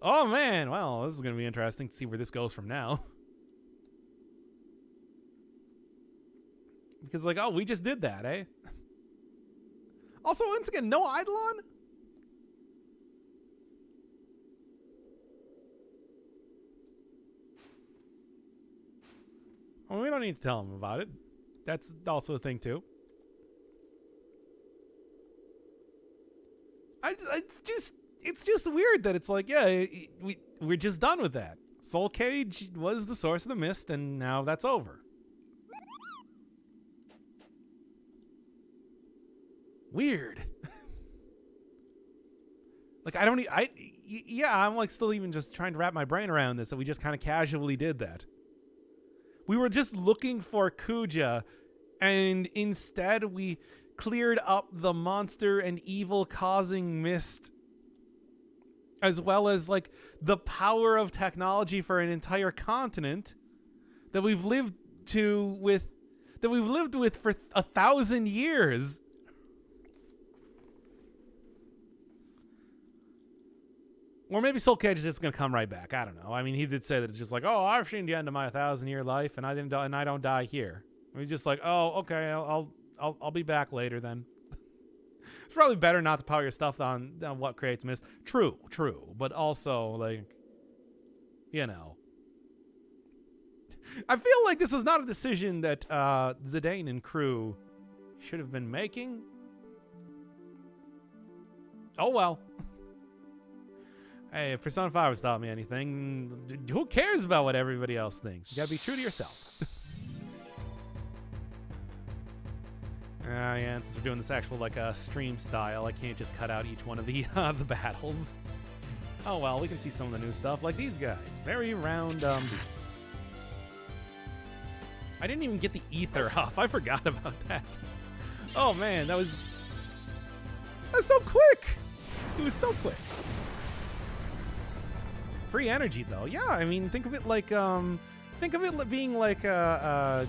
Oh man. Well, this is gonna be interesting to see where this goes from now. Because, like, oh, we just did that, eh? Also, once again, no Eidolon? Well, we don't need to tell him about it. That's also a thing, too. It's just weird that it's like, yeah, we're just done with that. Soul Cage was the source of the Mist, and now that's over. Weird. Like, I'm like still even just trying to wrap my brain around this, that we just kind of casually did that. We were just looking for Kuja, and instead we cleared up the monster and evil causing Mist, as well as like the power of technology for an entire continent that we've lived with for 1,000 years. Or maybe Soul Cage is just gonna come right back. I don't know. I mean, he did say that it's just like, oh, I've seen the end of my 1,000-year life, and I didn't die, and I don't die here. And he's just like, oh, okay, I'll be back later then. It's probably better not to power your stuff on what creates Mist. True, but also like, you know, I feel like this was not a decision that Zidane and crew should have been making. Oh well. Hey, if Persona 5 has taught me anything, who cares about what everybody else thinks? You gotta be true to yourself. Yeah, since we're doing this actual like stream style, I can't just cut out each one of the battles. Oh well, we can see some of the new stuff, like these guys. Very round beats. I didn't even get the ether off. I forgot about that. Oh man, that was so quick. It was so quick. Free energy, though. Yeah, I mean, think of it being like a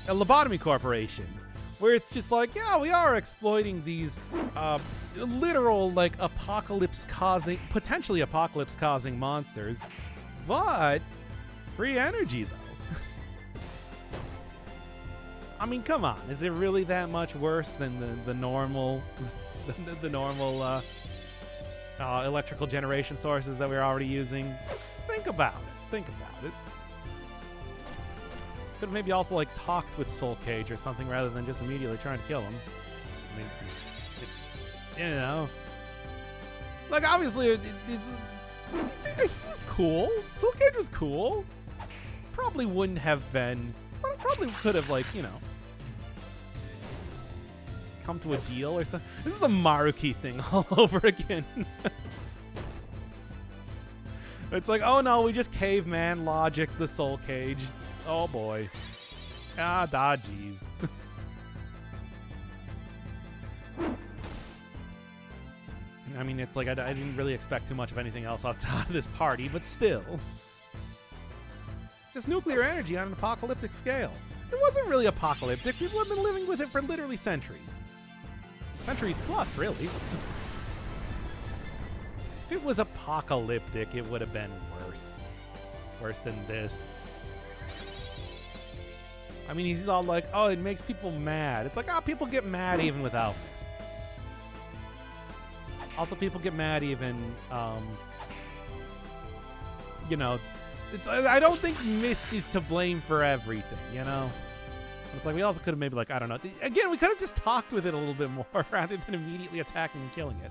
lobotomy corporation, where it's just like, yeah, we are exploiting these literal like potentially apocalypse-causing monsters, but free energy, though. I mean, come on, is it really that much worse than the normal the normal electrical generation sources that we're already using? Think about it. Think about it. Could have maybe also like talked with Soul Cage or something rather than just immediately trying to kill him. I mean, you know, like obviously he was cool. Soul Cage was cool. Probably wouldn't have been, but probably could have like, you know, come to a deal or something. This is the Maruki thing all over again. It's like, oh no, we just caveman logic the Soul Cage. Oh boy. Jeez. I mean, it's like I didn't really expect too much of anything else off top of this party, but still. Just nuclear energy on an apocalyptic scale. It wasn't really apocalyptic. People have been living with it for literally centuries. Centuries plus, really. If it was apocalyptic, it would have been worse. Worse than this. I mean, he's all like, oh, it makes people mad. It's like, oh, people get mad even without this. Also, people get mad even, you know, I don't think Mist is to blame for everything, you know? It's like we also could have maybe, like, I don't know. Again, we could have just talked with it a little bit more rather than immediately attacking and killing it.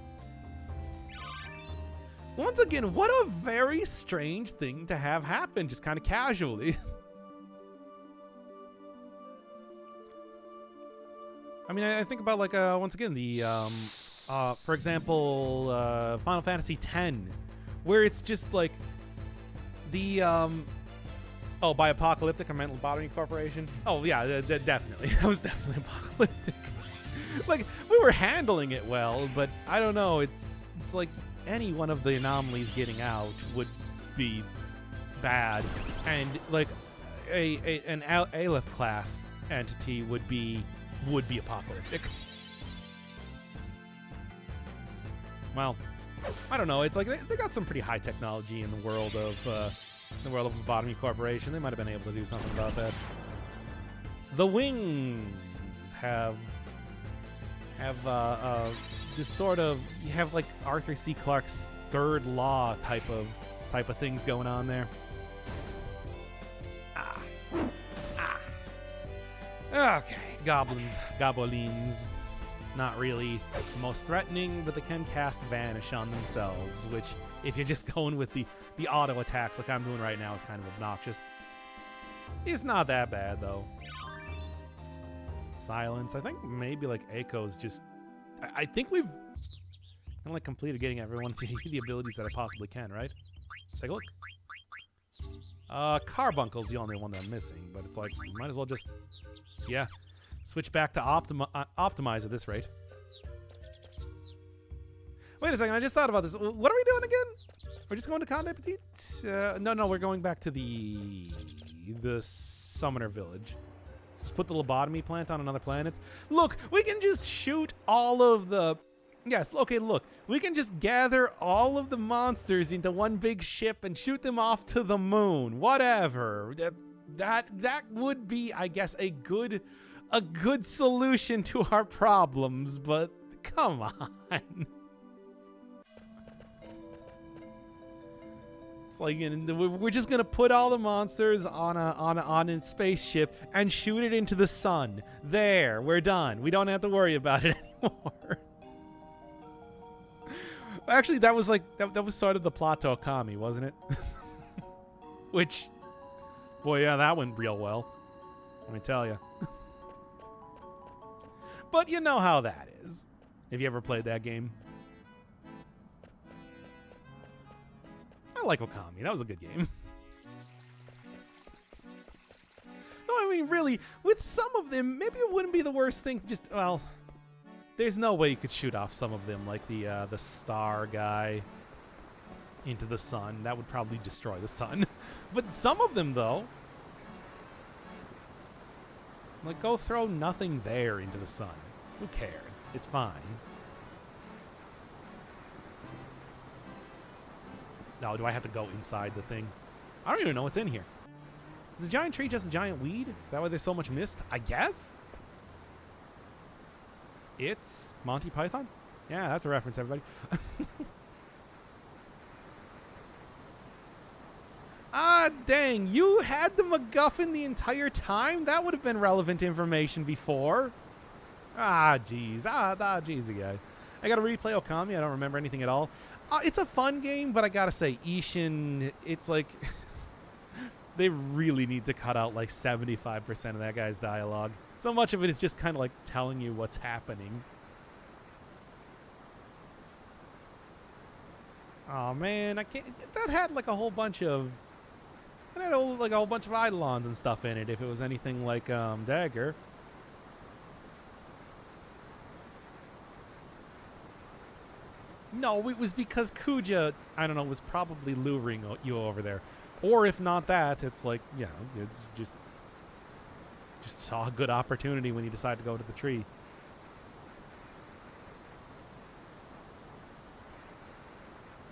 Once again, what a very strange thing to have happen just kind of casually. I mean, I think about, like, once again, the, for example, Final Fantasy X, where it's just, like, the, oh, by apocalyptic, I meant Lobotomy Corporation. Oh, yeah, definitely. That was definitely apocalyptic. Like, we were handling it well, but I don't know. It's like any one of the anomalies getting out would be bad. And, like, an Aleph class entity would be apocalyptic. Well, I don't know. It's like they got some pretty high technology in the world of Lobotomy Corporation. They might have been able to do something about that. The Wings have this sort of, you have like Arthur C. Clarke's third law type of things going on there. Okay, goblins. Not really the most threatening, but they can cast Vanish on themselves, which, if you're just going with the auto attacks like I'm doing right now, is kind of obnoxious. It's not that bad, though. Silence. I think maybe, like, Echo's just... I think we've kind of, like, completed getting everyone the abilities that I possibly can, right? Let's take a look. Carbuncle's the only one that I'm missing, but it's like, you might as well just... Yeah. Switch back to Optimize at this rate. Wait a second, I just thought about this. What are we doing again? We're just going to Conde Petit? No, we're going back to the Summoner Village. Just put the lobotomy plant on another planet. Look, we can just shoot all of the... Yes, okay, look. We can just gather all of the monsters into one big ship and shoot them off to the moon. Whatever. That would be, I guess, a good solution to our problems, but come on. It's like, we're just gonna put all the monsters on a spaceship and shoot it into the sun. There, we're done. We don't have to worry about it anymore. Actually, that was like that was sort of the plot to Okami, wasn't it? Which, boy, yeah, that went real well. Let me tell you. But you know how that is. Have you ever played that game? I like Okami. That was a good game. No, I mean, really, with some of them, maybe it wouldn't be the worst thing to just, well, there's no way you could shoot off some of them, like the star guy into the sun. That would probably destroy the sun. But some of them, though, like, go throw nothing there into the sun. Who cares? It's fine. No, do I have to go inside the thing? I don't even know what's in here. Is the giant tree just a giant weed? Is that why there's so much mist? I guess? It's Monty Python? Yeah, that's a reference, everybody. dang, you had the MacGuffin the entire time? That would have been relevant information before. Ah, jeez. Jeez, guy. I got to replay Okami. I don't remember anything at all. It's a fun game, but I got to say, Ishin, it's like... they really need to cut out like 75% of that guy's dialogue. So much of it is just kind of like telling you what's happening. Oh man, I can't. That had like a whole bunch of. It had like a whole bunch of Eidolons and stuff in it. If it was anything like Dagger. No, it was because Kuja, I don't know, was probably luring you over there. Or if not that, it's like, you know, it's just saw a good opportunity when you decided to go to the tree.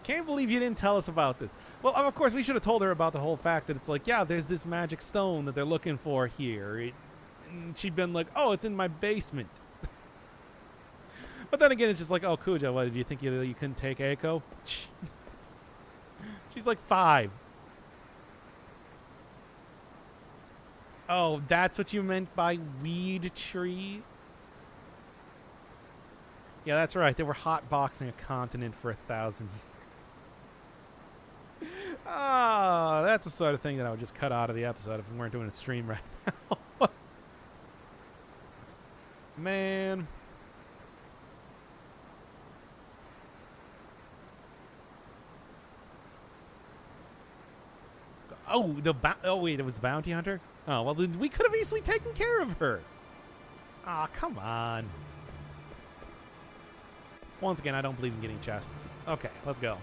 Can't believe you didn't tell us about this. Well, of course, we should have told her about the whole fact that it's like, yeah, there's this magic stone that they're looking for here. And she'd been like, oh, it's in my basement. But then again, it's just like, oh, Kuja, what, did you think you couldn't take Eiko? She's like 5. Oh, that's what you meant by weed tree? Yeah, that's right. They were hotboxing a continent for 1,000 years. Ah, that's the sort of thing that I would just cut out of the episode if we weren't doing a stream right now. Man. Oh, wait, it was the bounty hunter? Oh, well, then we could have easily taken care of her. Ah, come on. Once again, I don't believe in getting chests. Okay, let's go.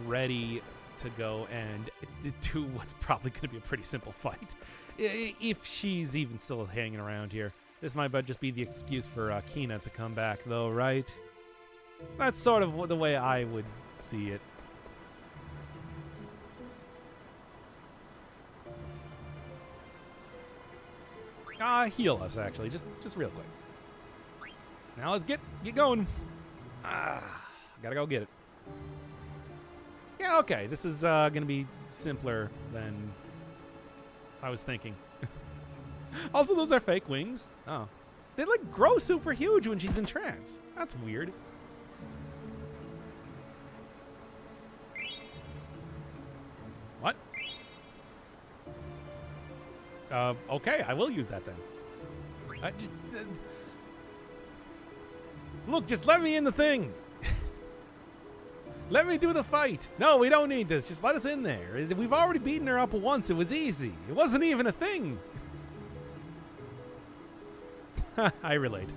Ready to go and do what's probably going to be a pretty simple fight. If she's even still hanging around here. This might just be the excuse for Kina to come back, though, right? That's sort of the way I would see it. Heal us, actually. Just real quick. Now let's get going. Gotta go get it. Yeah, okay. This is gonna be simpler than I was thinking. Also, those are fake wings. Oh. They like grow super huge when she's in trance. That's weird. What? Okay, I will use that then. Look, just let me in the thing. Let me do the fight. No, we don't need this. Just let us in there. We've already beaten her up once. It was easy. It wasn't even a thing. I relate.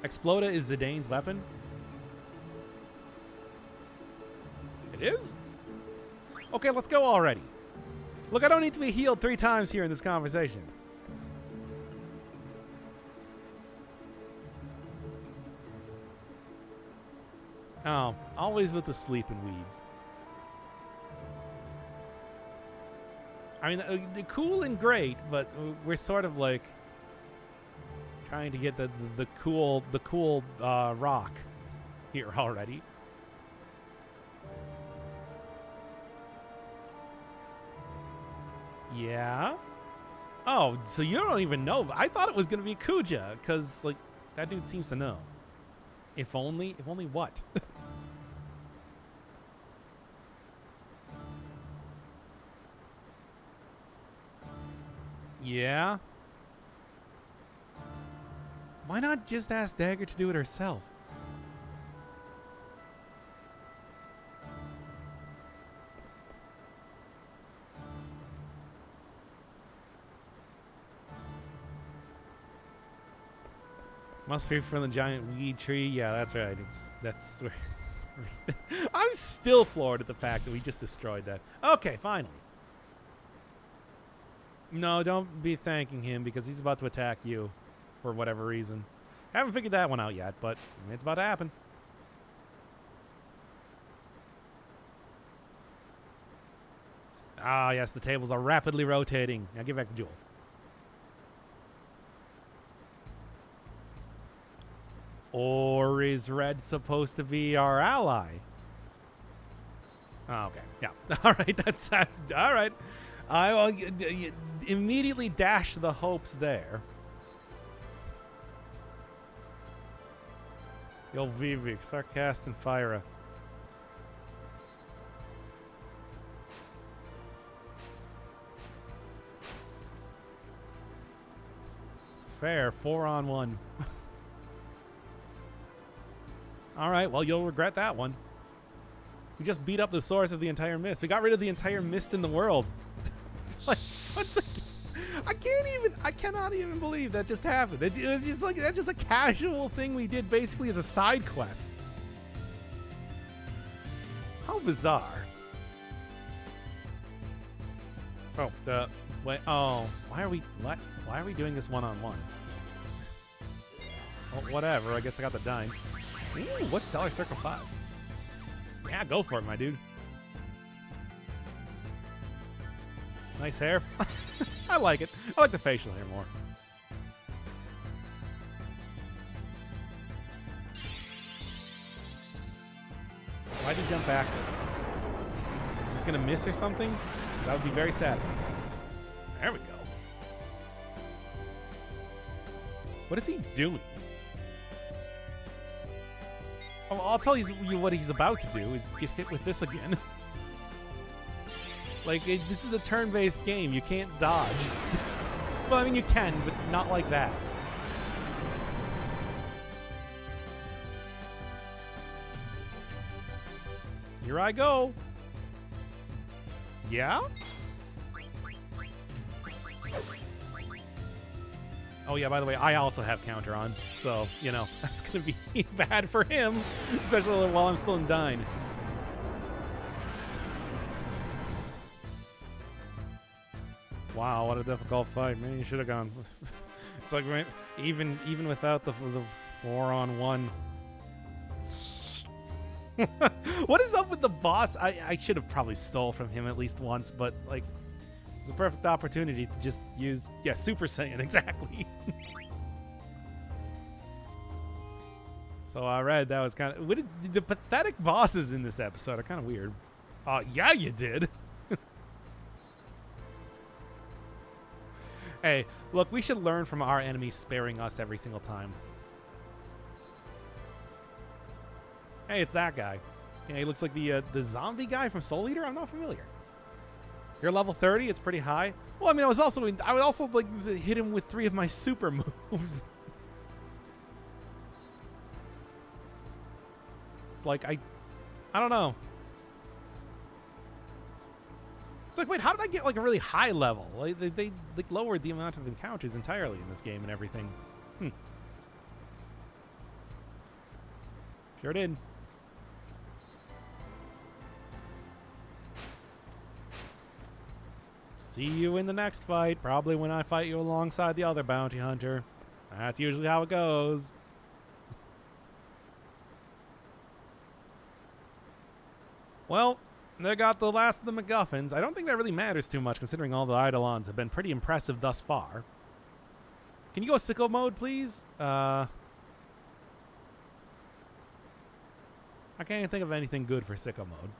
Exploda is Zidane's weapon? It is? Okay, let's go already. Look, I don't need to be healed 3 times here in this conversation. Oh, always with the sleeping weeds. I mean, they're cool and great, but we're sort of like trying to get the cool rock here already. Yeah. Oh, so you don't even know. I thought it was gonna be Kuja, because like that dude seems to know. If only what? Yeah. Why not just ask Dagger to do it herself? Must be from the giant weed tree. Yeah, that's right. That's where. I'm still floored at the fact that we just destroyed that. Okay, finally. No, don't be thanking him because he's about to attack you for whatever reason. Haven't figured that one out yet, but it's about to happen. Ah, yes, the tables are rapidly rotating. Now give back the jewel. Or is red supposed to be our ally? Oh, okay. Yeah. All right. That's all right. I will immediately dash the hopes there. Yo, Vivek, Sarcast and Fyra. Fair. 4-on-1. All right. Well, you'll regret that one. We just beat up the source of the entire mist. We got rid of the entire mist in the world. It's like, I cannot even believe that just happened. It was just like, that's just a casual thing we did basically as a side quest. How bizarre. Oh, wait, oh, why are we doing this one-on-one? Well, whatever, I guess I got the dime. Ooh, what's Stellar Circle 5? Yeah, go for it, my dude. Nice hair. I like it. I like the facial hair more. Why'd he jump backwards? Is this gonna miss or something? That would be very sad. There we go. What is he doing? Oh, I'll tell you what he's about to do is get hit with this again. Like, this is a turn-based game. You can't dodge. Well, I mean, you can, but not like that. Here I go. Yeah? Oh, yeah, by the way, I also have counter on. So, you know, that's going to be bad for him, especially while I'm still in Dine. Wow, what a difficult fight. Man, you should have gone. It's like, right, even without the 4-on-1. What is up with the boss? I should have probably stole from him at least once, but, like, it's a perfect opportunity to just use, yeah, Super Saiyan, exactly. So I read that was kind of, what is the pathetic bosses in this episode are kind of weird. Yeah, you did. Hey, look, we should learn from our enemies sparing us every single time. Hey, it's that guy. Yeah, he looks like the zombie guy from Soul Eater. I'm not familiar. You're level 30. It's pretty high. Well, I mean, I was also like hit him with 3 of my super moves. It's like I don't know. It's like, wait, how did I get like a really high level? Like they like lowered the amount of encounters entirely in this game and everything. Sure did. See you in the next fight. Probably when I fight you alongside the other bounty hunter. That's usually how it goes. Well, they got the last of the MacGuffins. I don't think that really matters too much considering all the Eidolons have been pretty impressive thus far. Can you go sicko mode, please? I can't even think of anything good for sicko mode.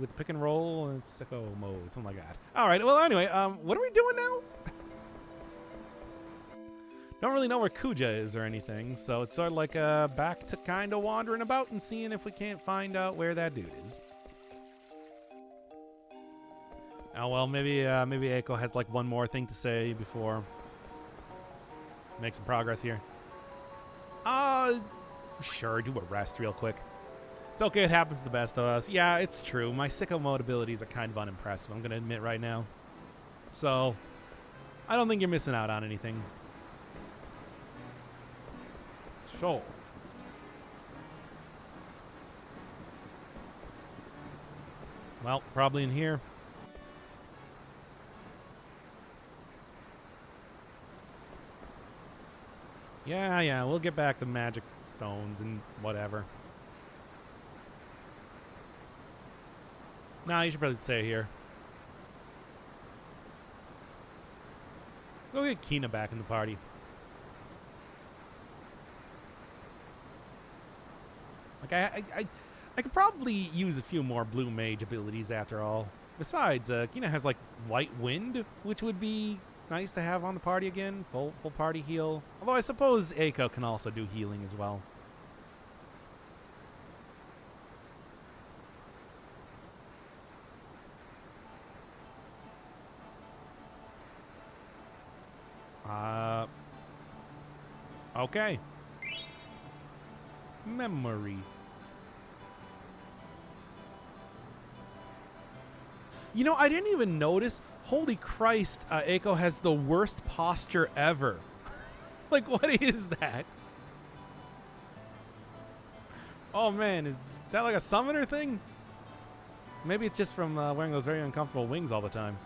With pick and roll and sicko mode, something like that. All right. Well, anyway, what are we doing now? Don't really know where Kuja is or anything, so it's sort of like back to kind of wandering about and seeing if we can't find out where that dude is. Oh well, maybe Eiko has like one more thing to say before make some progress here. Sure, do a rest real quick. It's okay, it happens to the best of us. Yeah, it's true. My sicko mode abilities are kind of unimpressive, I'm gonna admit right now. So, I don't think you're missing out on anything. Sure. Well, probably in here. Yeah, we'll get back the magic stones and whatever. Nah, you should probably stay here. Go get Kina back in the party. Like, I could probably use a few more blue mage abilities after all. Besides, Kina has, like, light wind, which would be nice to have on the party again. Full party heal. Although I suppose Eiko can also do healing as well. Okay. Memory. You know, I didn't even notice. Holy Christ, Eiko has the worst posture ever. Like, what is that? Oh, man, is that like a summoner thing? Maybe it's just from wearing those very uncomfortable wings all the time.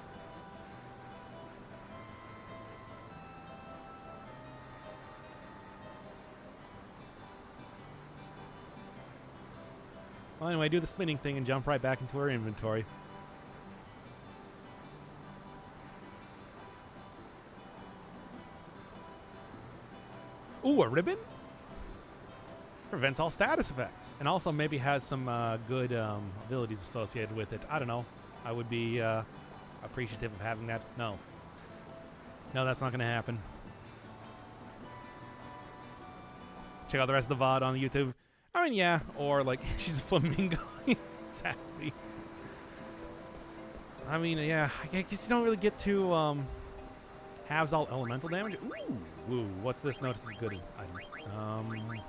Well, anyway, do the spinning thing and jump right back into her inventory. Ooh, a ribbon? Prevents all status effects. And also maybe has some good abilities associated with it. I don't know. I would be appreciative of having that. No. No, that's not going to happen. Check out the rest of the VOD on YouTube. I mean, yeah. Or, like, she's a flamingo. Exactly. I mean, yeah. I guess you don't really get to halves all elemental damage. Ooh, what's this? Notice is good item.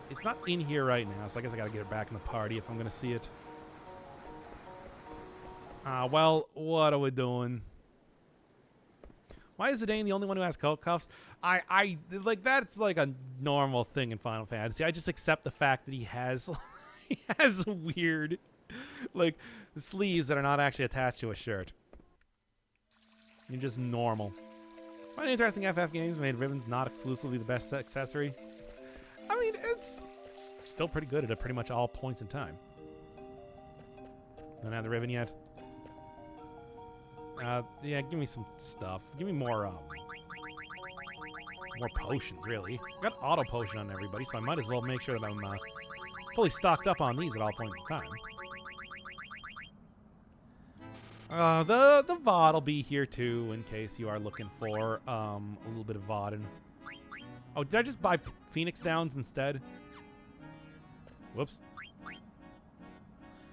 It's not in here right now, so I guess I gotta get it back in the party if I'm gonna see it. Well, what are we doing? Why is Zidane the only one who has coat cuffs? I like that's like a normal thing in Final Fantasy. I just accept the fact that he has he has weird like sleeves that are not actually attached to a shirt. You're just normal. Quite interesting. FF games made ribbons not exclusively the best accessory. I mean, it's still pretty good at pretty much all points in time. Don't have the ribbon yet. Yeah, give me some stuff. Give me more potions, really. I've got auto potion on everybody, so I might as well make sure that I'm fully stocked up on these at all points in time. The VOD will be here too in case you are looking for a little bit of VOD. Oh, did I just buy Phoenix Downs instead? Whoops.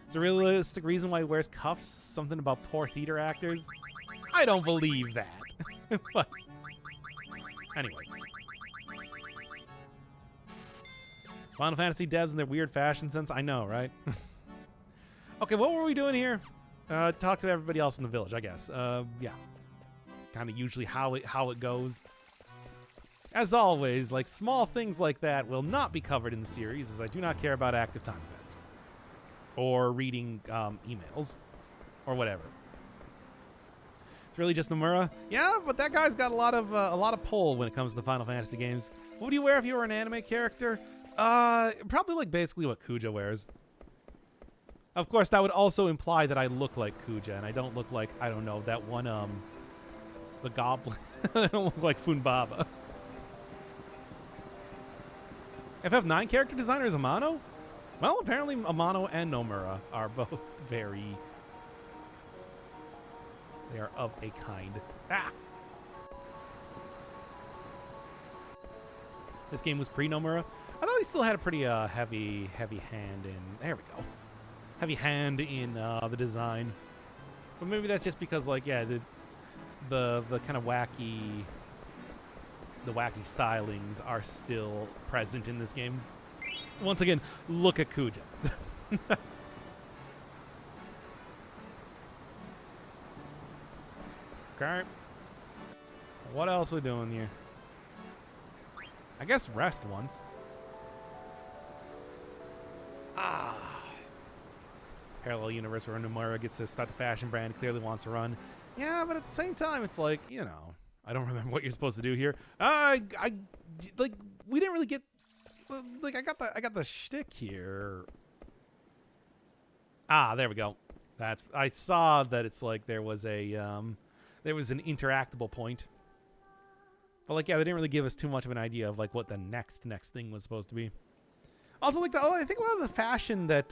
Is there a realistic reason why he wears cuffs? Something about poor theater actors? I don't believe that. But anyway. Final Fantasy devs and their weird fashion sense. I know, right? Okay, what were we doing here? Talk to everybody else in the village, I guess. Yeah. Kind of usually how it goes. As always, like small things like that will not be covered in the series, as I do not care about active time events or reading emails or whatever. It's really just Nomura. Yeah, but that guy's got a lot of pull when it comes to the Final Fantasy games. What would you wear if you were an anime character? Probably like basically what Kuja wears. Of course, that would also imply that I look like Kuja, and I don't look like, I don't know, that one, the goblin. I don't look like Funbaba. FF9 character designer is Amano? Well, apparently Amano and Nomura are both very... They are of a kind. Ah! This game was pre-Nomura. I thought he still had a pretty heavy hand in... There we go. Heavy hand in the design. But maybe that's just because, like, yeah, the kind of wacky... The wacky stylings are still present in this game. Once again, look at Kuja. Okay. What else are we doing here? I guess rest once. Parallel universe where Nomura gets to start the fashion brand, clearly wants to run. Yeah, but at the same time, it's like, you know, I don't remember what you're supposed to do here. Like, we didn't really get, like, I got the shtick here. Ah, there we go. I saw that it's like there was an interactable point. But like, yeah, they didn't really give us too much of an idea of like what the next thing was supposed to be. Also, like I think a lot of the fashion that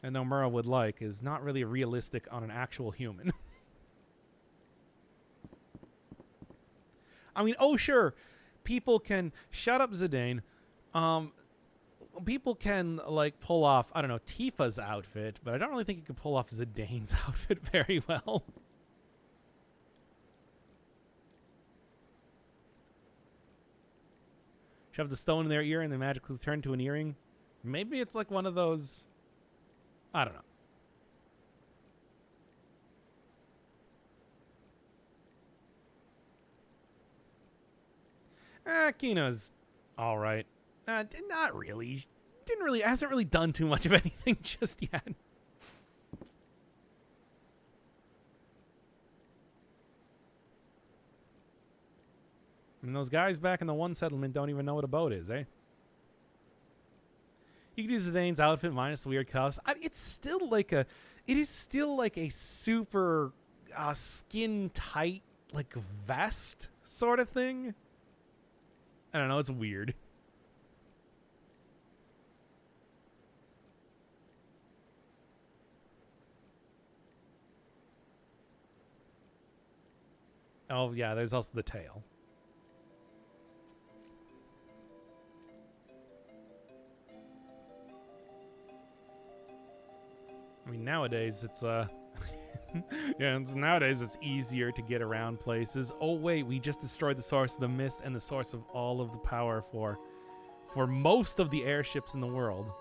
Nomura would like is not really realistic on an actual human. I mean, oh sure, people can shut up Zidane. People can like pull off, I don't know, Tifa's outfit, but I don't really think you can pull off Zidane's outfit very well. Shove the stone in their ear and they magically turn to an earring. Maybe it's like one of those, I don't know. Kina's all right. Not really. Hasn't really done too much of anything just yet. I mean, those guys back in the one settlement don't even know what a boat is, eh? You can use Zidane's outfit minus the weird cuffs. It's still like a, it is still like a super skin tight like vest sort of thing. I don't know. It's weird. Oh yeah, there's also the tail. I mean, nowadays it's yeah, nowadays it's easier to get around places. Oh wait, we just destroyed the source of the mist and the source of all of the power for most of the airships in the world.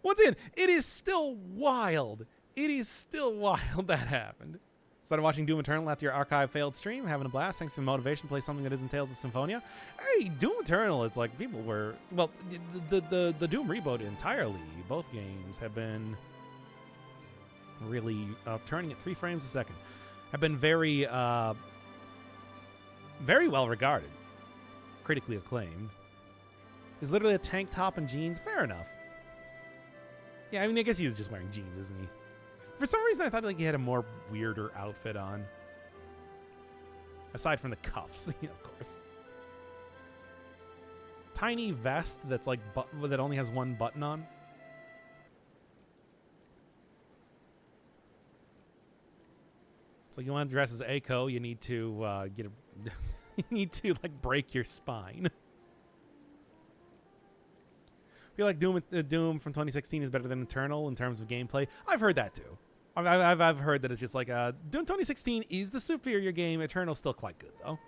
Once again, it is still wild. It is still wild that happened. Started watching Doom Eternal after your archive failed stream, having a blast. Thanks for the motivation to play something that isn't Tales of Symphonia. Hey, Doom Eternal, it's like people were, well, the Doom reboot entirely, both games have been really turning at 3 frames a second. Have been very very well regarded, critically acclaimed. He's literally a tank top and jeans. Fair enough. Yeah, I mean, I guess he's just wearing jeans, isn't he? For some reason, I thought like he had a more weirder outfit on. Aside from the cuffs, of course. Tiny vest that's like that only has one button on. So you want to dress as Eiko, you need to get a you need to like break your spine. I feel like Doom from 2016 is better than Eternal in terms of gameplay. I've heard that too. I've heard that it's just like Doom 2016 is the superior game. Eternal's still quite good though.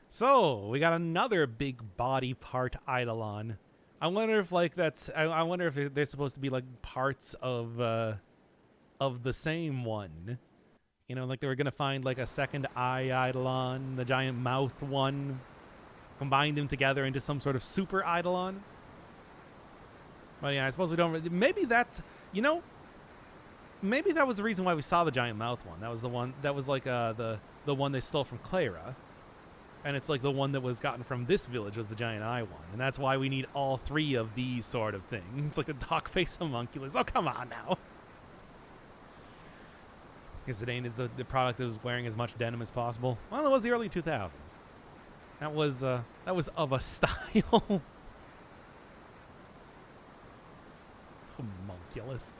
So we got another big body part Eidolon. I wonder if like that's. I wonder if they're supposed to be like parts of the same one. You know, like they were gonna find like a second eye Eidolon, the giant mouth one, combine them together into some sort of super Eidolon. But yeah, I suppose we don't. Maybe that's, maybe that was the reason why we saw the giant mouth one. That was the one that was like the one they stole from Clara. And it's like the one that was gotten from this village was the giant eye one. And that's why we need all 3 of these sort of things. It's like the dog face homunculus. Oh, come on now. Because Zidane is the product that was wearing as much denim as possible. Well, it was the early 2000s. That was of a style. Homunculus.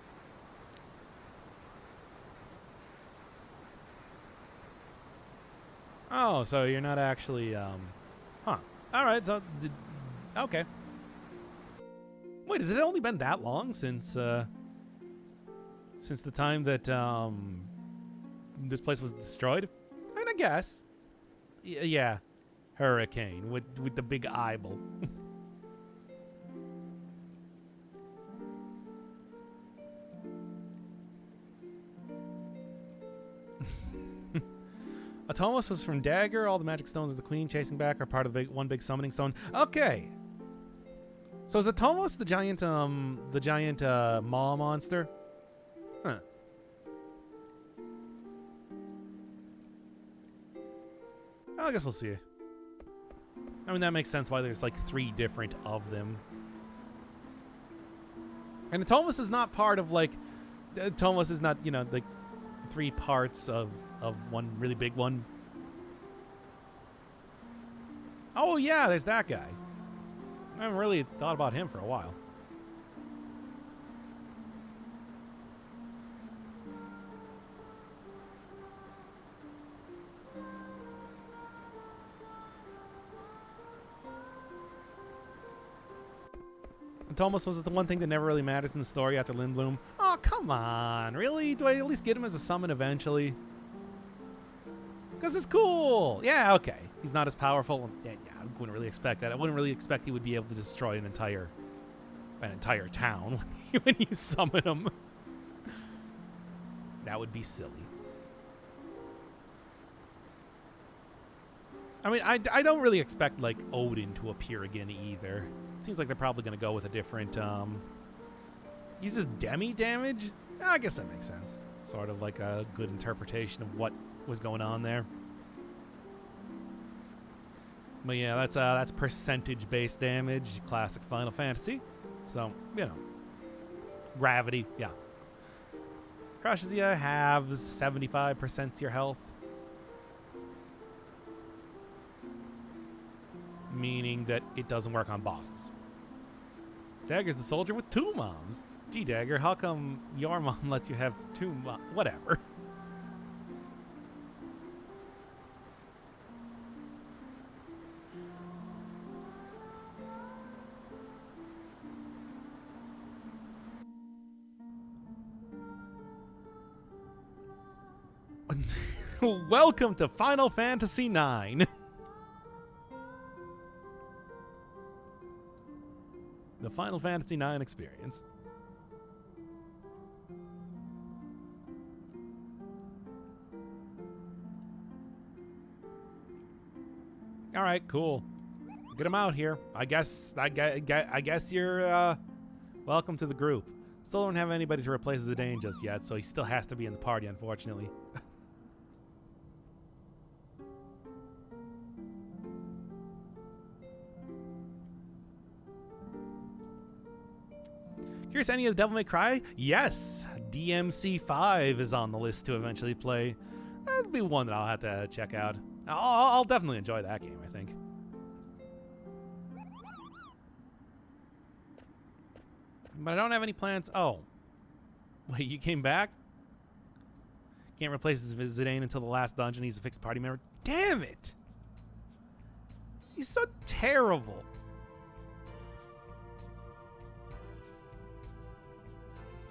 Oh, so you're not actually, huh. All right, so, okay. Wait, has it only been that long since Since the time that this place was destroyed? I mean, I guess. Yeah. Hurricane with the big eyeball. Atomos was from Dagger. All the magic stones of the queen chasing back are part of the one big summoning stone. Okay. So is Atomos the giant maw monster? Huh. Well, I guess we'll see. I mean, that makes sense why there's like 3 different of them. And Atomos is not part of like... Atomos is not, like 3 parts of one really big one. Oh, yeah, there's that guy. I haven't really thought about him for a while. Atomos was the one thing that never really matters in the story after Lindblum. Oh, come on. Really? Do I at least get him as a summon eventually? Because it's cool. Yeah, okay. He's not as powerful. Yeah, I wouldn't really expect that. I wouldn't really expect he would be able to destroy an entire town when you summon him. That would be silly. I mean, I don't really expect, like, Odin to appear again either. It seems like they're probably going to go with a different, uses demi damage? I guess that makes sense. Sort of like a good interpretation of what was going on there. But yeah, that's percentage-based damage, classic Final Fantasy. So, gravity, yeah. Crushes you, halves 75% your health. Meaning that it doesn't work on bosses. Dagger's the soldier with 2 moms. Gee, Dagger, how come your mom lets you have 2 moms? Whatever. Welcome to Final Fantasy IX. The Final Fantasy IX experience. All right, cool. Get him out here. I guess you're welcome to the group. Still don't have anybody to replace Zidane just yet, so he still has to be in the party, unfortunately. Curious, any of the Devil May Cry? Yes! DMC5 is on the list to eventually play. That'll be one that I'll have to check out. I'll definitely enjoy that game, I think. But I don't have any plans. Oh. Wait, you came back? Can't replace Zidane until the last dungeon. He's a fixed party member. Damn it! He's so terrible.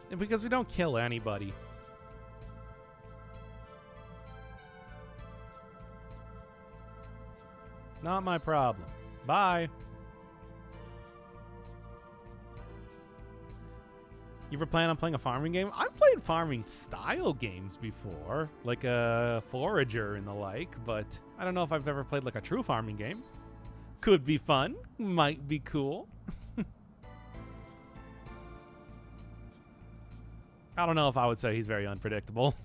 And because we don't kill anybody. Not my problem. Bye. You ever plan on playing a farming game? I've played farming style games before, like a Forager and the like, but I don't know if I've ever played like a true farming game. Could be fun. Might be cool. I don't know if I would say he's very unpredictable.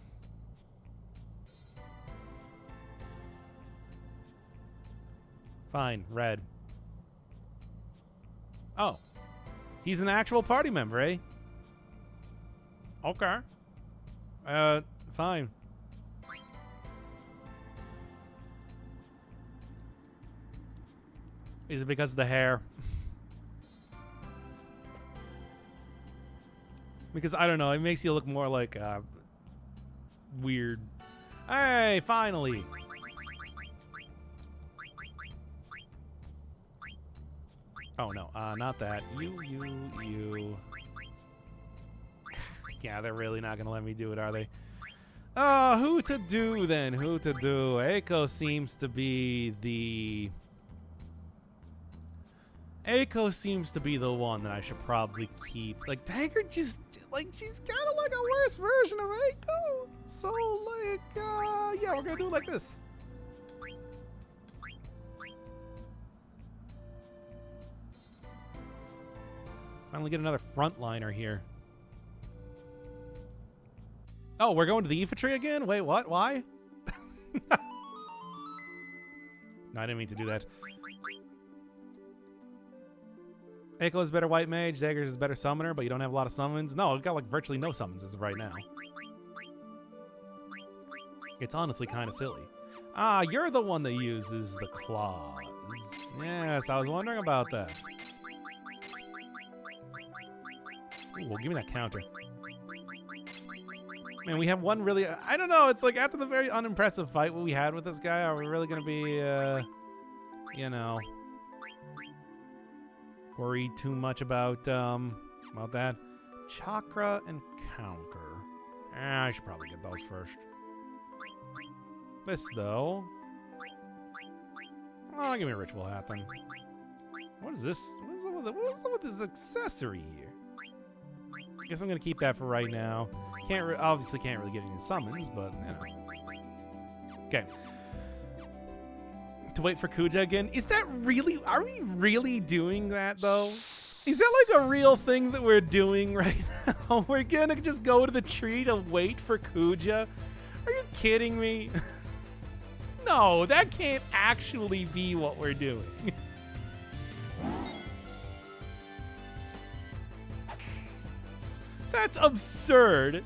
Fine, red. Oh. He's an actual party member, eh? Okay. Fine. Is it because of the hair? Because, I don't know, it makes you look more like, weird. Hey, finally! Oh, no, not that. You. Yeah, they're really not going to let me do it, are they? Who to do then? Who to do? Eiko seems to be the... Eiko seems to be the one that I should probably keep. Like, Dagger just, like, she's kind of like a worse version of Eiko. So, like, yeah, we're going to do it like this. Finally get another frontliner here. Oh, we're going to the Aoife tree again? Wait, what? Why? No, I didn't mean to do that. Eiko is better white mage, Daggers is better summoner, but you don't have a lot of summons. No, I've got like virtually no summons as of right now. It's honestly kind of silly. Ah, you're the one that uses the claws. Yes, I was wondering about that. Ooh, well, give me that counter. Man, we have one really... I don't know. It's like after the very unimpressive fight we had with this guy, are we really going to be, you know, worried too much about that? Chakra and counter. I should probably get those first. This, though. Oh, give me a ritual hat, then. What is this? What is up with this accessory here? I guess I'm going to keep that for right now. Obviously can't really get any summons, but, you know. Okay. To wait for Kuja again. Is that really... Are we really doing that, though? Is that like a real thing that we're doing right now? We're going to just go to the tree to wait for Kuja? Are you kidding me? No, that can't actually be what we're doing. That's absurd.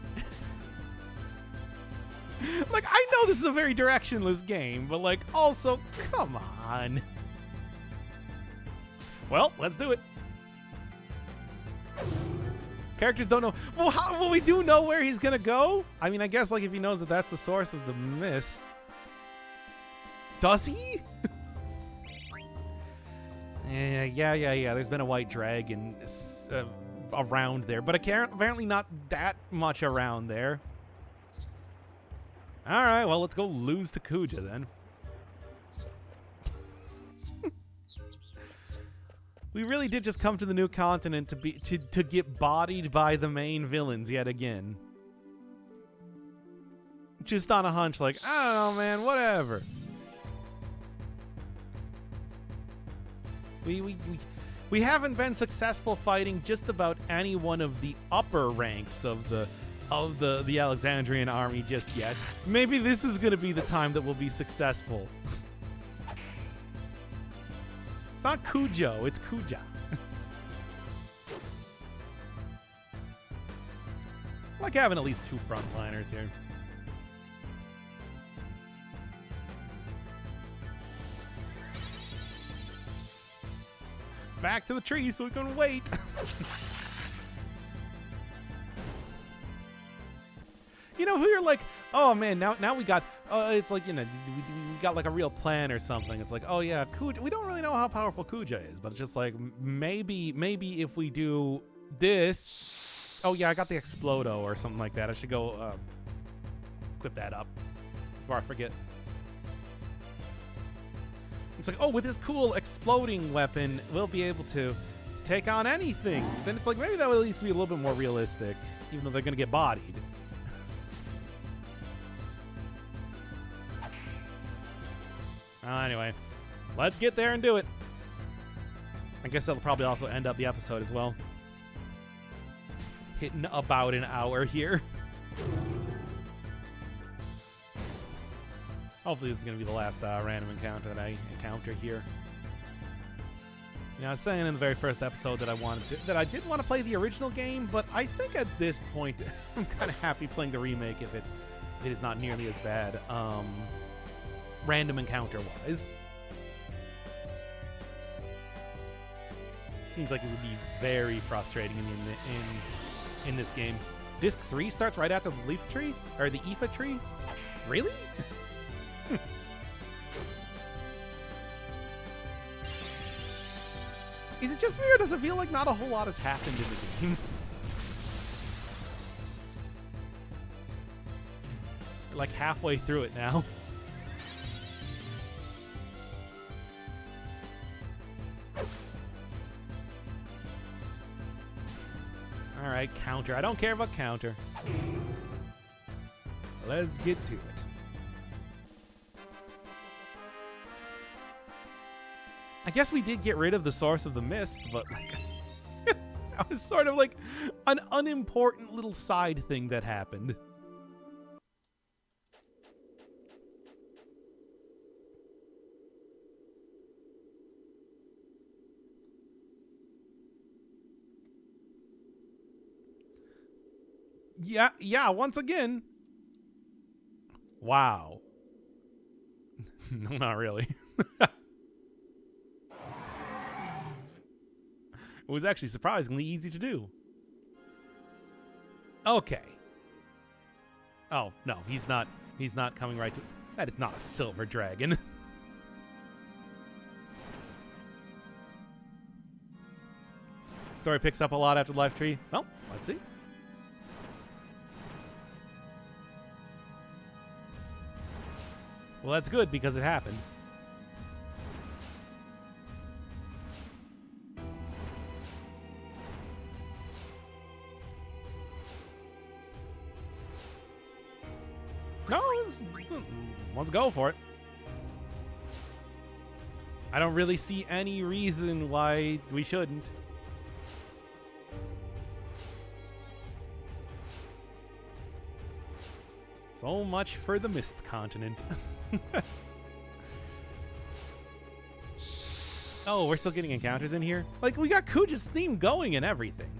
Like, I know this is a very directionless game, but, like, also, come on. Well, let's do it. Characters don't know. Well, well, we do know where he's gonna go. I mean, I guess, like, if he knows that that's the source of the mist. Does he? Yeah. There's been a white dragon around there, but apparently not that much around there. All right, well, let's go lose to Kuja then. We really did just come to the new continent to get bodied by the main villains yet again. Just on a hunch, like, I don't know, man, whatever. We haven't been successful fighting just about any one of the upper ranks of the Alexandrian army just yet. Maybe this is going to be the time that we'll be successful. It's not Kujo, it's Kuja. I like having at least 2 frontliners here. Back to the tree so we can wait. You know, you're like, oh man, now we got, it's like, you know, we got like a real plan or something. It's like, oh yeah, Kuja, we don't really know how powerful Kuja is, but it's just like, maybe if we do this, oh yeah, I got the Explodo or something like that. I should go equip that up before I forget. It's like, oh, with this cool exploding weapon, we'll be able to take on anything. Then it's like, maybe that would at least be a little bit more realistic, even though they're going to get bodied. Anyway, let's get there and do it. I guess that'll probably also end up the episode as well. Hitting about an hour here. Hopefully this is going to be the last random encounter that I encounter here. You know, I was saying in the very first episode that I did want to play the original game, but I think at this point I'm kind of happy playing the remake if it is not nearly as bad. Random encounter wise. Seems like it would be very frustrating in this game. Disc 3 starts right after the leaf tree or the Aoife tree? Really? Is it just me or does it feel like not a whole lot has happened in the game? like halfway through it now. All right, counter. I don't care about counter. Let's get to it. I guess we did get rid of the source of the mist, but like that was sort of like an unimportant little side thing that happened. Yeah, once again. Wow. No, not really. It was actually surprisingly easy to do. Okay. Oh, no, he's not coming right to it. That is not a silver dragon. Story picks up a lot after the life tree. Well, let's see. Well, that's good because it happened. No, let's go for it. I don't really see any reason why we shouldn't. So much for the Mist Continent. Oh, we're still getting encounters in here? Like, we got Kuja's theme going and everything.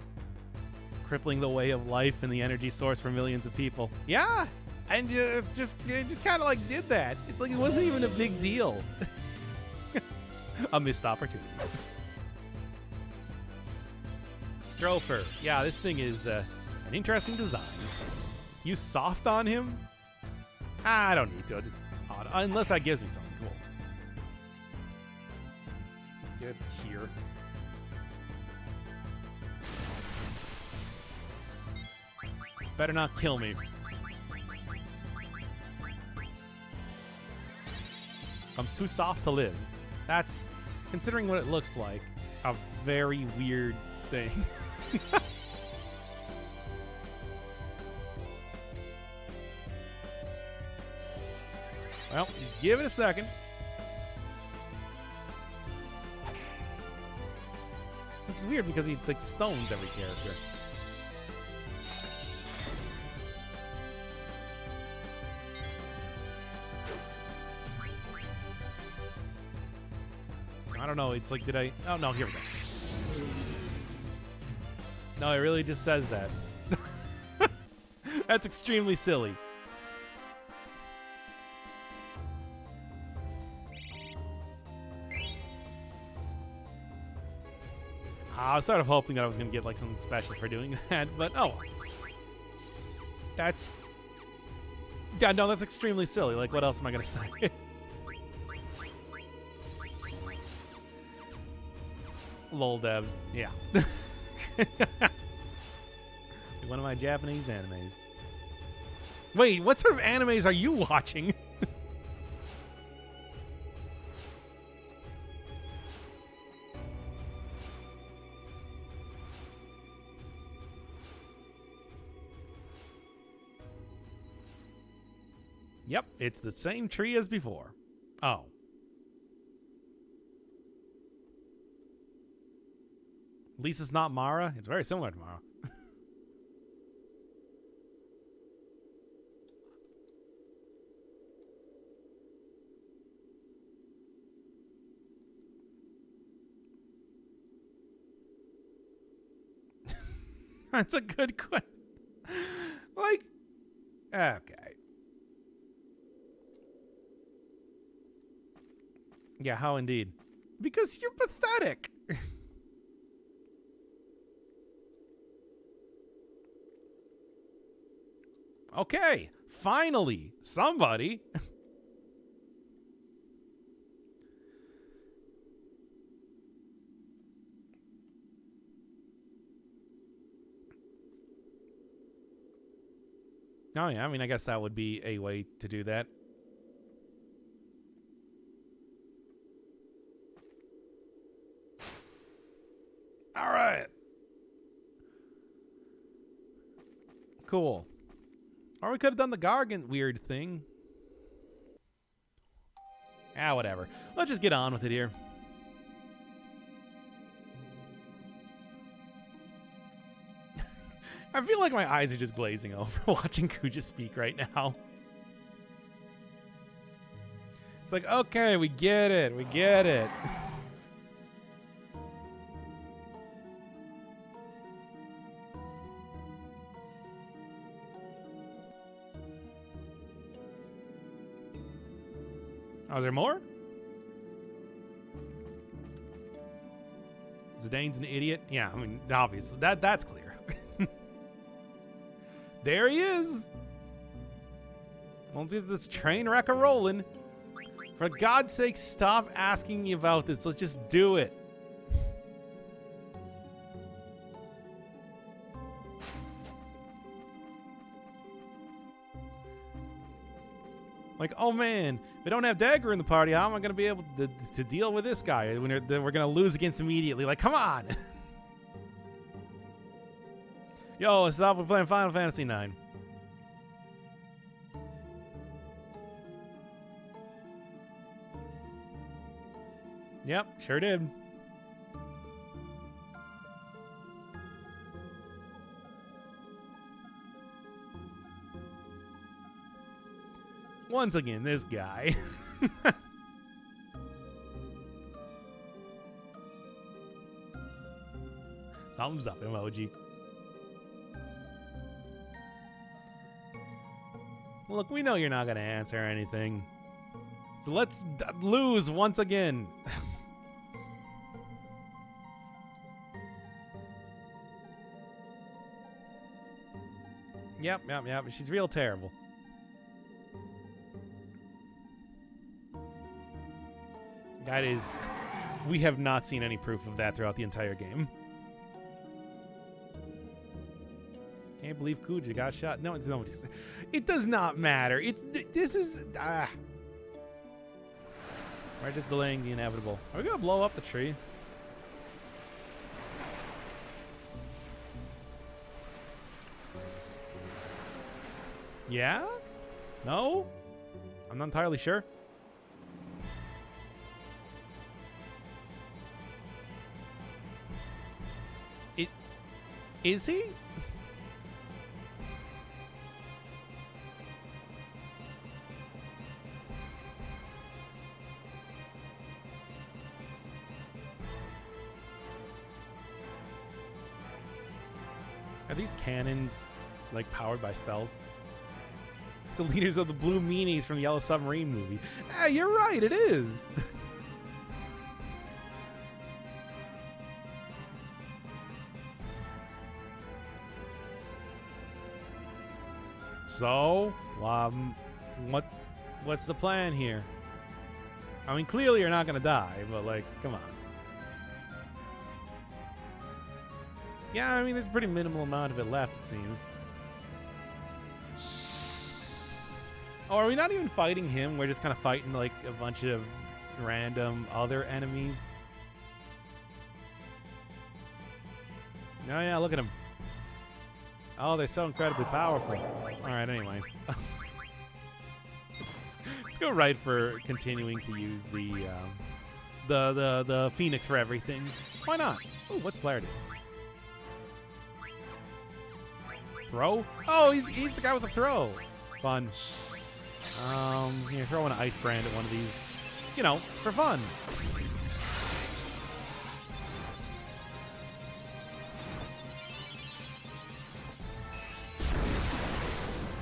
Crippling the way of life and the energy source for millions of people. Yeah, and it just kind of like did that. It's like it wasn't even a big deal. A missed opportunity. Strofer. Yeah, this thing is an interesting design. You soft on him? I don't need to. Just odd. Unless that gives me something cool. Get here. This better not kill me. Comes too soft to live. That's, considering what it looks like, a very weird thing. Well, just give it a second. Which is weird because he like stones every character. I don't know. It's like, did I? Oh no, here we go. No, it really just says that. That's extremely silly. I was sort of hoping that I was going to get like something special for doing that, but oh. That's... Yeah, no, that's extremely silly. Like, what else am I going to say? Lol devs. Yeah. One of my Japanese animes. Wait, what sort of animes are you watching? Yep, it's the same tree as before. Oh. At least it's not Mara. It's very similar to Mara. That's a good question. Like, okay. Yeah, how indeed? Because you're pathetic. Okay, finally, somebody. Oh, yeah. I mean, I guess that would be a way to do that. All right. Cool. Or we could have done the Gargant weird thing. Ah, whatever. Let's just get on with it here. I feel like my eyes are just glazing over watching Kuja speak right now. It's like, okay, we get it. We get it. Oh, is there more? Zidane's an idiot? Yeah, I mean, obviously. That's clear. There he is. Let's get this train wreck a rolling. For God's sake, stop asking me about this. Let's just do it. Like, oh man, if we don't have Dagger in the party, how am I going to be able to deal with this guy when we're going to lose against immediately? Like, come on. Yo, stop, we're playing Final Fantasy IX. Yep, sure did. Once again, this guy. Thumbs up emoji. Look, we know you're not going to answer anything. So let's lose once again. Yep. She's real terrible. That is... We have not seen any proof of that throughout the entire game. Can't believe Kuja got shot. No, it's not what he said. It does not matter. This is... We're just delaying the inevitable. Are we going to blow up the tree? Yeah? No? I'm not entirely sure. Is he? Are these cannons, like, powered by spells? It's the leaders of the Blue Meanies from the Yellow Submarine movie. Ah, you're right, it is. So, what's the plan here? I mean, clearly you're not gonna die, but like, come on. Yeah, I mean, there's a pretty minimal amount of it left, it seems. Oh, are we not even fighting him? We're just kind of fighting like a bunch of random other enemies. Oh yeah, look at him. Oh, they're so incredibly powerful. All right, anyway. Let's go right for continuing to use the Phoenix for everything. Why not? Ooh, what's Flair do? Throw? Oh, he's the guy with the throw. Fun. Here, throw in an ice brand at one of these. You know, for fun.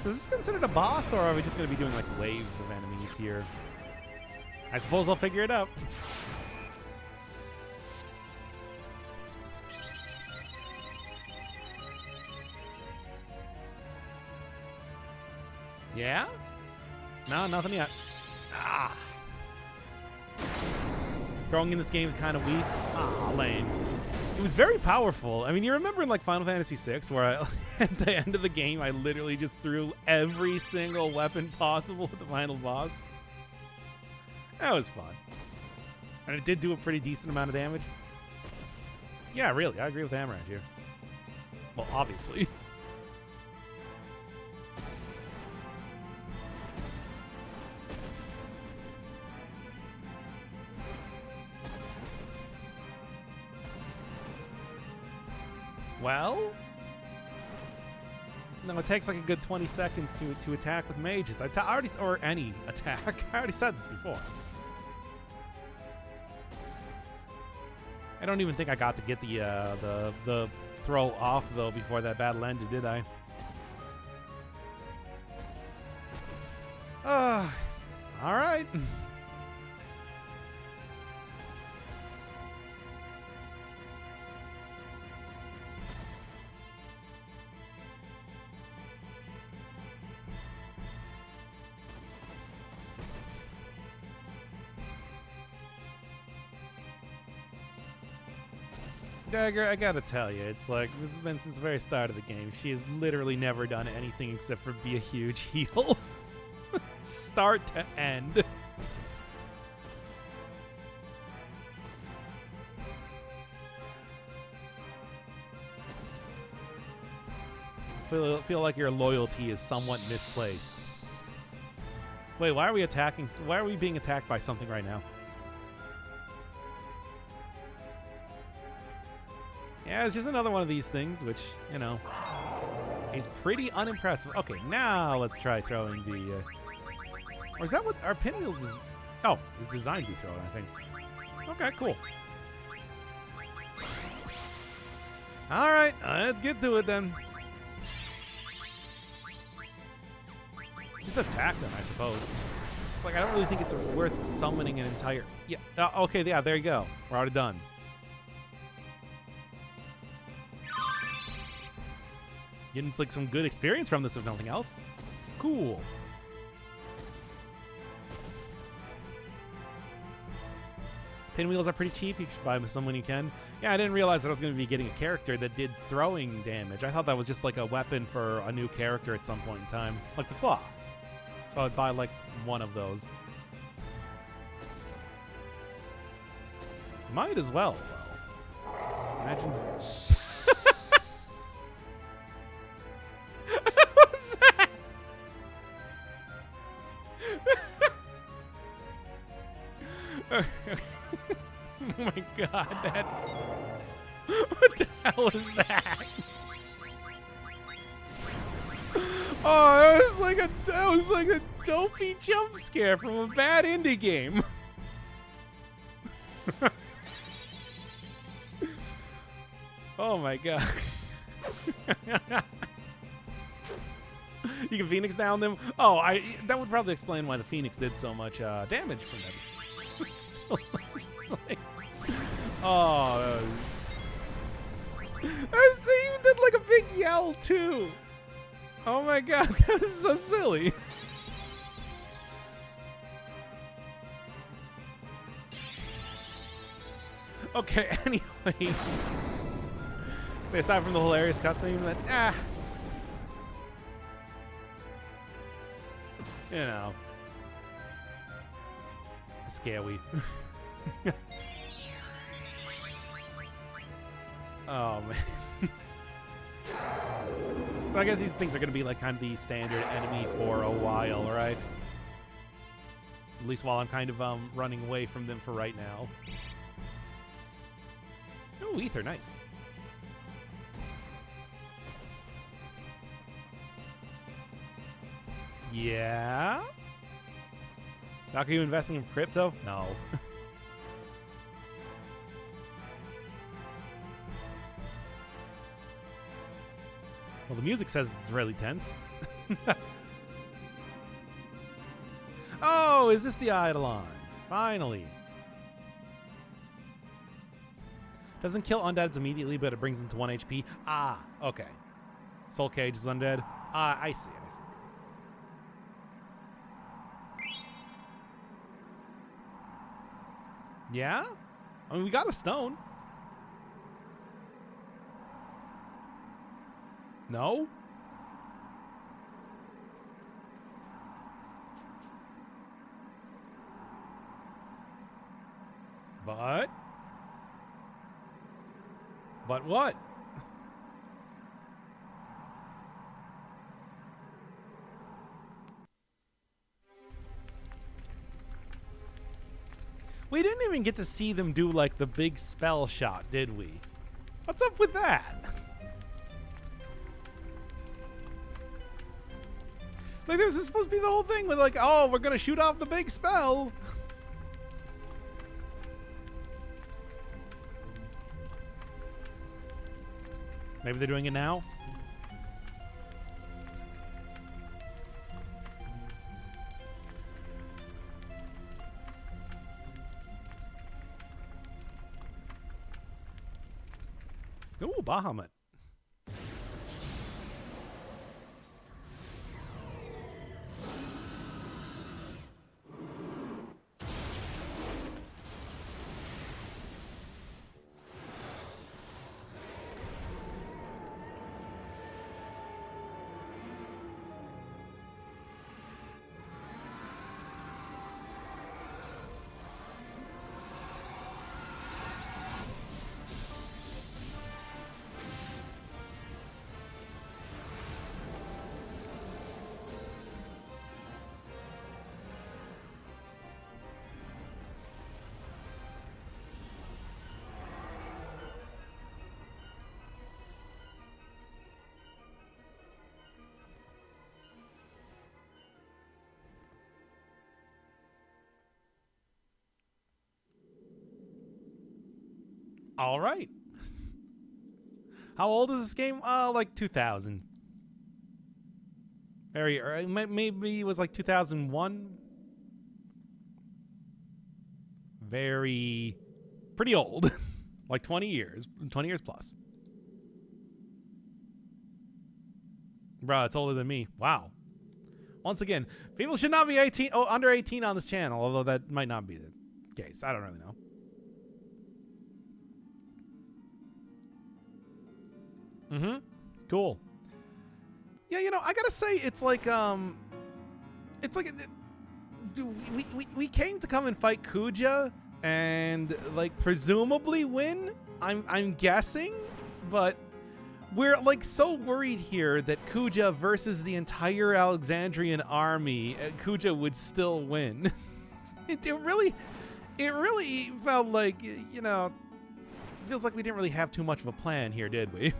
So is this considered a boss, or are we just going to be doing like waves of enemies here? I suppose I'll figure it out. Yeah? No, nothing yet. Ah. Throwing in this game is kind of weak. Ah, lame. It was very powerful. I mean, you remember in like Final Fantasy VI where at the end of the game, I literally just threw every single weapon possible at the final boss? That was fun. And it did do a pretty decent amount of damage. Yeah, really. I agree with Amaranth here. Well, obviously. Well, no, it takes like a good 20 seconds to attack with mages. I already, or any attack. I already said this before. I don't even think I got to get the throw off though before that battle ended, did I? All right. Dagger, I gotta tell you, it's like, this has been since the very start of the game. She has literally never done anything except for be a huge heal. Start to end. Feel like your loyalty is somewhat misplaced. Wait, why are we attacking? Why are we being attacked by something right now? Yeah, it's just another one of these things, which, you know, is pretty unimpressive. Okay, now let's try throwing the... or is that what our pinwheels is... Oh, it's designed to be thrown, I think. Okay, cool. All right, let's get to it then. Just attack them, I suppose. It's like, I don't really think it's worth summoning an entire... Yeah, okay, yeah, there you go. We're already done. Getting like some good experience from this, if nothing else. Cool. Pinwheels are pretty cheap. You should buy them when you can. Yeah, I didn't realize that I was going to be getting a character that did throwing damage. I thought that was just like a weapon for a new character at some point in time, like the claw. So I'd buy like one of those. Might as well, though. Imagine. Oh my god, that... What the hell is that? Oh, that was like a dopey jump scare from a bad indie game. Oh my god. You can Phoenix down them? Oh, that would probably explain why the Phoenix did so much damage from that. Just like, oh, they even did like a big yell too. Oh my god, that was so silly. Okay, anyway. Aside from the hilarious cutscene, but you know, scary. Oh man. So I guess these things are going to be like kind of the standard enemy for a while, right? At least while I'm kind of running away from them for right now. Oh, ether, nice. Yeah? Doc, are you investing in crypto? No. Well, the music says it's really tense. Oh, is this the Eidolon? Finally. Doesn't kill undeads immediately, but it brings them to 1 HP. Ah, okay. Soul Cage is undead. Ah, I see, I see. Yeah? I mean, we got a stone. No? But what? We didn't even get to see them do like the big spell shot, did we? What's up with that? Like, this is supposed to be the whole thing with like, oh, we're gonna shoot off the big spell. Maybe they're doing it now? Ooh, Bahamut. All right. How old is this game? Like 2000. Very early. Maybe it was like 2001. Pretty old. Like 20 years. 20 years plus. Bruh, it's older than me. Wow. Once again, people should not be under 18 on this channel, although that might not be the case. I don't really know. Mm-hmm. Cool. Yeah, you know, I gotta say, it's like we came to come and fight Kuja and like presumably win. I'm guessing, but we're like so worried here that Kuja versus the entire Alexandrian army, Kuja would still win. it really felt like, you know, feels like we didn't really have too much of a plan here, did we?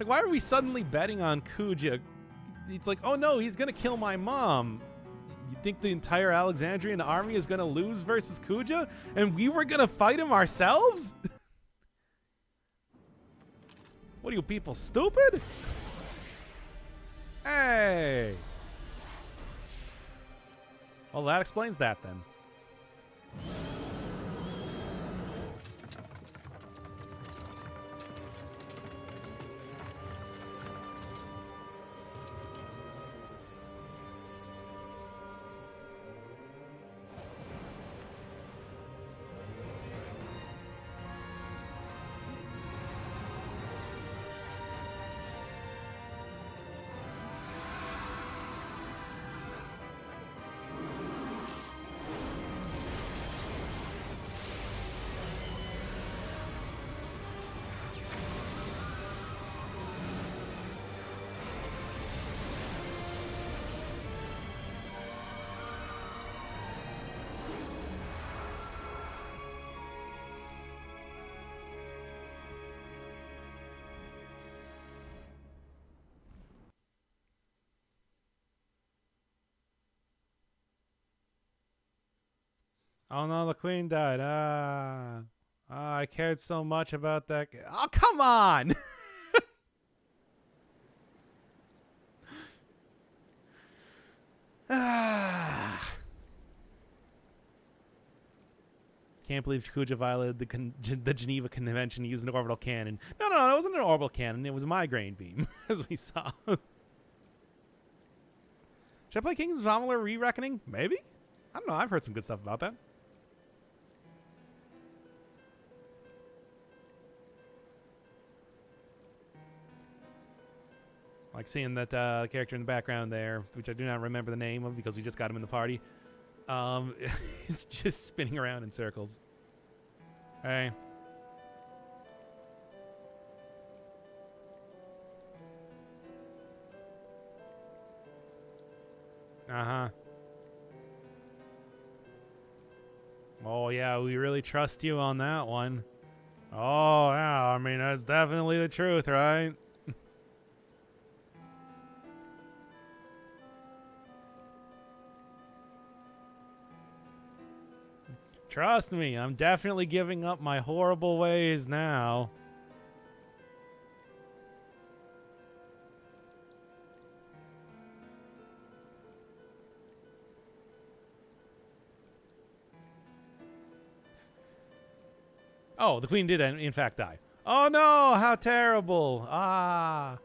Like, why are we suddenly betting on Kuja? It's like, oh no, he's gonna kill my mom. You think the entire Alexandrian army is gonna lose versus Kuja? And we were gonna fight him ourselves? What are you people, stupid? Hey! Well, that explains that then. Oh no, the queen died. I cared so much about that. Oh, come on! Can't believe Kuja violated the Geneva Convention using an orbital cannon. No, it wasn't an orbital cannon. It was a migraine beam, as we saw. Should I play Kingdoms of Amalur Re-Reckoning? Maybe? I don't know. I've heard some good stuff about that. Like seeing that character in the background there, which I do not remember the name of because we just got him in the party. He's just spinning around in circles. Hey. Uh-huh. Oh, yeah, we really trust you on that one. Oh, yeah, I mean, that's definitely the truth, right? Trust me, I'm definitely giving up my horrible ways now. Oh, the queen did in fact die. Oh no, how terrible. Ah.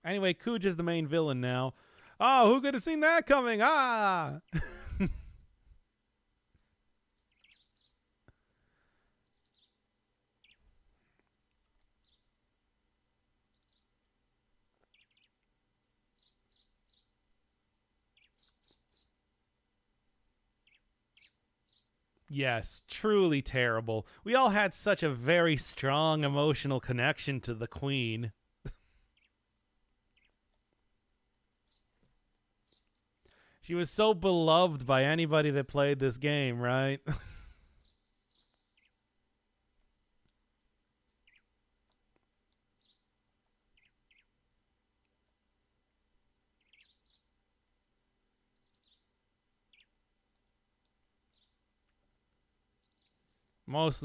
Anyway, Kuj is the main villain now. Oh, who could have seen that coming? Ah. Yes, truly terrible. We all had such a very strong emotional connection to the queen. She was so beloved by anybody that played this game, right? Most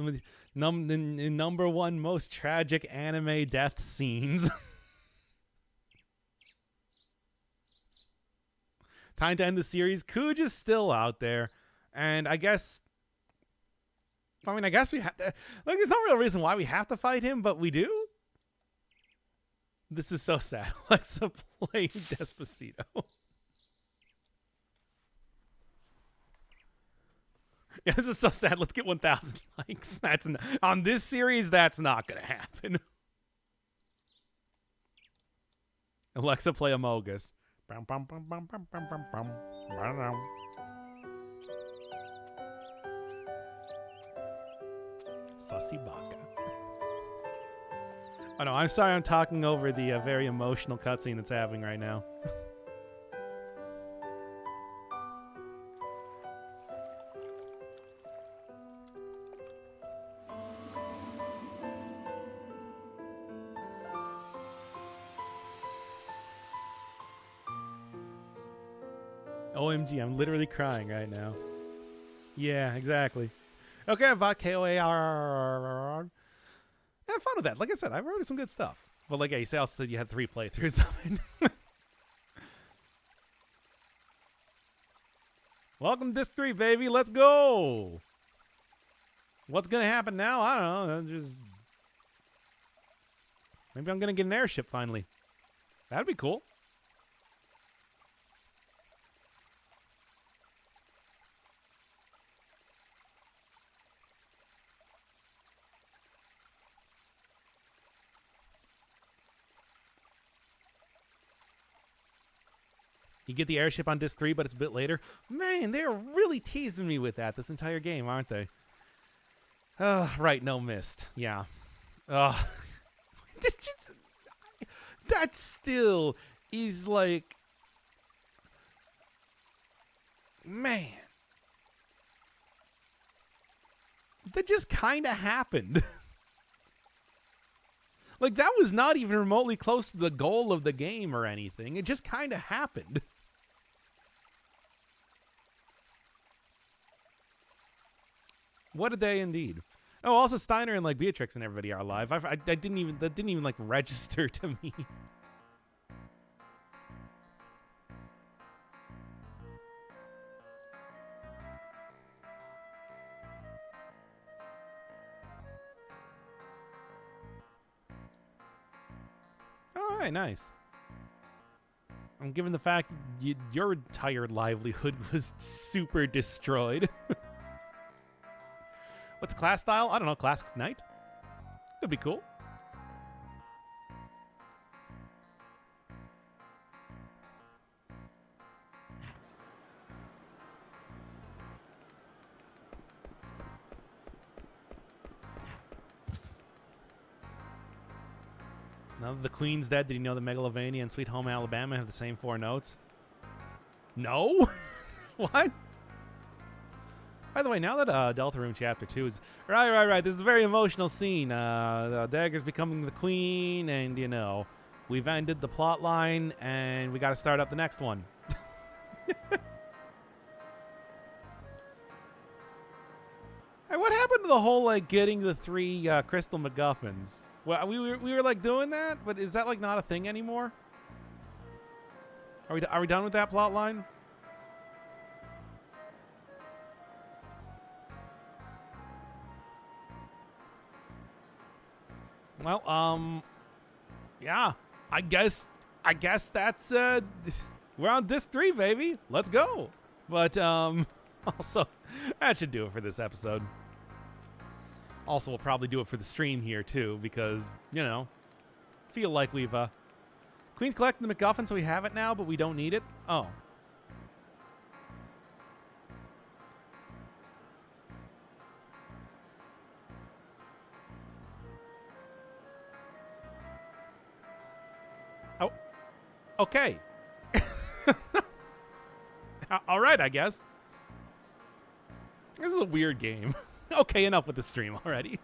number one most tragic anime death scenes. Time to end the series. Kuj is still out there, and I guess we have to. Like, there's no real reason why we have to fight him, but we do. This is so sad. Alexa playing Despacito. Yeah, this is so sad. Let's get 1,000 likes. On this series. That's not gonna happen. Alexa, play Amogus. Sussy Baka. Oh no, I'm sorry. I'm talking over the very emotional cutscene that's happening right now. OMG, I'm literally crying right now. Yeah, exactly. Okay, about KOAR. Have fun with that. Like I said, I've wrote some good stuff. But like, yeah, you also said you had 3 playthroughs of it. Welcome to Disc 3, baby. Let's go. What's going to happen now? I don't know. Maybe I'm going to get an airship finally. That'd be cool. You get the airship on Disc 3, but it's a bit later. Man, they're really teasing me with that this entire game, aren't they? Right, no mist. Yeah. That still is like... Man. That just kind of happened. Like, that was not even remotely close to the goal of the game or anything. It just kind of happened. What a day indeed. Oh, also Steiner and like Beatrix and everybody are alive. That didn't even like register to me. Oh, All right, nice. I'm given the fact your entire livelihood was super destroyed. What's class style? I don't know. Classic Knight? Could be cool. Now that the Queen's dead, did you know that Megalovania and Sweet Home Alabama have the same 4 notes? No? What? By the way, now that Deltarune Chapter 2 is... Right. This is a very emotional scene. Dagger's becoming the Queen, and, you know, we've ended the plot line, and we got to start up the next one. Hey, what happened to the whole, like, getting the 3 crystal MacGuffins? Well, we were like doing that, but is that like not a thing anymore? Are we done with that plot line? Well, yeah, I guess that's we're on disc 3, baby. Let's go. But also that should do it for this episode. Also, we'll probably do it for the stream here, too, because, you know, feel like we've, Queen's collecting the MacGuffin, so we have it now, but we don't need it. Oh. Oh. Okay. All right, I guess. This is a weird game. Okay, enough with the stream already.